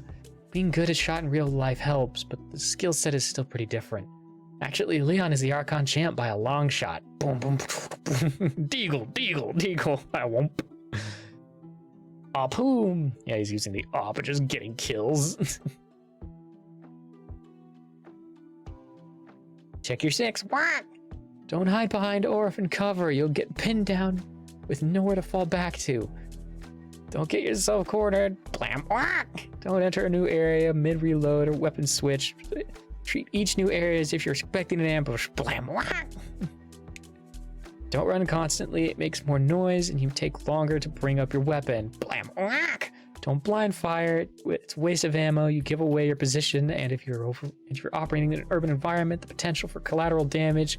Being good at shot in real life helps, but the skill set is still pretty different. Actually, Leon is the Archon champ by a long shot. Boom, boom, boom. Deagle, deagle, deagle. I won't. Boom. Yeah, he's using the but just getting kills. Check your 6. What? Don't hide behind orphan cover. You'll get pinned down with nowhere to fall back to. Don't get yourself cornered. Blam. Whack. Don't enter a new area mid-reload or weapon switch. Treat each new area as if you're expecting an ambush. Blam. Whack. Don't run constantly. It makes more noise and you take longer to bring up your weapon. Blam. Whack. Don't blind fire. It's a waste of ammo. You give away your position, and if you're operating in an urban environment, the potential for collateral damage.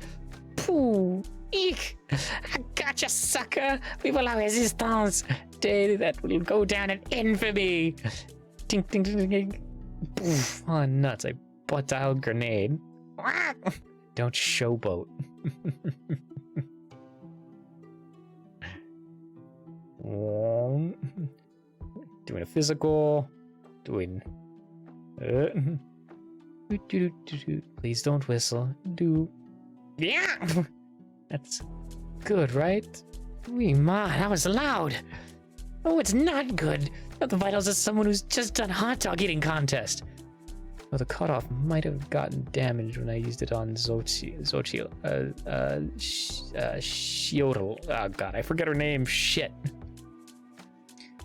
Pooh. Eek! I gotcha, sucker! Viva la resistance! Day that will go down in infamy! Ding, ding, ding, ding. Poof. Oh, nuts. I butt-dialed grenade. Don't showboat. Doing a physical. Doing... Please don't whistle. Yeah! That's good, right? Wee ma, that was loud. Oh, it's not good. Not the vitals of someone who's just done hot dog eating contest. Well, the cutoff might have gotten damaged when I used it on Xochitl. Oh god, I forget her name. Shit.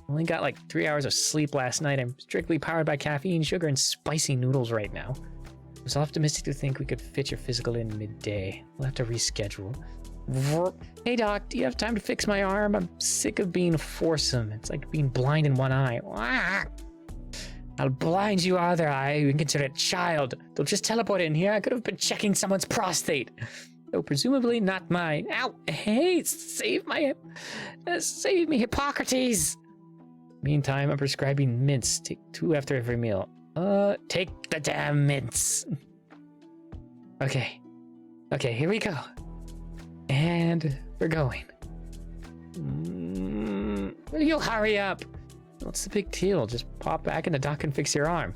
Only got like 3 hours of sleep last night. I'm strictly powered by caffeine, sugar, and spicy noodles right now. I was optimistic to think we could fit your physical in midday. We'll have to reschedule. Hey doc, do you have time to fix my arm? I'm sick of being foursome. It's like being blind in one eye. I'll blind you other eye. You can consider it a child. They'll just teleport in here. I could have been checking someone's prostate. Though presumably not mine. Ow! Hey, save me, Hippocrates! Meantime, I'm prescribing mints. Take 2 after every meal. Take the damn mints. Okay, here we go. And we're going. Will you hurry up? What's the big deal? Just pop back and the doc can fix your arm.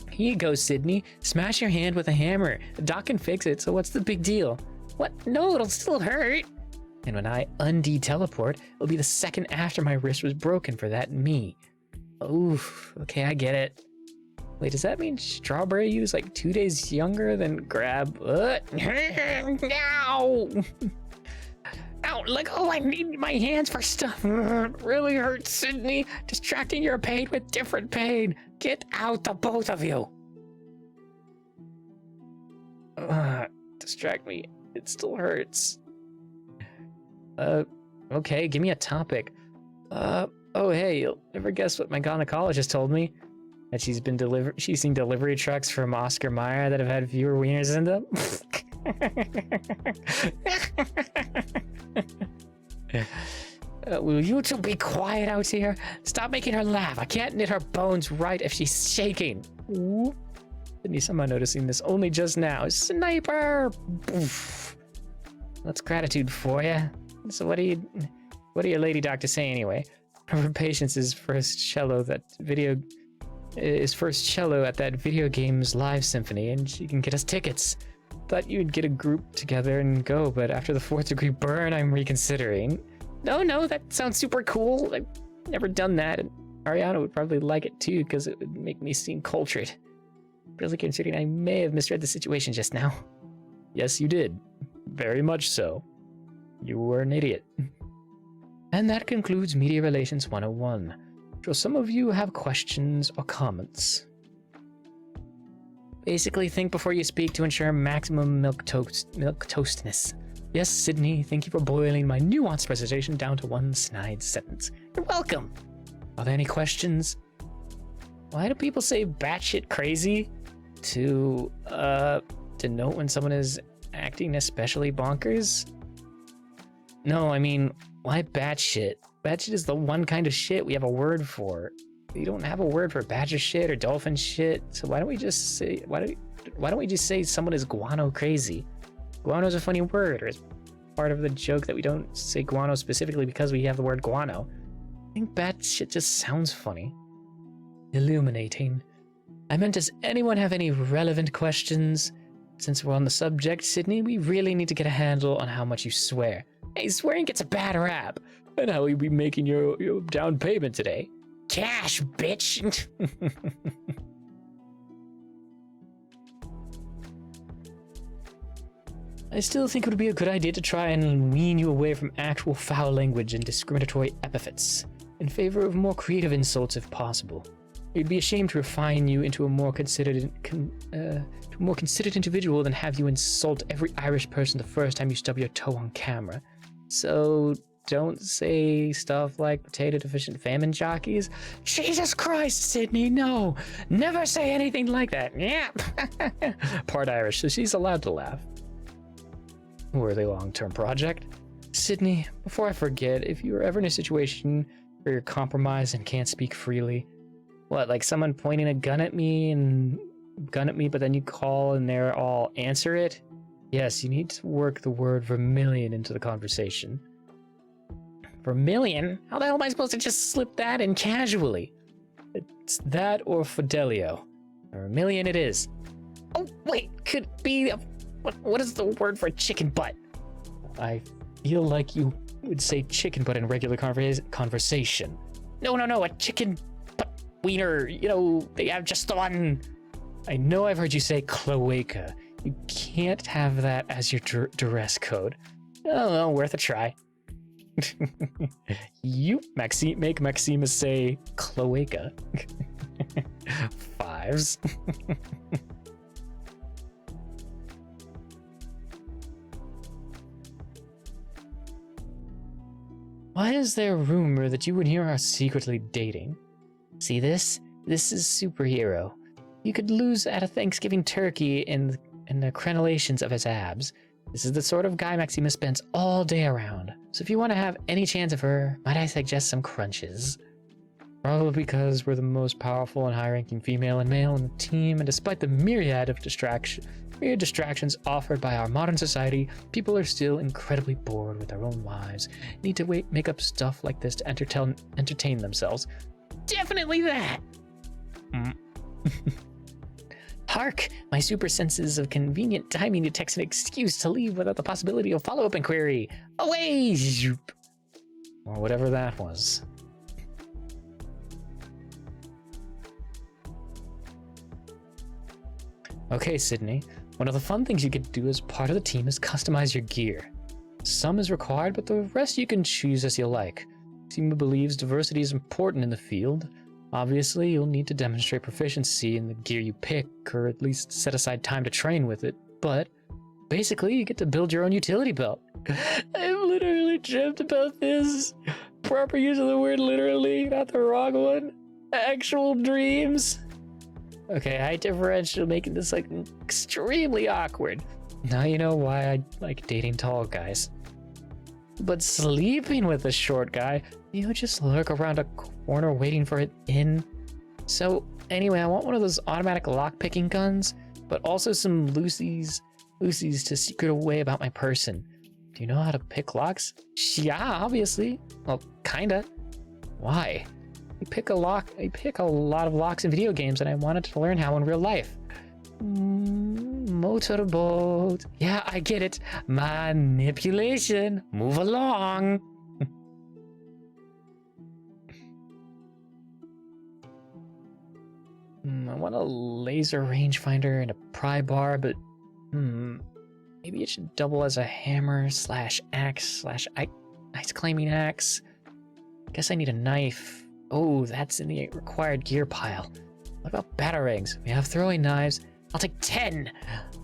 Here you go, Sydney. Smash your hand with a hammer. The doc can fix it, so what's the big deal? What? No, it'll still hurt. And when I teleport, it'll be the second after my wrist was broken for that me. Oof, okay, I get it. Wait, does that mean Strawberry U's like 2 days younger than Grab? Ow! Ow, like, oh, I need my hands for stuff. It really hurts, Sydney. Distracting your pain with different pain. Get out, the both of you. Distract me. It still hurts. Okay, give me a topic. Oh, hey, you'll ever guess what my gynecologist told me? That she's seen delivery trucks from Oscar Mayer that have had fewer wieners in them. Will you two be quiet out here? Stop making her laugh. I can't knit her bones right if she's shaking. Ooh. Didn't somehow noticing this only just now. Sniper! Oof. That's gratitude for you. So what do your lady doctor say anyway? Her patient's his first cello at that video game's live symphony, and she can get us tickets. Thought you'd get a group together and go, but after the 4th degree burn, I'm reconsidering. No, that sounds super cool. I've never done that, and Ariana would probably like it too, because it would make me seem cultured. Really considering I may have misread the situation just now. Yes, you did. Very much so. You were an idiot. And that concludes Media Relations 101. I'm sure some of you have questions or comments. Basically, think before you speak to ensure maximum milk toastness. Yes, Sydney, thank you for boiling my nuanced presentation down to one snide sentence. You're welcome. Are there any questions? Why do people say batshit crazy to denote when someone is acting especially bonkers? No, I mean, why batshit? Batshit is the one kind of shit we have a word for. We don't have a word for badger shit or dolphin shit, so why don't we just say someone is guano crazy? Guano's a funny word, or it's part of the joke that we don't say guano specifically because we have the word guano. I think batshit just sounds funny. Illuminating. I meant, does anyone have any relevant questions? Since we're on the subject, Sydney, we really need to get a handle on how much you swear. Hey, swearing gets a bad rap. And how will you be making your down payment today? Cash, bitch! I still think it would be a good idea to try and wean you away from actual foul language and discriminatory epithets, in favor of more creative insults if possible. It'd be a shame to refine you into a more considered individual than have you insult every Irish person the first time you stub your toe on camera. So don't say stuff like potato-deficient famine jockeys. Jesus Christ, Sydney, no! Never say anything like that. Yeah. Part Irish, so she's allowed to laugh. Worthy long-term project. Sydney, before I forget, if you're ever in a situation where you're compromised and can't speak freely, what, like someone pointing a gun at me, but then you call and they're all answer it? Yes, you need to work the word vermilion into the conversation. Vermilion? How the hell am I supposed to just slip that in casually? It's that or Fidelio. Vermilion it is. Oh, wait, could be... What is the word for chicken butt? I feel like you would say chicken butt in regular conversation. No, a chicken butt wiener. You know, they have just the one. I know I've heard you say cloaca. You can't have that as your dress code. Oh, well, worth a try. You make Maximus say cloaca. Fives. Why is there a rumor that you and he are secretly dating? See this? This is superhero. You could lose at a Thanksgiving turkey in the crenellations of his abs. This is the sort of guy Maximus spends all day around. So if you want to have any chance of her, might I suggest some crunches? Probably because we're the most powerful and high-ranking female and male in the team, and despite the myriad distractions offered by our modern society, people are still incredibly bored with their own lives. Need to make up stuff like this to entertain themselves. Definitely that! Hark! My super senses of convenient timing detects an excuse to leave without the possibility of follow-up inquiry. Away! Or whatever that was. Okay, Sydney. One of the fun things you get to do as part of the team is customize your gear. Some is required, but the rest you can choose as you like. The team believes diversity is important in the field. Obviously, you'll need to demonstrate proficiency in the gear you pick, or at least set aside time to train with it, but basically, you get to build your own utility belt. I've literally dreamt about this. Proper use of the word literally, not the wrong one. Actual dreams. Okay, high differential making this like extremely awkward. Now you know why I like dating tall guys. But sleeping with a short guy, you just lurk around a corner waiting for it in. So anyway, I want one of those automatic lock-picking guns, but also some loosies to secret away about my person. Do you know how to pick locks? Yeah, obviously. Well, kinda. Why? I pick a lot of locks in video games, and I wanted to learn how in real life. Motorboat. Yeah, I get it. Manipulation. Move along. I want a laser rangefinder and a pry bar, but maybe it should double as a hammer / axe / ice climbing axe. Guess I need a knife. Oh, that's in the required gear pile. What about batarangs? We have throwing knives. I'll take 10.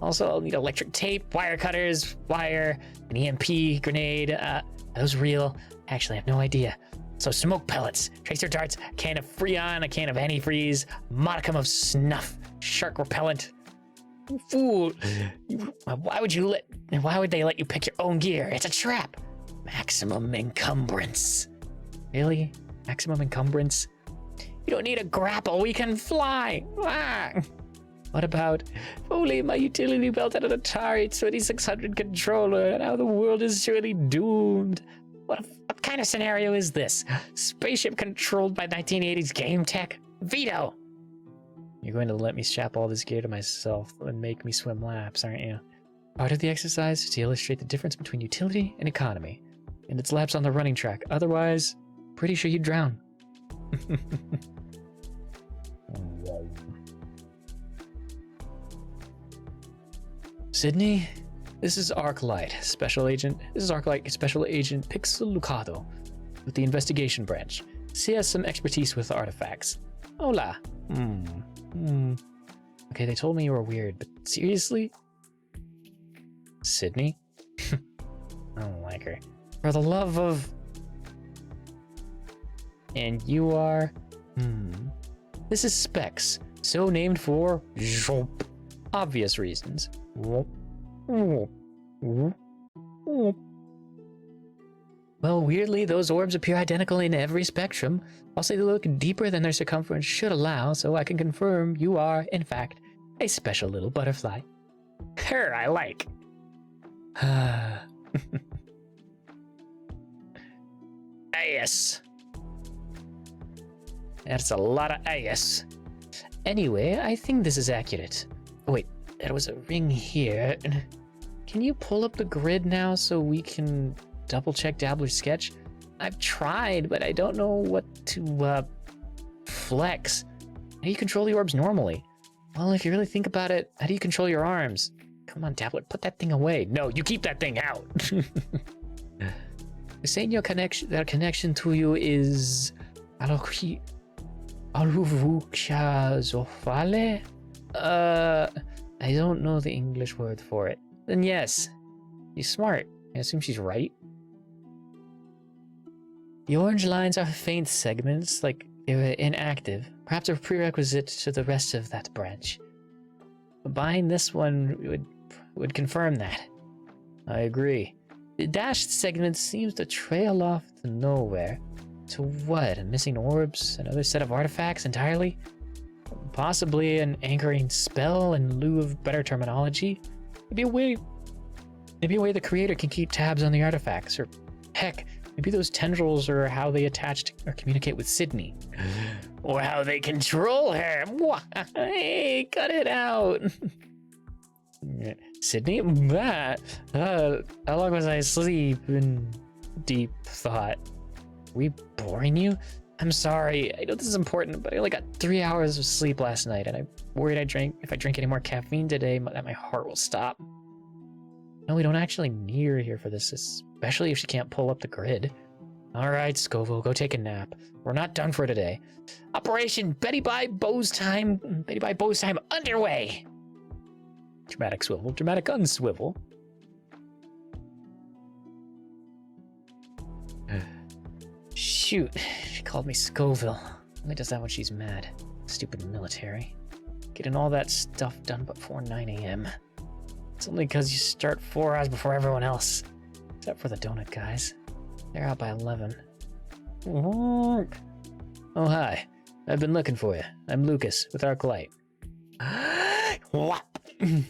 Also, I'll need electric tape, wire cutters, wire, an EMP grenade. Are those real? Actually, I have no idea. So smoke pellets, tracer darts, a can of Freon, a can of antifreeze, modicum of snuff, shark repellent. Fool! Why would they let you pick your own gear? It's a trap. Maximum encumbrance. Really? Maximum encumbrance? You don't need a grapple. We can fly. Ah. What about, if only my utility belt had an Atari 2600 controller, now the world is surely doomed. What kind of scenario is this? Spaceship controlled by 1980s game tech? Veto! You're going to let me strap all this gear to myself and make me swim laps, aren't you? Part of the exercise is to illustrate the difference between utility and economy. And it's laps on the running track. Otherwise, pretty sure you'd drown. Sydney, this is Arclight, Special Agent. This is Arclight Special Agent Pixel Lucado with the investigation branch. She has some expertise with artifacts. Hola. Okay, they told me you were weird, but seriously? Sydney? I don't like her. For the love of... And you are... This is Specs, so named for... obvious reasons. Well, weirdly, those orbs appear identical in every spectrum. I'll say they look deeper than their circumference should allow, so I can confirm you are, in fact, a special little butterfly. Her, I like. Yes. That's a lot of yes. Anyway, I think this is accurate. Oh, wait, there was a ring here. Can you pull up the grid now so we can double check Dabbler's sketch? I've tried, but I don't know what to flex. How do you control the orbs normally? Well, if you really think about it, how do you control your arms? Come on, Dabbler, put that thing away. No, you keep that thing out. You're saying that connection to you is Aluvukshazofale? I don't know the English word for it. Then yes, she's smart. I assume she's right. The orange lines are faint segments, like they were inactive, perhaps a prerequisite to the rest of that branch. Buying this one would confirm that. I agree. The dashed segment seems to trail off to nowhere. To what? Missing orbs? Another set of artifacts entirely? Possibly an anchoring spell in lieu of better terminology? Maybe a way the creator can keep tabs on the artifacts, or heck, maybe those tendrils are how they attach or communicate with Sydney. Or how they control her. Hey, cut it out. Sydney? How long was I asleep in deep thought? Are we boring you? I'm sorry. I know this is important, but I only got 3 hours of sleep last night, and I'm worried if I drink any more caffeine today, that my heart will stop. No, we don't actually need her here for this, especially if she can't pull up the grid. All right, Scoville, go take a nap. We're not done for today. Operation Betty Bye Bows Time underway. Dramatic swivel, dramatic unswivel. Shoot, she called me Scoville. Only does that when she's mad. Stupid military. Getting all that stuff done before 9 a.m. It's only because you start 4 hours before everyone else. Except for the donut guys. They're out by 11. Oh, hi. I've been looking for you. I'm Lucas with Arclight. What?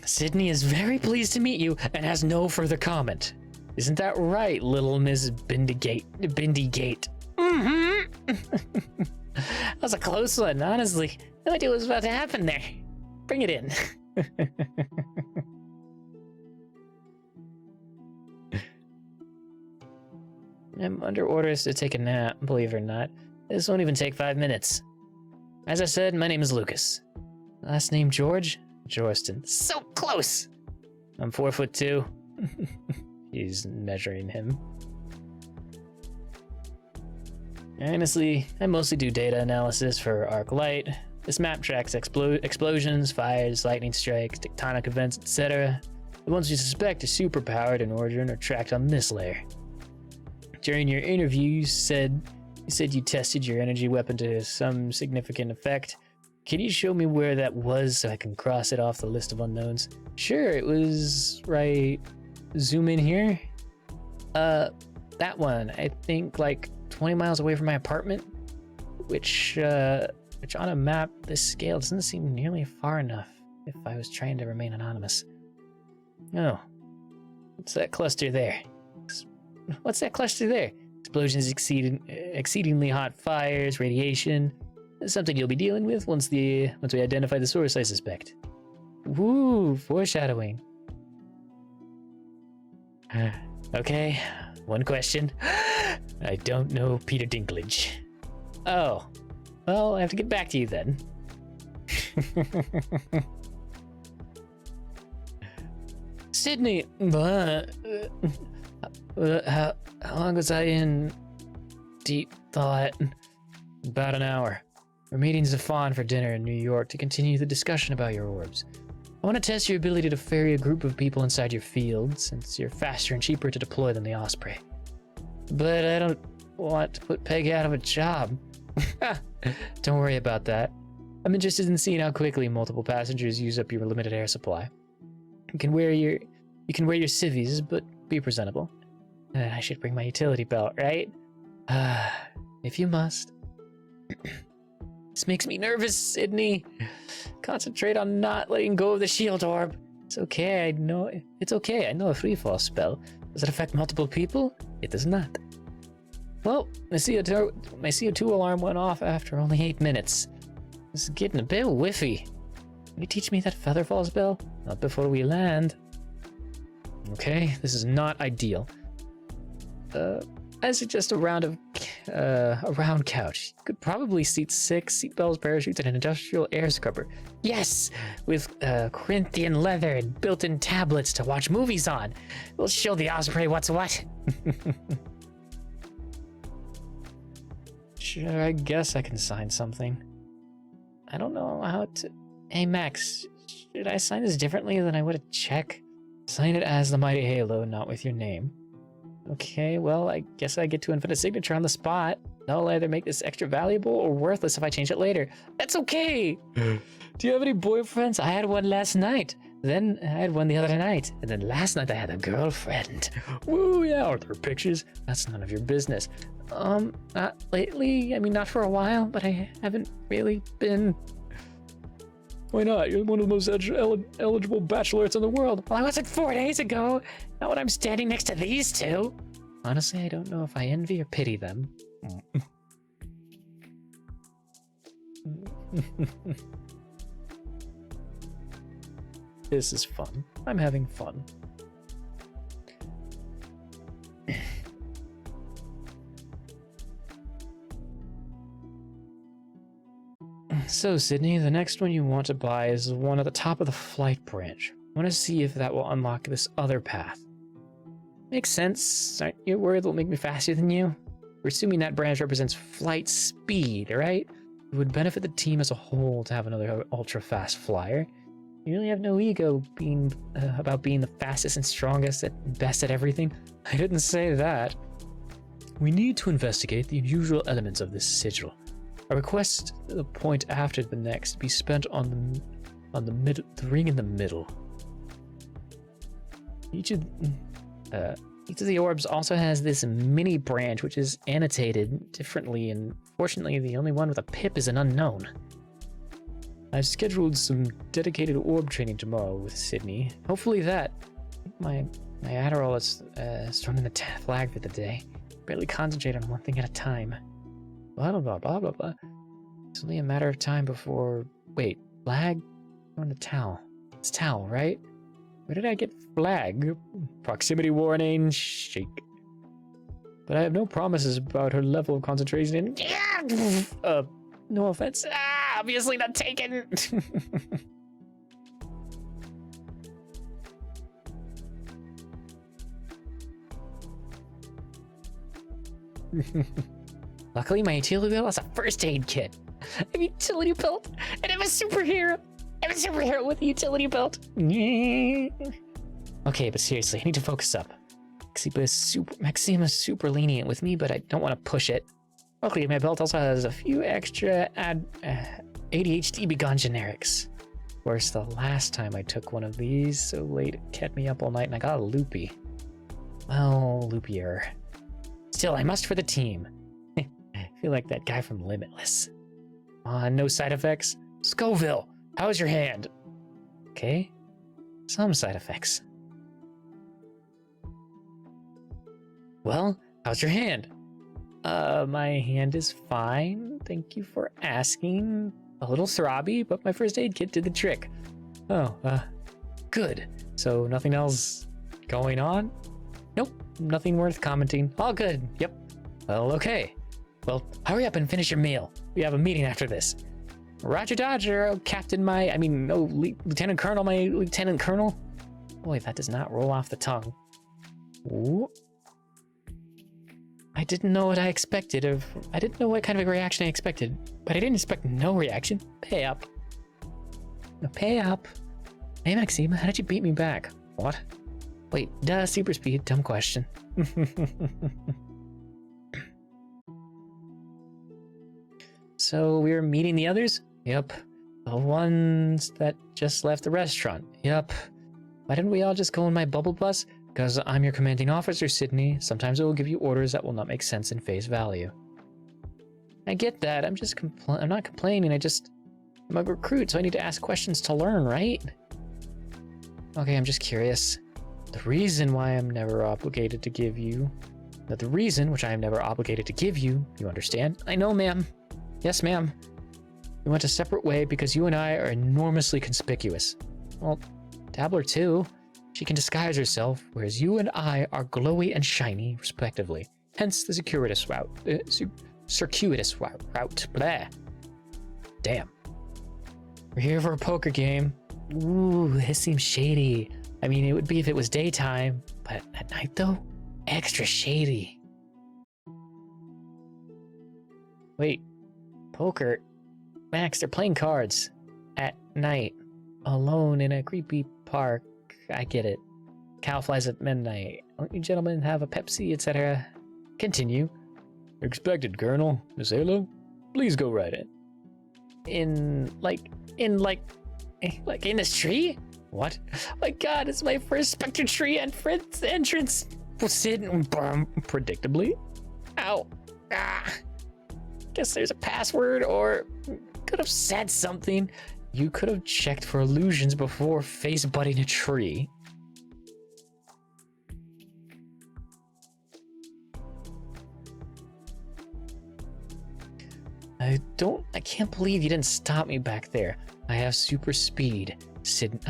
Sydney is very pleased to meet you and has no further comment. Isn't that right, little Miss Bindygate? Mm-hmm. That was a close one, honestly. No idea what was about to happen there. Bring it in. I'm under orders to take a nap, believe it or not. This won't even take 5 minutes. As I said, my name is Lucas. Last name George? Jorston. So close! I'm 4'2". He's measuring him. Honestly, I mostly do data analysis for Arclight. This map tracks explosions, fires, lightning strikes, tectonic events, etc. The ones you suspect are superpowered in origin are tracked on this layer. During your interview, you said you tested your energy weapon to some significant effect. Can you show me where that was so I can cross it off the list of unknowns? Sure, it was right. Zoom in here. That one, I think like 20 miles away from my apartment, which on a map this scale doesn't seem nearly far enough if I was trying to remain anonymous. Oh, what's that cluster there? What's that cluster there? Explosions, exceedingly hot fires, radiation. Something you'll be dealing with once we identify the source, I suspect. Woo, foreshadowing. Okay, one question. I don't know Peter Dinklage. Oh, well, I have to get back to you then. Sydney, how long was I in deep thought? About an hour. We're meeting Zafan for dinner in New York to continue the discussion about your orbs. I want to test your ability to ferry a group of people inside your field, since you're faster and cheaper to deploy than the Osprey. But I don't want to put Peggy out of a job. Don't worry about that. I'm interested in seeing how quickly multiple passengers use up your limited air supply. You can wear your civvies, but be presentable. I should bring my utility belt, right? If you must. This makes me nervous, Sydney. Concentrate on not letting go of the shield orb. It's okay, I know a freefall spell. Does it affect multiple people? It does not. Well, my CO2 alarm went off after only 8 minutes. This is getting a bit whiffy. Can you teach me that featherfall spell? Not before we land. Okay, this is not ideal. I suggest a round couch. You could probably seat 6 seatbelts, parachutes, and an industrial air scrubber. Yes, with Corinthian leather and built-in tablets to watch movies on. We'll show the Osprey what's what. Sure, I guess I can sign something. I don't know how to... Hey, Max, should I sign this differently than I would a check? Sign it as the Mighty Halo, not with your name. Okay, well, I guess I get to input a signature on the spot. That'll either make this extra valuable or worthless if I change it later. That's okay! Do you have any boyfriends? I had one last night. Then I had one the other night. And then last night I had a girlfriend. Woo, yeah, are there pictures? That's none of your business. Not lately. I mean, not for a while, but I haven't really been... Why not? You're one of the most eligible bachelorettes in the world. Well, I wasn't 4 days ago. Not when I'm standing next to these two. Honestly, I don't know if I envy or pity them. This is fun. I'm having fun. So, Sydney, the next one you want to buy is the one at the top of the flight branch. I want to see if that will unlock this other path. Makes sense. Aren't you worried it'll make me faster than you? We're assuming that branch represents flight speed, right? It would benefit the team as a whole to have another ultra-fast flyer. You really have no ego about being the fastest and strongest and best at everything. I didn't say that. We need to investigate the unusual elements of this sigil. I request the point after the next be spent on the ring in the middle. Each of the orbs also has this mini branch which is annotated differently, and fortunately the only one with a pip is an unknown. I've scheduled some dedicated orb training tomorrow with Sydney. Hopefully that. My Adderall is thrown in the flag for the day. Barely concentrate on one thing at a time. Blah, blah, blah, blah, blah, blah. It's only a matter of time before... Wait, flag? On the towel. It's towel, right? Where did I get flag? Proximity warning, shake. But I have no promises about her level of concentration in... no offense. Obviously not taken. Luckily, my utility belt has a first aid kit. A utility belt a superhero. I'm a superhero with a utility belt. Okay, but seriously, I need to focus up. Maxima's super lenient with me, but I don't want to push it. Luckily, my belt also has a few extra ADHD begone generics. Worse, the last time I took one of these so late, it kept me up all night and I got a loopy. Well, loopier. Still, I must for the team. I feel like that guy from Limitless. No side effects? Scoville, how's your hand? Okay, some side effects. Well, how's your hand? My hand is fine. Thank you for asking. A little throbby, but my first aid kit did the trick. Oh, good. So nothing else going on? Nope, nothing worth commenting. All good, yep. Well, okay. Well, hurry up and finish your meal. We have a meeting after this. Roger Dodger, Lieutenant Colonel, my Lieutenant Colonel. Boy, that does not roll off the tongue. Ooh. I didn't know what I expected I didn't know what kind of a reaction I expected, but I didn't expect no reaction. Pay up. Pay up. Hey, Maxima, how did you beat me back? What? Wait, super speed, dumb question. So we were meeting the others? Yep. The ones that just left the restaurant? Yep. Why didn't we all just go in my bubble bus? Because I'm your commanding officer, Sydney. Sometimes it will give you orders that will not make sense in face value. I get that. I'm not complaining. I'm a recruit, so I need to ask questions to learn, right? Okay, I'm just curious. The reason why I'm never obligated to give you... The reason which I am never obligated to give you, you understand? I know, ma'am. Yes, ma'am. We went a separate way because you and I are enormously conspicuous. Well, Dabbler too. She can disguise herself, whereas you and I are glowy and shiny, respectively. Hence the circuitous route. Circuitous route. Blah. Damn. We're here for a poker game. Ooh, this seems shady. I mean, it would be if it was daytime, but at night though? Extra shady. Wait, poker? Max, they're playing cards. At night. Alone in a creepy park. I get it. Cow flies at midnight. Won't you gentlemen have a Pepsi, etc.? Continue. Expected, Colonel. Miss Halo, please go right in. In this tree? What? My god, it's my first Spectre tree entrance. Predictably. Ow. Guess there's a password, or could have said something. You could have checked for illusions before face butting a tree. I can't believe you didn't stop me back there. I have super speed, Sydney,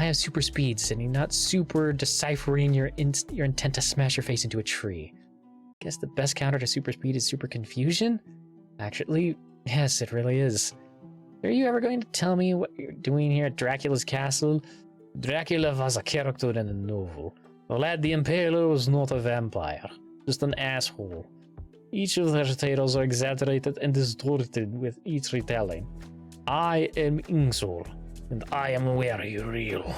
not super deciphering your intent to smash your face into a tree. Guess the best counter to super speed is super confusion? Actually, yes, it really is. Are you ever going to tell me what you're doing here at Dracula's castle? Dracula was a character in the novel. Vlad the Impaler was not a vampire, just an asshole. Each of their tales are exaggerated and distorted with each retelling. I am Ingzor, and I am very real.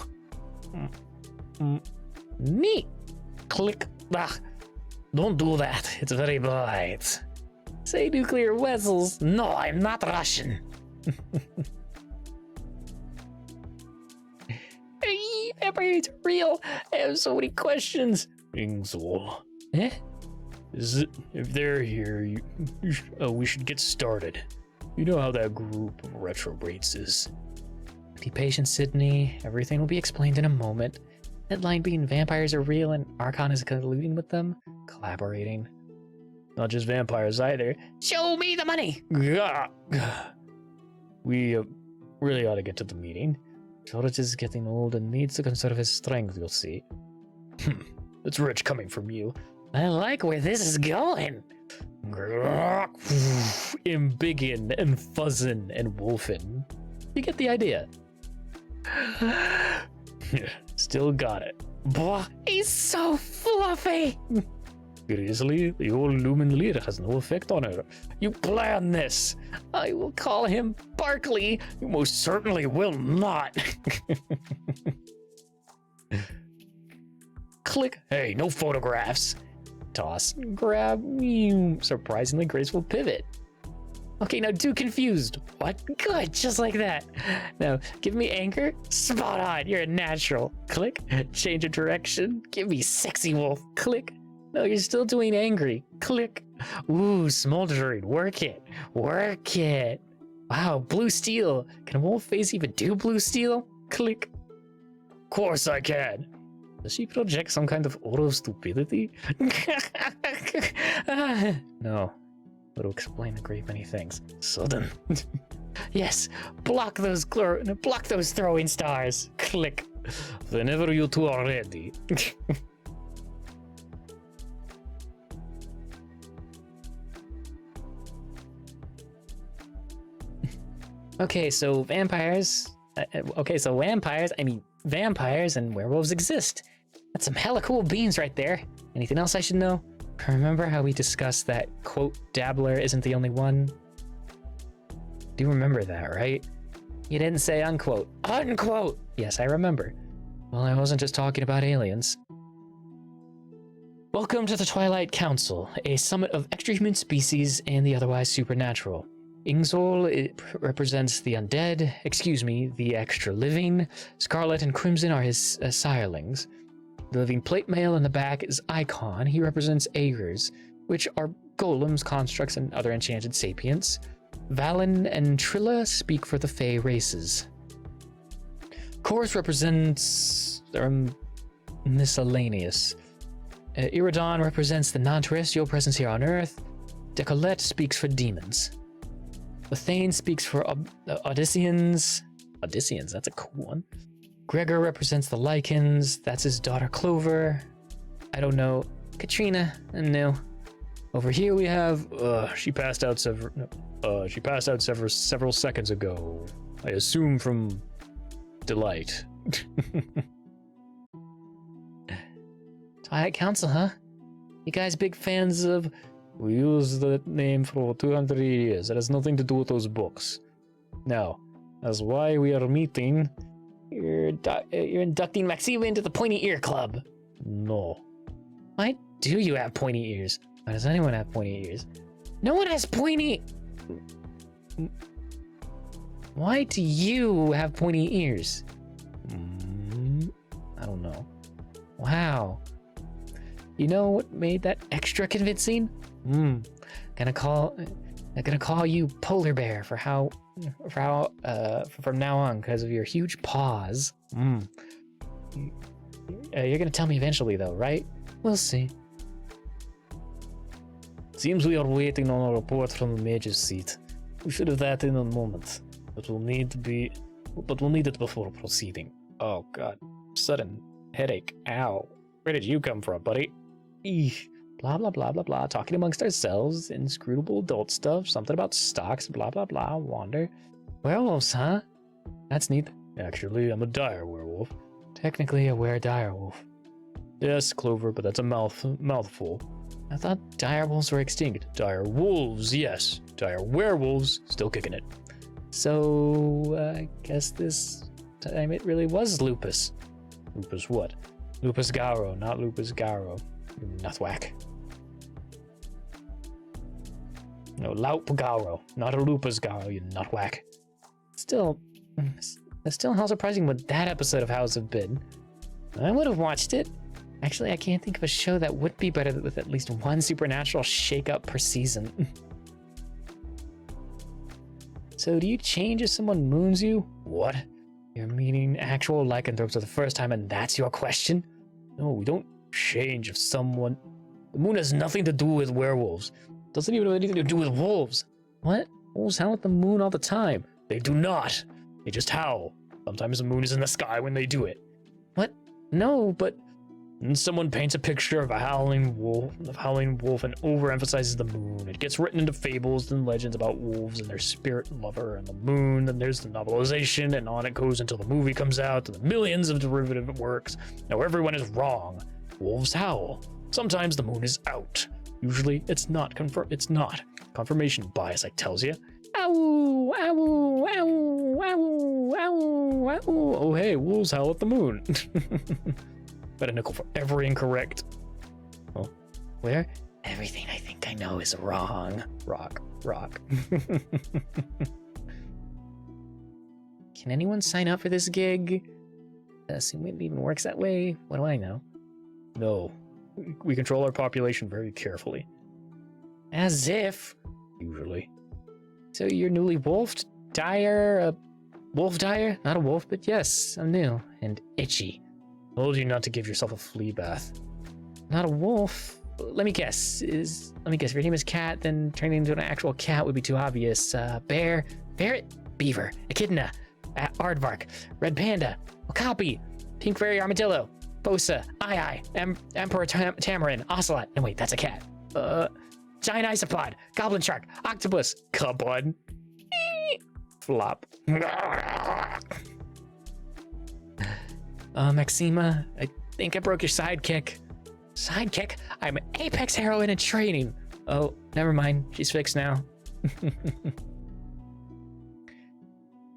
Me? Click. Don't do that, it's very bright. Say nuclear vessels. No, I'm not Russian. Hey, vampires are real. I have so many questions. Ingzor. Eh? If they're here, we should get started. You know how that group of retrogrades is. Be patient, Sydney. Everything will be explained in a moment. Headline being vampires are real and Archon is colluding with them. Collaborating. Not just vampires either. Show me the money! We really ought to get to the meeting. George is getting old and needs to conserve his strength, you'll see. It's rich coming from you. I like where this is going. Embiggen and fuzzin' and wolfin'. You get the idea. Still got it. Boy, he's so fluffy. Seriously, the old Lumen Lear has no effect on her. You plan this. I will call him Barkley. You most certainly will not. Click. Hey, no photographs. Toss. Grab. Surprisingly graceful pivot. Okay, now do confused. What? Good, just like that. Now, give me anchor. Spot on, you're a natural. Click. Change of direction. Give me sexy wolf. Click. No, you're still doing angry. Click. Ooh, smoldering. Work it. Work it. Wow, blue steel. Can a wolf face even do blue steel? Click. Of course I can. Does she project some kind of aura of stupidity? No. It'll explain a great many things. Sudden. Yes, block those throwing stars. Click. Whenever you two are ready. Okay, so vampires. Vampires and werewolves exist. That's some hella cool beans right there. Anything else I should know? Remember how we discussed that, quote, dabbler isn't the only one? Do you remember that, right? You didn't say unquote. Unquote! Yes, I remember. Well, I wasn't just talking about aliens. Welcome to the Twilight Council, a summit of extra-human species and the otherwise supernatural. Ingzol represents the undead, the extra-living. Scarlet and Crimson are his sirelings. The living plate mail in the back is Icon. He represents Agers, which are golems, constructs, and other enchanted sapients. Valen and Trilla speak for the Fey races. Chorus represents miscellaneous. Iridon represents the non-terrestrial presence here on Earth. Decolette speaks for demons. Lethane speaks for Odysseans. Odysseans, that's a cool one. Gregor represents the Lycans. That's his daughter Clover. I don't know. Katrina, no. Over here we have. She passed out several seconds ago. I assume from delight. Twilight Council, huh? You guys big fans of? We use that name for 200 years. It has nothing to do with those books. Now, that's why we are meeting. You're inducting Maxima into the Pointy Ear Club. No. Why do you have pointy ears? Why does anyone have pointy ears? No one has pointy... Why do you have pointy ears? I don't know. Wow. You know what made that extra convincing? Gonna call you Polar Bear from now on because of your huge paws. You're gonna tell me eventually though, right? We'll see. Seems we are waiting on a report from the Mage's seat. We should have that in a moment, but we'll need it before proceeding. Oh god, sudden headache. Ow. Where did you come from, buddy? Eesh. Blah, blah, blah, blah, blah. Talking amongst ourselves, inscrutable adult stuff, something about stocks, blah, blah, blah, wander. Werewolves, huh? That's neat. Actually, I'm a dire werewolf. Technically, a were-dire-wolf. Yes, Clover, but that's a mouthful. I thought dire wolves were extinct. Dire wolves, yes. Dire werewolves, still kicking it. So, I guess this time it really was lupus. Lupus what? Lupus Garo, not Lupus Garo. You nutwhack. No, Laup Garo, not a Lupus Garo, you nutwhack. Still, how surprising would that episode of House have been? I would have watched it. Actually, I can't think of a show that would be better with at least one supernatural shake-up per season. So, do you change if someone moons you? What? You're meeting actual lycanthropes for the first time and that's your question? No, we don't change if someone... The moon has nothing to do with werewolves. Doesn't even have anything to do with wolves. What? Wolves howl at the moon all the time. They do not. They just howl. Sometimes the moon is in the sky when they do it. What? No, but... And someone paints a picture of a howling wolf and overemphasizes the moon. It gets written into fables and legends about wolves and their spirit lover and the moon. Then there's the novelization, and on it goes until the movie comes out, and the millions of derivative works. Now everyone is wrong. Wolves howl. Sometimes the moon is out. Usually it's not it's not. Confirmation bias, I tells you. Ow, ow, ow, ow, ow, ow. Oh hey, wolves howl at the moon. Bet a nickel for every incorrect. Oh, where? Everything I think I know is wrong. Rock. Can anyone sign up for this gig? Assume it even works that way. What do I know? No. We control our population very carefully. As if. Usually. So you're newly wolfed? Dyer? Wolf dyer? Not a wolf, but yes, I'm new. And itchy. Told you not to give yourself a flea bath. Not a wolf. Let me guess. If your name is Cat, then turning into an actual cat would be too obvious. Bear? Ferret? Beaver? Echidna? Aardvark? Red Panda? Okapi? Pink Fairy Armadillo? Bosa? Emperor Tamarin? Ocelot? No wait, that's a cat. Giant Isopod? Goblin Shark? Octopus? Cupboard? Flop. Maxima, I think I broke your sidekick. Sidekick? I'm Apex Heroine in training. Oh, never mind. She's fixed now.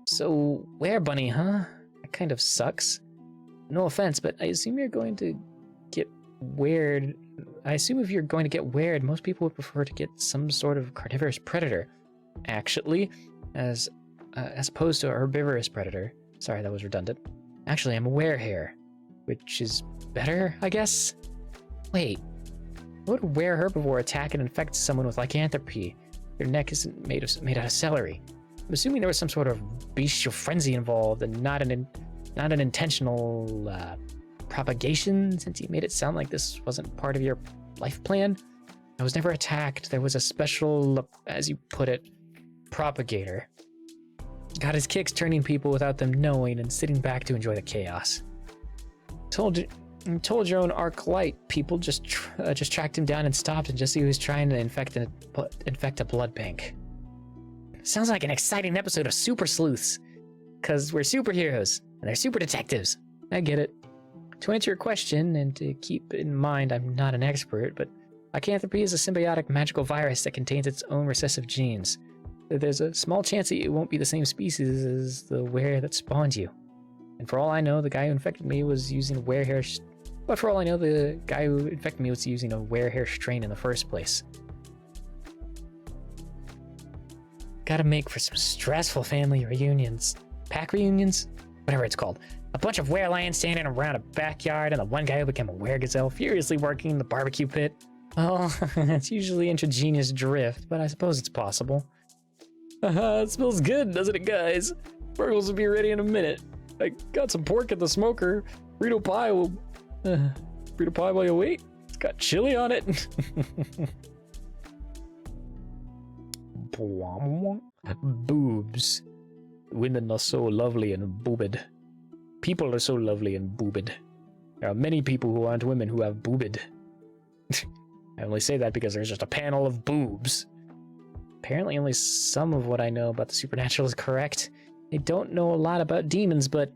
So, Were Bunny, huh? That kind of sucks. No offense, but I assume you're going to get weird. I assume if you're going to get weird, most people would prefer to get some sort of carnivorous predator. Actually, as opposed to a herbivorous predator. Sorry, that was redundant. Actually, I'm a werehare, which is better, I guess? Wait, what would were herbivore attack and infect someone with lycanthropy? Their neck isn't made out of celery. I'm assuming there was some sort of bestial frenzy involved and not an intentional propagation, since you made it sound like this wasn't part of your life plan. I was never attacked. There was a special, as you put it, propagator. Got his kicks turning people without them knowing and sitting back to enjoy the chaos. Told your own arc light people just tracked him down and stopped, and just he was trying to infect a blood bank. Sounds like an exciting episode of Super Sleuths, because we're superheroes and they're super detectives. I get it. To answer your question, and to keep in mind I'm not an expert, but lycanthropy is a symbiotic magical virus that contains its own recessive genes. There's a small chance that it won't be the same species as the were that spawned you. And for all I know, the guy who infected me was using a werehare. But for all I know, the guy who infected me was using a werehare strain in the first place. Gotta make for some stressful family reunions. Pack reunions? Whatever it's called. A bunch of werelions standing around a backyard, and the one guy who became a weregazelle furiously working the barbecue pit. Well, it's usually intragenous drift, but I suppose it's possible. It smells good, doesn't it, guys? Burgers will be ready in a minute. I got some pork at the smoker. Burrito pie while you wait. It's got chili on it. Boobs. Women are so lovely and boobed. People are so lovely and boobed. There are many people who aren't women who have boobed. I only say that because there's just a panel of boobs. Apparently only some of what I know about the supernatural is correct. I don't know a lot about demons, but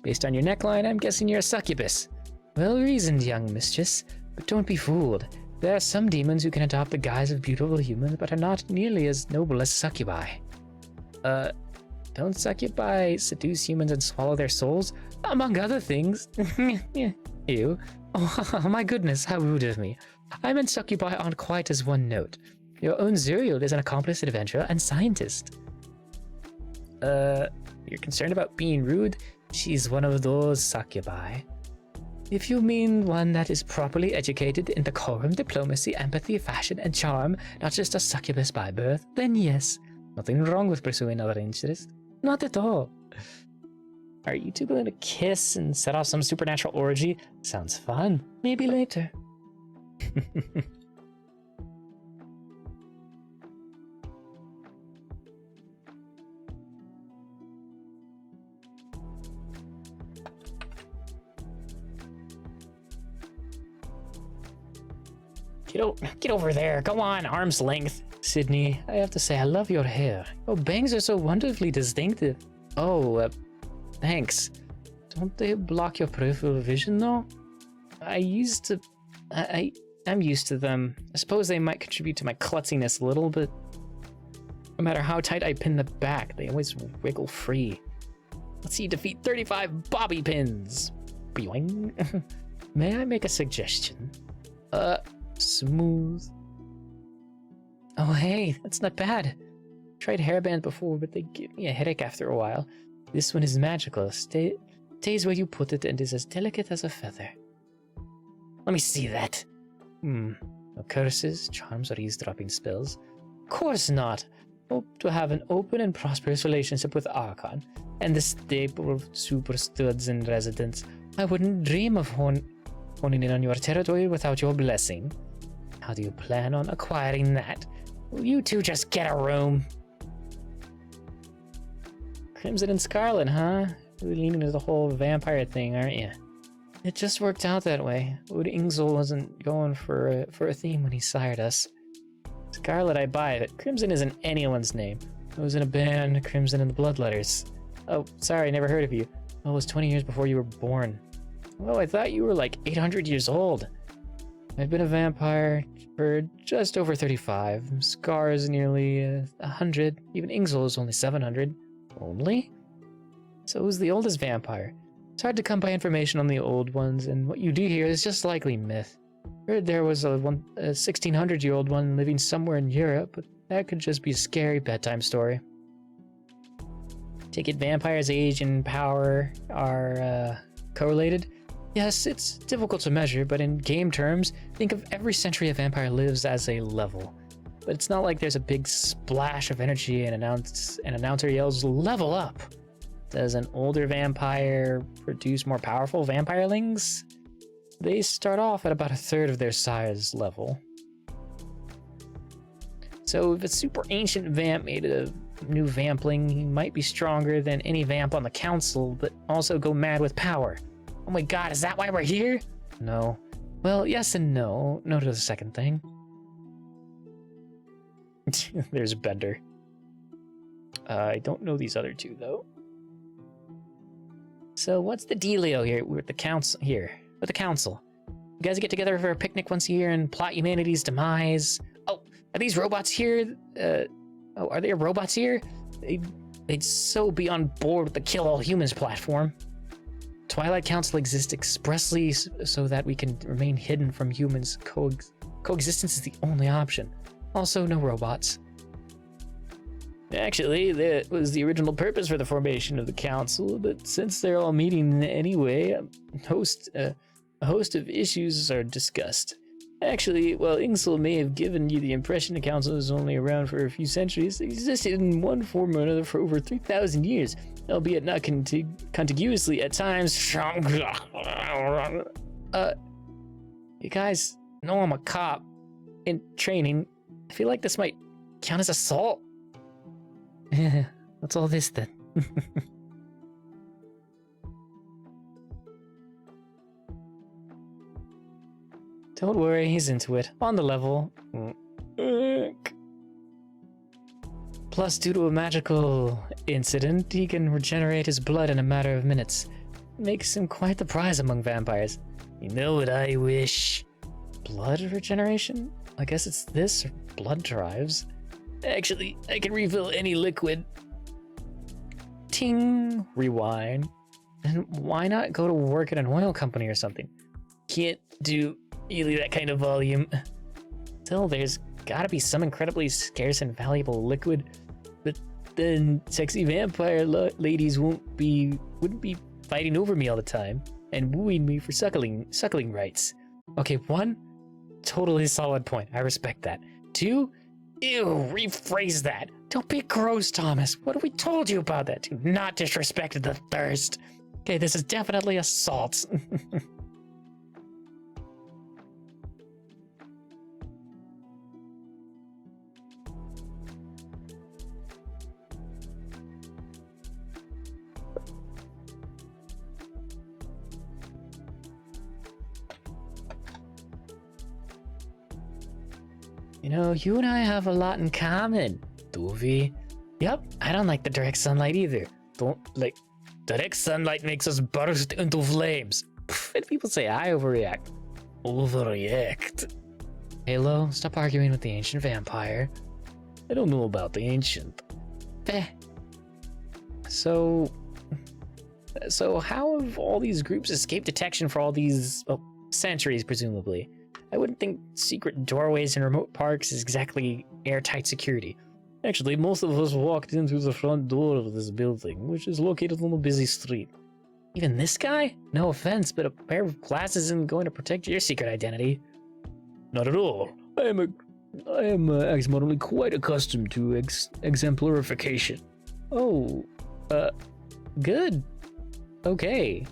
based on your neckline, I'm guessing you're a succubus. Well reasoned, young mistress, but don't be fooled. There are some demons who can adopt the guise of beautiful humans, but are not nearly as noble as succubi. Don't succubi seduce humans and swallow their souls? Among other things. Ew. Oh, my goodness, how rude of me. I meant succubi aren't quite as one note. Your own Zuriel is an accomplished adventurer and scientist. You're concerned about being rude? She's one of those succubi. If you mean one that is properly educated in decorum, diplomacy, empathy, fashion, and charm, not just a succubus by birth, then yes. Nothing wrong with pursuing other interests. Not at all. Are you two going to kiss and set off some supernatural orgy? Sounds fun. Maybe later. Get over there. Go on, arm's length. Sydney, I have to say, I love your hair. Your bangs are so wonderfully distinctive. Oh, thanks. Don't they block your peripheral vision, though? I I'm used to them. I suppose they might contribute to my klutziness a little, but no matter how tight I pin the back, they always wiggle free. Let's see you defeat 35 bobby pins. Boing. May I make a suggestion? Smooth. Oh, hey, that's not bad. Tried hairband before, but they give me a headache after a while. This one is magical. Stays where you put it and is as delicate as a feather. Let me see that. No curses, charms, or eavesdropping spells. Of course not. Hope to have an open and prosperous relationship with Archon, and the staple of super studs in residence. I wouldn't dream of honing in on your territory without your blessing. How do you plan on acquiring that? Will you two just get a room? Crimson and Scarlet, huh? Really leaning into the whole vampire thing, aren't you? It just worked out that way. Wood Ingzel wasn't going for a theme when he sired us. Scarlet, I buy it. Crimson isn't anyone's name. I was in a band, Crimson and the Bloodletters. Oh, sorry, never heard of you. Oh, it was 20 years before you were born. Oh, I thought you were like 800 years old. I've been a vampire for just over 35. Scar is nearly 100. Even Ingzel is only 700. Only? So who's the oldest vampire? It's hard to come by information on the old ones, and what you do here is just likely myth. Heard there was a 1600-year-old one living somewhere in Europe, but that could just be a scary bedtime story. Take it vampires' age and power are correlated? Yes, it's difficult to measure, but in game terms, think of every century a vampire lives as a level. But it's not like there's a big splash of energy and an announcer yells, "Level up!" Does an older vampire produce more powerful vampirelings? They start off at about a third of their size level. So if a super ancient vamp made a new vampling, he might be stronger than any vamp on the council, but also go mad with power. Oh my god, is that why we're here? No. Well, yes and no. No to the second thing. There's Bender. I don't know these other two, though. So what's the dealio here with the council? With the council? You guys get together for a picnic once a year and plot humanity's demise? Oh, are these robots here? Are there robots here? They'd so be on board with the kill all humans platform. Twilight Council exists expressly so that we can remain hidden from humans. Coexistence is the only option. Also, no robots. Actually, that was the original purpose for the formation of the council, but since they're all meeting anyway, a host of issues are discussed. Actually, while Ingzel may have given you the impression the council was only around for a few centuries, it existed in one form or another for over 3,000 years, albeit not contiguously at times. You guys know I'm a cop in training. I feel like this might count as assault. What's all this then? Don't worry, he's into it. On the level. Plus, due to a magical incident, he can regenerate his blood in a matter of minutes. Makes him quite the prize among vampires. You know what I wish? Blood regeneration? I guess it's this or blood drives. Actually, I can refill any liquid. Ting! Rewind. And why not go to work at an oil company or something? Can't do really that kind of volume. Still, there's gotta be some incredibly scarce and valuable liquid. But then sexy vampire ladies wouldn't be fighting over me all the time and wooing me for suckling rights. Okay, 1, totally solid point. I respect that. 2, ew, rephrase that. Don't be gross, Thomas. What have we told you about that? Do not disrespect the thirst. Okay, this is definitely assault. You know, you and I have a lot in common, Dovi. Yep, I don't like the direct sunlight either. Direct sunlight makes us burst into flames. And people say I overreact. Overreact? Halo, stop arguing with the ancient vampire. I don't know about the ancient. Feh. So how have all these groups escaped detection for all these centuries, presumably? I wouldn't think secret doorways in remote parks is exactly airtight security. Actually, most of us walked in through the front door of this building, which is located on a busy street. Even this guy? No offense, but a pair of glasses isn't going to protect your secret identity. Not at all. I am ex-modernly quite accustomed to exemplarification. Oh, good. Okay.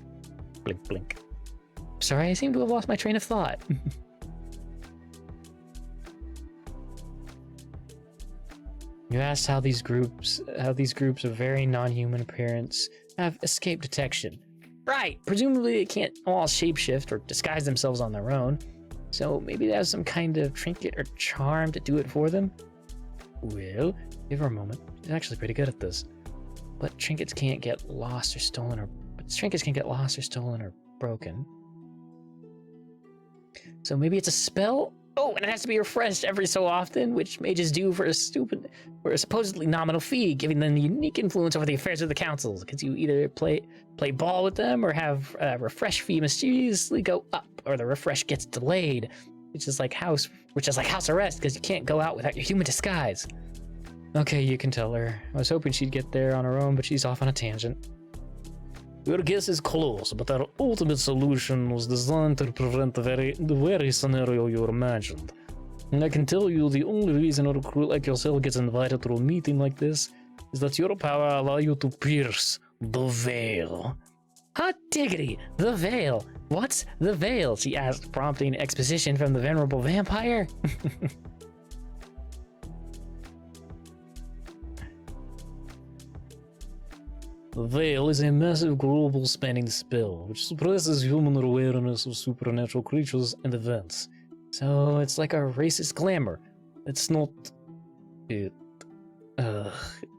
Blink, blink. Sorry, I seem to have lost my train of thought. You asked how these groups of very non-human appearance have escaped detection. Right, presumably they can't all shapeshift or disguise themselves on their own, so maybe they have some kind of trinket or charm to do it for them? Well, give her a moment. She's actually pretty good at this. But trinkets can't get lost or stolen or broken. So maybe it's a spell? Oh, and it has to be refreshed every so often, which mages do for a supposedly nominal fee, giving them unique influence over the affairs of the councils. Because you either play ball with them or have a refresh fee mysteriously go up, or the refresh gets delayed, which is like house arrest because you can't go out without your human disguise. Okay, you can tell her. I was hoping she'd get there on her own, but she's off on a tangent. Your guess is close, but our ultimate solution was designed to prevent the very scenario you imagined. And I can tell you the only reason a recruit like yourself gets invited to a meeting like this is that your power allows you to pierce the veil. Hot diggity, the veil. What's the veil? She asked, prompting exposition from the venerable vampire. The Veil is a massive global spanning spell, which suppresses human awareness of supernatural creatures and events. So it's like a racist glamour. It's not...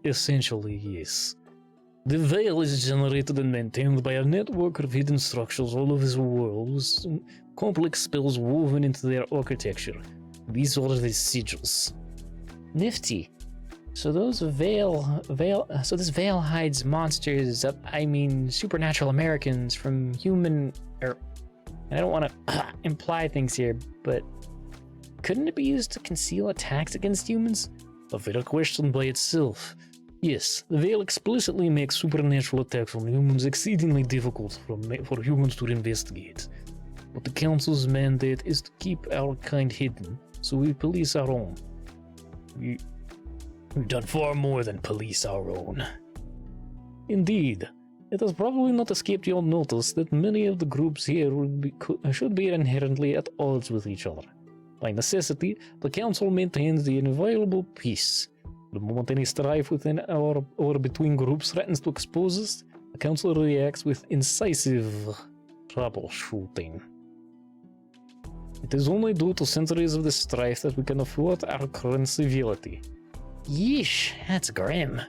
essentially, yes. The Veil is generated and maintained by a network of hidden structures all over the world, with complex spells woven into their architecture. These are the sigils. Nifty. So this veil hides monsters, supernatural Americans from human, and I don't want to imply things here, but couldn't it be used to conceal attacks against humans? A fair question by itself. Yes, the veil explicitly makes supernatural attacks on humans exceedingly difficult for humans to investigate. But the Council's mandate is to keep our kind hidden, so we police our own. We've done far more than police our own. Indeed, it has probably not escaped your notice that many of the groups here should be inherently at odds with each other. By necessity, the Council maintains the inviolable peace. The moment any strife within or between groups threatens to expose us, the Council reacts with incisive troubleshooting. It is only due to centuries of this strife that we can afford our current civility. Yeesh, that's grim.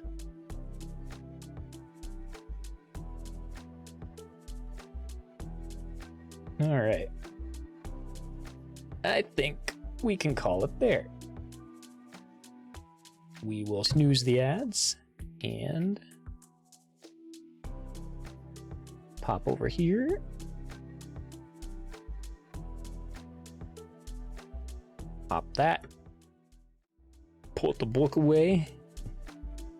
Alright. I think we can call it there. We will snooze the ads and pop over here. Pop that. Put the book away.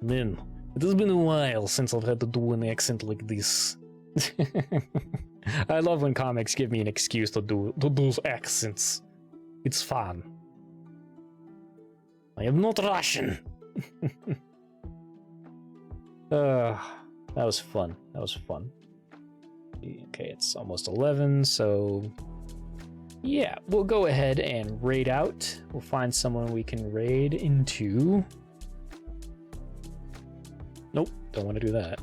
Man, it has been a while since I've had to do an accent like this. I love when comics give me an excuse to do those accents. It's fun. I am not Russian. That was fun. That was fun. Okay, it's almost 11, so... yeah, we'll go ahead and raid out. We'll find someone we can raid into. Nope, don't want to do that.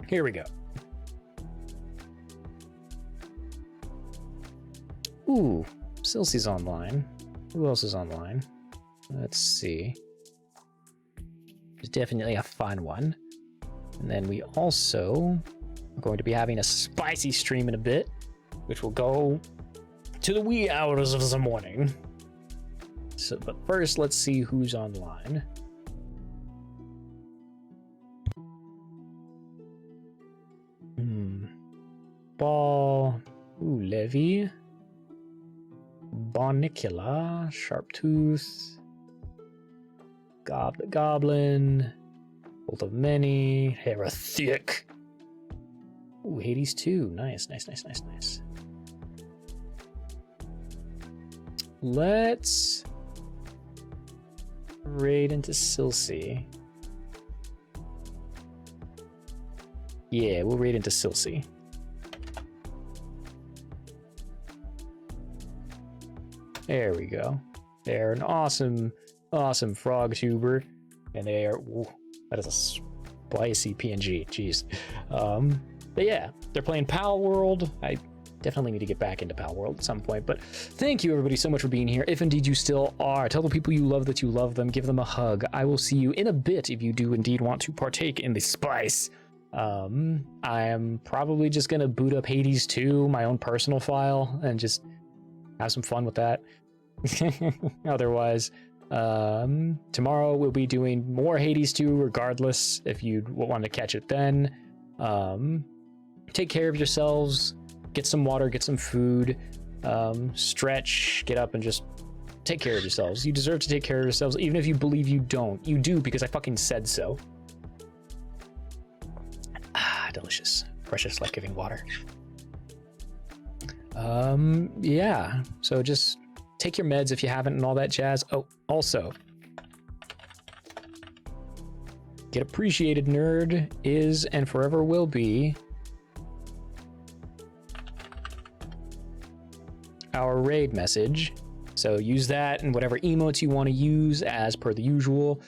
Here we go. Ooh, Silsy's online. Who else is online? Let's see. There's definitely a fun one. And then we also are going to be having a spicy stream in a bit, which will go to the wee hours of the morning. So, but first, let's see who's online. Ball. Ooh, Levy. Bonicula. Sharptooth. Goblet Goblin. Bolt of Many. Hair Thick. Ooh, Hades 2. Nice. Let's raid into Silsey. Yeah, we'll raid into Silsey. There we go. They're an awesome frog tuber. And they are... Ooh, that is a spicy PNG. Jeez. But yeah, they're playing Pal World. I definitely need to get back into Pal World at some point. But thank you, everybody, so much for being here. If indeed you still are, tell the people you love that you love them. Give them a hug. I will see you in a bit if you do indeed want to partake in the spice. I am probably just going to boot up Hades 2, my own personal file, and just have some fun with that. Otherwise, tomorrow we'll be doing more Hades 2 regardless, if you want to catch it then. Take care of yourselves, get some water, get some food, stretch, get up and just take care of yourselves. You deserve to take care of yourselves, even if you believe you don't. You do, because I fucking said so. Ah, delicious. Precious like giving water. Yeah, so just take your meds if you haven't and all that jazz. Oh, also, Get Appreciated Nerd is and forever will be our raid message. So use that and whatever emotes you want to use as per the usual.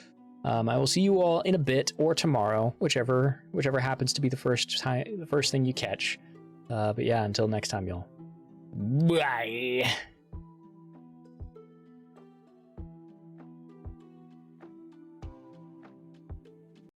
I will see you all in a bit or tomorrow, whichever happens to be the first thing you catch. But yeah, until next time, y'all. Bye.